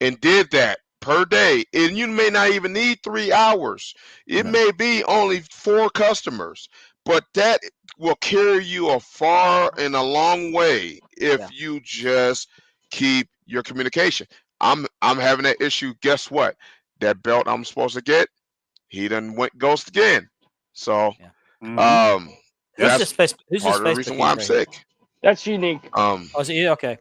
and did that per day, and you may not even need 3 hours, it may be only 4 customers, but that will carry you a far and a long way if you just keep your communication. I'm having that issue. Guess what? That belt I'm supposed to get, he done went ghost again. So that's just part of the reason why I'm sick. That's Unique. Is it okay?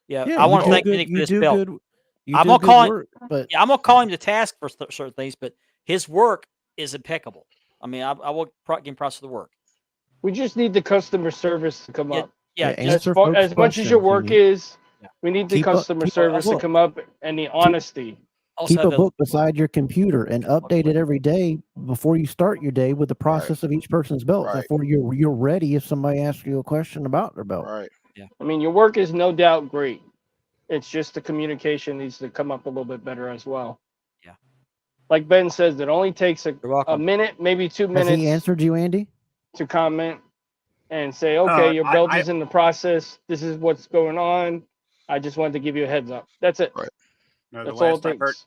Yeah, Yeah, I want to you thank do Unique good- for this you do belt. good- you I'm do gonna good call him, work, but I'm gonna call him to task for certain things, but his work is impeccable. I mean, I will give him props for the work. We just need the customer service to come up. Yeah, as much as your work is, we need the Keep up- customer keep up service to book. come up and the honesty. Keep a book beside your computer and update it every day before you start your day with the process of each person's belt. Before you're ready if somebody asks you a question about their belt. Right. Yeah. I mean, your work is no doubt great. It's just the communication needs to come up a little bit better as well. Yeah. Like Ben says, it only takes a minute, maybe 2 minutes. Has he answered you, Andy? To comment and say, okay, your belt is in the process. This is what's going on. I just wanted to give you a heads up. That's it. Right. No, that's all it I heard, takes.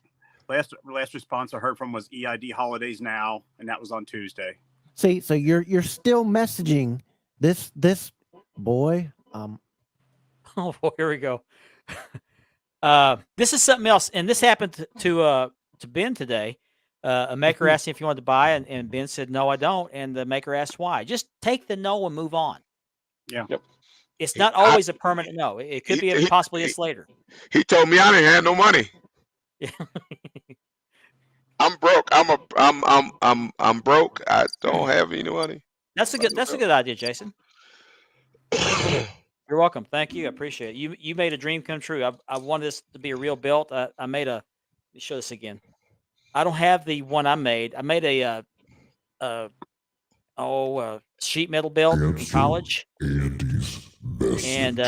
last response I heard from was EID holidays now, and that was on Tuesday. See, so you're still messaging this boy. Oh boy, here we go. This is something else, and this happened to Ben today. A maker asked him if he wanted to buy, and Ben said, "No, I don't." And the maker asked why. Just take the no and move on. Yeah. Yep. It's not always a permanent no. It could be possibly a later. He told me I didn't have no money. Yeah. I'm broke. I'm broke. I don't have any money. That's a good idea, Jason. You're welcome. Thank you. I appreciate it. You made a dream come true. I wanted this to be a real belt. I made a. Let me show this again. I don't have the one I made. I made a sheet metal belt in college. And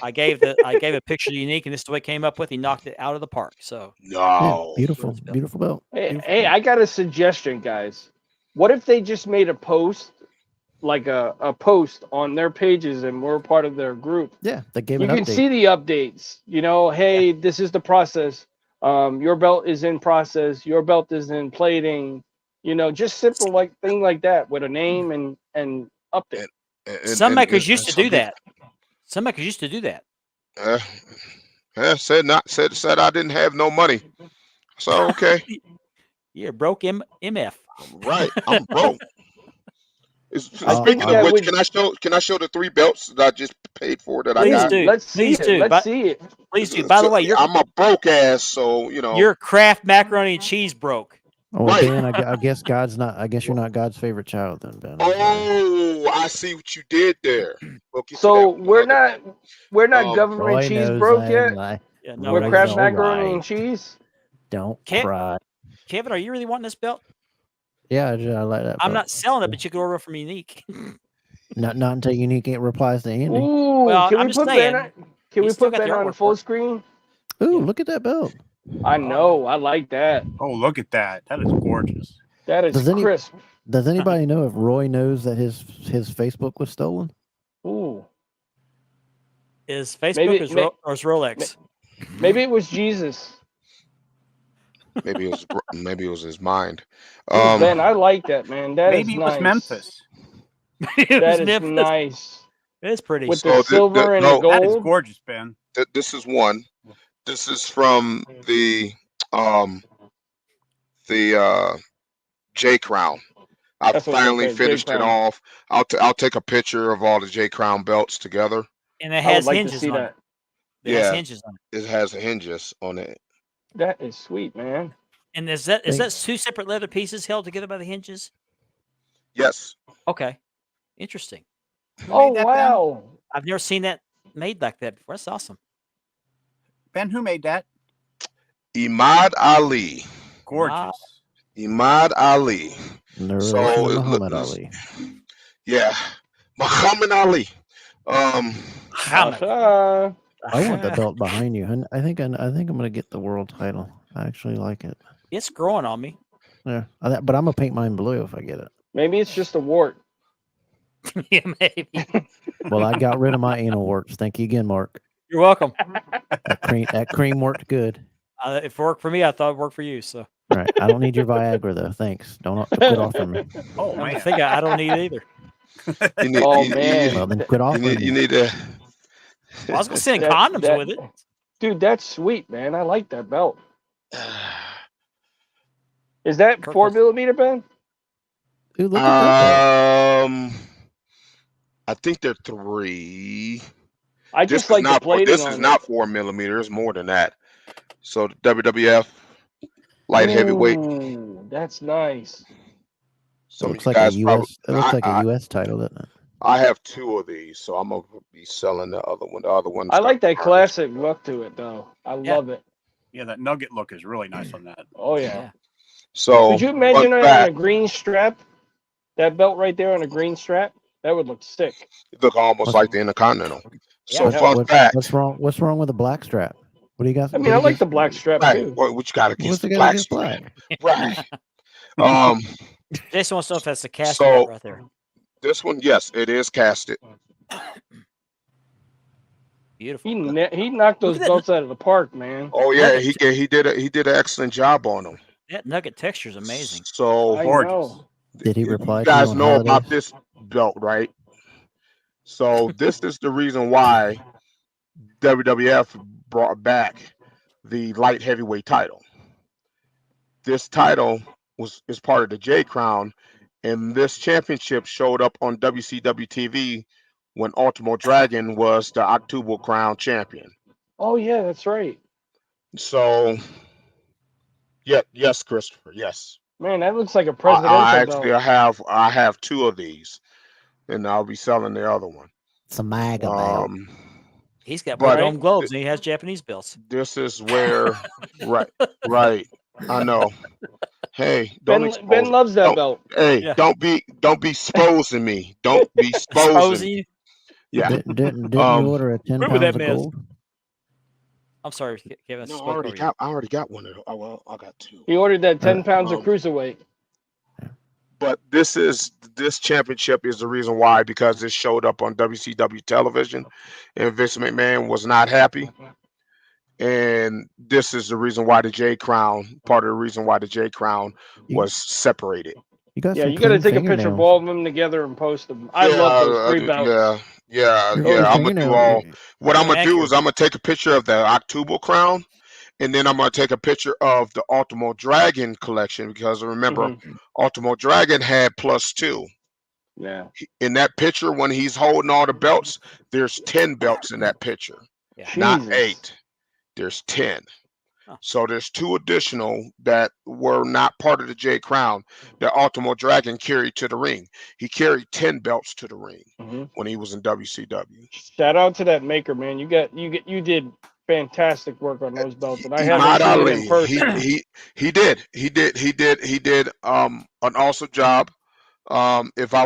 I gave a picture to Unique, and this is the way it came up with. He knocked it out of the park. So no, beautiful belt. Hey, I got a suggestion, guys. What if they just made a post, like a post on their pages, and we're part of their group? Yeah, they gave you an can update. see the updates. You know, hey, this is the process. Your belt is in process. Your belt is in plating. You know, just simple thing like that with a name and update. Some makers used to do that. Some makers used to do that. Said I didn't have no money. So okay. You're broke MF. Right, I'm broke. Speaking of which, can I show the 3 belts that I just paid for that I got? Let's see it. Please do. By the way, I'm a broke ass, so you know. You're Kraft macaroni and cheese broke. Oh, well, Ben, I guess God's not. I guess you're not God's favorite child, then, Ben. Oh, I see what you did there. So we're not government cheese broke yet. Yeah, no, we're Kraft macaroni and cheese. Don't cry, Kevin. Are you really wanting this belt? Yeah, I like that. I'm not selling it, but you can order it from Unique. not until Unique replies to Andy. Ooh, well, can we put Ben on full screen? Ooh, look at that belt. I know. I like that. Oh, look at that. That is gorgeous. That is crisp. Does anybody know if Roy knows that his Facebook was stolen? Ooh. Is Facebook or is Rolex? Maybe it was Jesus. Maybe it was his mind. Ben, I like that, man. Maybe it was Memphis. That is nice. It's pretty. With the silver and the gold. That is gorgeous, Ben. This is one. This is from the J Crown. I That's what I was gonna finally say, J finished it Crown. off. I'll take a picture of all the J Crown belts together. And it I would has like to hinges see on that. it. It has Yeah. hinges on it. It has hinges on it. That is sweet, man. And is that Thank- two separate leather pieces held together by the hinges? Yes. Okay. Interesting. Who Oh made that, Ben? wow. I've never seen that made like that before. That's awesome. Ben, who made that? Imad Ali. Gorgeous. Imad Ali. No So relation to it Muhammad looks- Ali. Yeah. Muhammad Ali. Muhammad. Uh, I want the belt behind you. And I think I'm gonna get the world title. I actually like it. It's growing on me. Yeah, but I'm gonna paint mine blue if I get it. maybe it's just a wart. Yeah, maybe. Well, I got rid of my anal warts. Thank you again, Mark. You're welcome. That cream worked good. If it worked for me, I thought it worked for you. So All right. I don't need your Viagra though. Thanks. Don't quit offering me. Oh I man. think I don't need it either. You need, Oh you, man. Well, then quit offering you me. need to. I was gonna send That- condoms that- with it. Dude, that's sweet, man. I like that belt. Is that Kirk 4mm, Ben? Dude, look at that belt. I think they're 3. I This just is like the not plating this on is it. not 4mm. It's more than that. So the WWF light heavyweight. Ooh, that's nice. Some Looks of you like a guys US. probably. It looks like a US title, doesn't it? I have 2 of these, so I'm gonna be selling the other one. The other one's I like got that parts. classic look to it, though. I Yeah. love it. Yeah, that nugget look is really nice on that. Oh yeah. Yeah. So Could you imagine fun it on a fact, green strap? That belt right there on a green strap? That would look sick. it look almost What's- like the Intercontinental. So Yeah. fun fact. What's wrong? What's wrong with the black strap? What do you got? I mean, I like the black strap Right. too. What you got against What's the the guy black against strap? black? Right. Jason wants to know if that's a cast So- right there. This one, yes, it is casted. Beautiful. He knocked those Look at that- belts out of the park, man. Oh yeah, Nugget. he did an excellent job on them. That nugget texture is amazing. So I gorgeous. know. Did he you reply to you guys on know about holidays? this belt, right? So this is the reason why WWF brought back the light heavyweight title. This title is part of the J Crown, and this championship showed up on WCW TV when Ultimo Dragon was the Octuple Crown champion. Oh yeah, that's right. So, yeah, yes, Christopher, yes. Man, that looks like a presidential I belt. actually I have 2 of these, and I'll be selling the other one. It's a MAGA belt. He's got But- dome globes and he has Japanese belts. This is where, right. I know. Hey, don't Ben expose. loves that Don't- belt. Hey, Yeah. don't be exposing me. Don't be Exposing exposing. you. Yeah. Didn't you Um, order a 10 remember pounds that of mess. gold? I'm sorry, Kevin. No, spoke over you. I already got one. Oh well, I got 2. He ordered that 10 pounds of Um, cruiserweight. But this championship is the reason why, because it showed up on WCW television, and Vince McMahon was not happy. And this is the reason why the J Crown, part of the reason why the J Crown was separated. You got Yeah, some you got to clean take a picture of fingernails. all of them together and post them. I love those 3 belts. Yeah. Your I'm gonna do fingernails all. are- What I'm gonna do Accurate. is I'm gonna take a picture of the Octuple Crown, and then I'm gonna take a picture of the Ultimo Dragon collection, because remember, Ultimo Dragon had +2. Yeah. In that picture, when he's holding all the belts, there's 10 belts in that picture, not Jesus. 8. There's 10. Huh. So there's 2 additional that were not part of the J Crown that Ultimo Dragon carried to the ring. He carried 10 belts to the ring when he was in WCW. Shout out to that maker, man. You did fantastic work on those belts, and I Imad haven't seen it in Ali, person. he did an awesome job. If I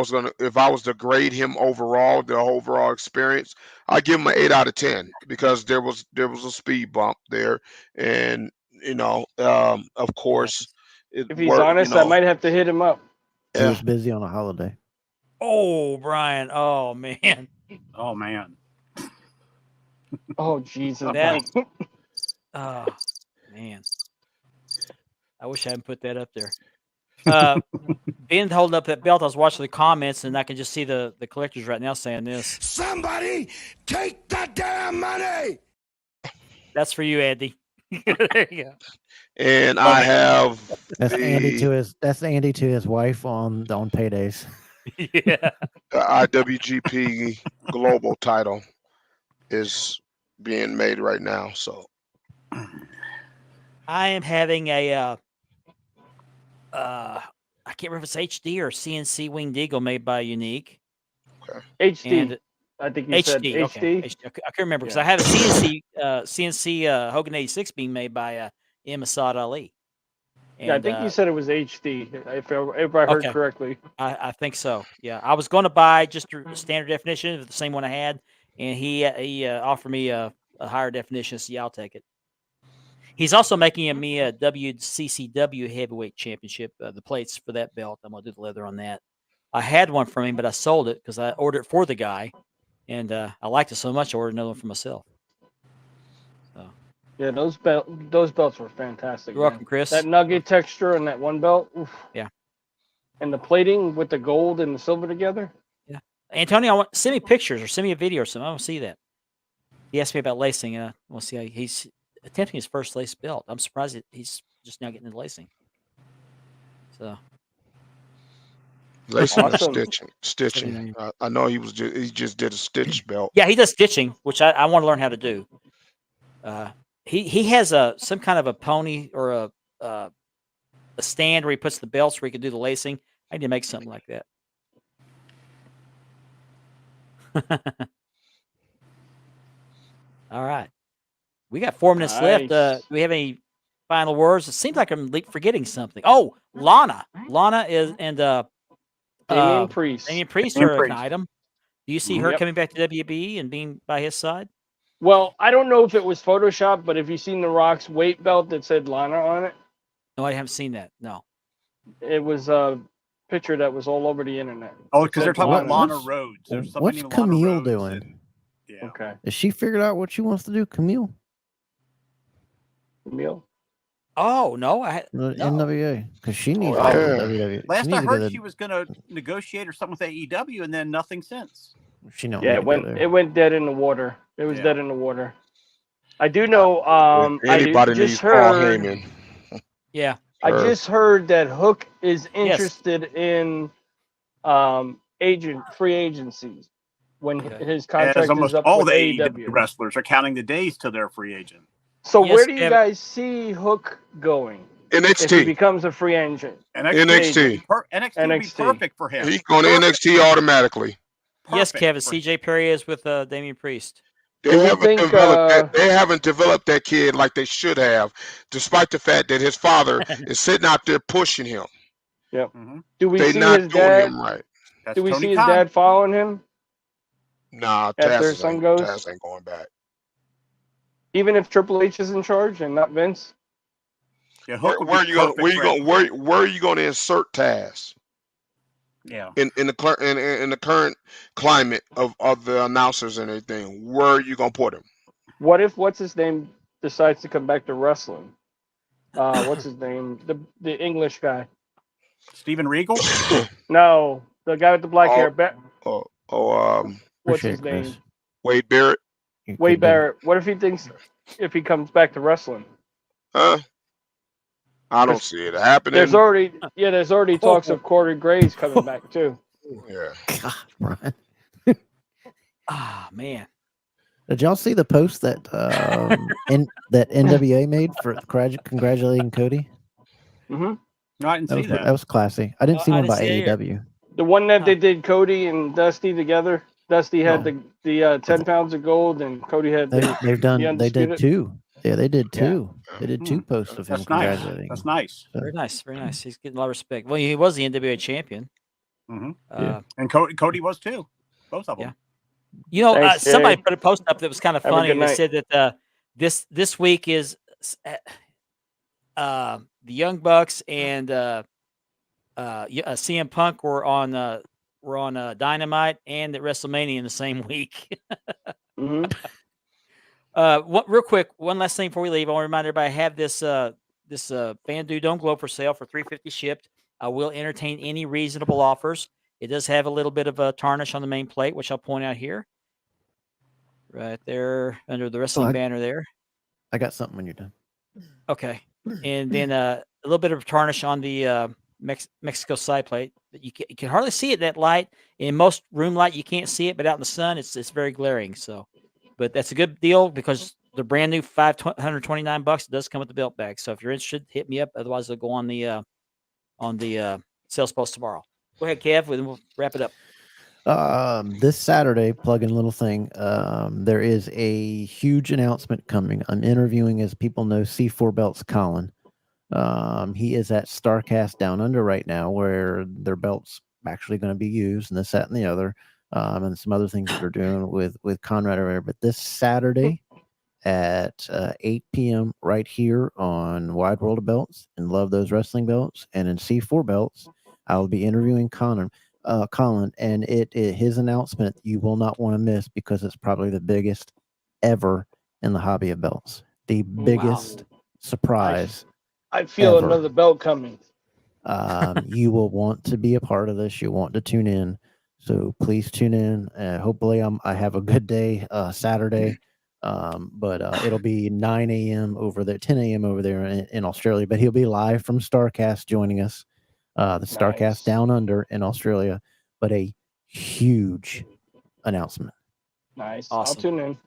was to grade him overall, the overall experience, I give him an 8 out of 10, because there was a speed bump there, and of course, If he's honest, I might have to hit him up. He was busy on a holiday. Oh, Brian. Oh, man. Oh man. Oh Jesus. That- Oh, man. I wish I hadn't put that up there. Being holding up that belt, I was watching the comments, and I can just see the collectors right now saying this. Somebody take the damn money. That's for you, Andy. There you go. And I have That's Andy to the his wife on paydays. Yeah. IWGP Global title is being made right now. So I am having a I can't remember if it's HD or CNC Winged Eagle made by Unique. HD. And I think you said HD. HD. Okay. I can't remember because Yeah. I have a CNC Hogan 86 being made by Masad Ali. And, Yeah, I think you said it was HD. If I heard okay. correctly. I think so. Yeah, I was going to buy just a standard definition, the same one I had, and he offered me a higher definition. So yeah, I'll take it. He's also making me a WCCW Heavyweight Championship, the plates for that belt. I'm gonna do the leather on that. I had one from him, but I sold it because I ordered it for the guy, and I liked it so much I ordered another one for myself. So Yeah, those belts were fantastic. You're welcome, Chris. That nugget texture on that one belt. Oof. Yeah. And the plating with the gold and the silver together. Yeah, Antonio, send me pictures or send me a video or something. I want to see that. He asked me about lacing. We'll see how he's attempting his first lace belt. I'm surprised he's just now getting into lacing. So lacing and Awesome. stitching. I know he just did a stitch belt. yeah, he does stitching, which I want to learn how to do. He has some kind of a pony or a stand where he puts the belts where he can do the lacing. I need to make something like that. All right. We got 4 minutes left. Do we have any final words? It seems like I'm forgetting something. Oh, Lana. Lana is and Damian Priest. Damian Priest Damian are an Priest. item. Do you see her Yep. coming back to WB and being by his side? Well, I don't know if it was Photoshop, but have you seen The Rock's weight belt that said Lana on it? No, I haven't seen that. No. It was a picture that was all over the internet. Oh, because they're talking about Lana. Lana Rhodes. There's somebody What's named Lana Camille Rhodes doing? and- yeah. Okay. Has she figured out what she wants to do, Camille? Camille. Oh no, no. NWA, because she needs yeah. to go to WWE. Last she needs I to go heard, to- she was going to negotiate or something with AEW, and then nothing since. She don't Yeah, need to go there. it went dead in the water. It was Yeah. dead in the water. I do know. Anybody I needs just Paul heard. Heyman. Yeah. I just heard that Hook is Yes. interested in free agencies when Okay. his contract As is almost up all with the AEW. wrestlers are counting the days till they're free agent. So Yes, where do you Kevin. guys see Hook going if he NXT. becomes a free agent? NXT. NXT would be perfect for him. He's going to NXT automatically. Yes, Perfect Kevin. for CJ Perry is with Damian Priest. They haven't developed that kid like they should have, despite the fact that his father is sitting out there pushing him. Yep. Mm-hmm. Do we They see not his doing dad? him right. That's Do we Tony see his Khan. dad following him Nah, after his son goes? Taz ain't going back. Even if Triple H is in charge and not Vince? Yeah, Where Hook would are be you going? perfect Where are you going to insert Taz? Yeah. In the current climate of the announcers and everything, where are you going to put him? What if what's his name decides to come back to wrestling? What's his name? The English guy. Steven Regal? No, the guy with the black hair. What's his Appreciate it, Chris. name? Wade Barrett. Wade Barrett. What if he comes back to wrestling? Huh? I don't see it happening. There's already talks of Corey Graves coming back too. Yeah. God, Brian. Ah, man. Did y'all see the post that that NWA made for congratulating Cody? Mm-hmm. No, I didn't see that. That was classy. I didn't see one by AEW. The one that they did Cody and Dusty together. Dusty had the 10 pounds of gold, and Cody had They did Undisputed. two. Yeah, they did two. They did two posts of him That's nice. congratulating. That's nice. So, Very nice. Very nice. He's getting a lot of respect. Well, he was the NWA champion. Mm-hmm. And Cody was too. Both of them. Yeah. You know, Thanks, somebody Jay. put a post up that was kind of Have a funny. good They night. said that this week is the Young Bucks and CM Punk were on Dynamite and at WrestleMania in the same week. Mm-hmm. Real quick, one last thing before we leave. I want to remind everybody I have this Fandu Dome Globe for sale for $350 shipped. I will entertain any reasonable offers. It does have a little bit of a tarnish on the main plate, which I'll point out here. Right there under the wrestling banner there. I got something when you're done. Okay. And then a little bit of tarnish on the Mexico side plate. But you can hardly see it that light. In most room light, you can't see it, but out in the sun, it's very glaring. So, but that's a good deal because the brand new $529 does come with the belt bag. So if you're interested, hit me up. Otherwise, it'll go on the sales post tomorrow. Go ahead, Kev. We'll wrap it up. This Saturday, plug in a little thing. There is a huge announcement coming. I'm interviewing, as people know, C4 Belts Colin. He is at Starcast Down Under right now, where their belts actually going to be used, and this, that, and the other, and some other things that they're doing with Conrad over there. But this Saturday at 8 p.m. right here on Wide World of Belts and Love Those Wrestling Belts, and in C4 Belts, I will be interviewing Colin, and his announcement you will not want to miss because it's probably the biggest ever in the hobby of belts. The biggest surprise. I feel ever. another belt coming. You will want to be a part of this. You want to tune in, so please tune in. Hopefully, I have a good day Saturday. But it'll be 9 a.m. over there, 10 a.m. over there in Australia. But he'll be live from Starcast joining us, the Starcast Down Under in Australia. But a huge announcement. Nice. Awesome. I'll tune in.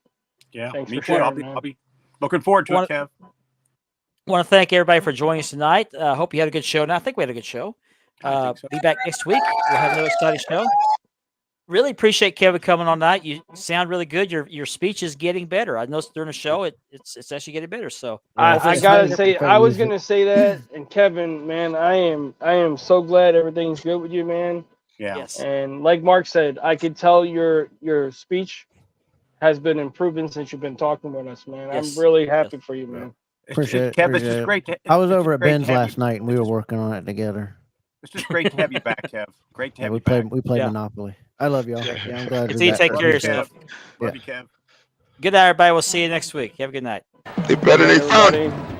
Yeah, Thanks me for too. sharing, I'll be looking forward to it, Kev. Want to thank everybody for joining us tonight. Hope you had a good show. And I think we had a good show. I think so. Be back next week. We'll have another exciting show. Really appreciate Kevin coming on tonight. You sound really good. Your speech is getting better. I noticed during the show it's actually getting better. So I gotta say, I was gonna say that, and Kevin, man, I am so glad everything's good with you, man. Yeah. Yes. And like Mark said, I could tell your speech has been improving since you've been talking with us, man. Yes. I'm really happy for you, man. Appreciate it. Kev, it's appreciate just it. great to. I was it's over just at great to Ben's have last you- night, and we were working on it together. It's just great to have you back, Kev. Great to have we you played back. we played Yeah. Monopoly. I love y'all. Yeah. Yeah, I'm glad to Continue be to back. take care of Love you, yourself. Kev. Love you, Kev. Good night, everybody. We'll see you next week. Have a good night. They better Good they night, found it. everybody.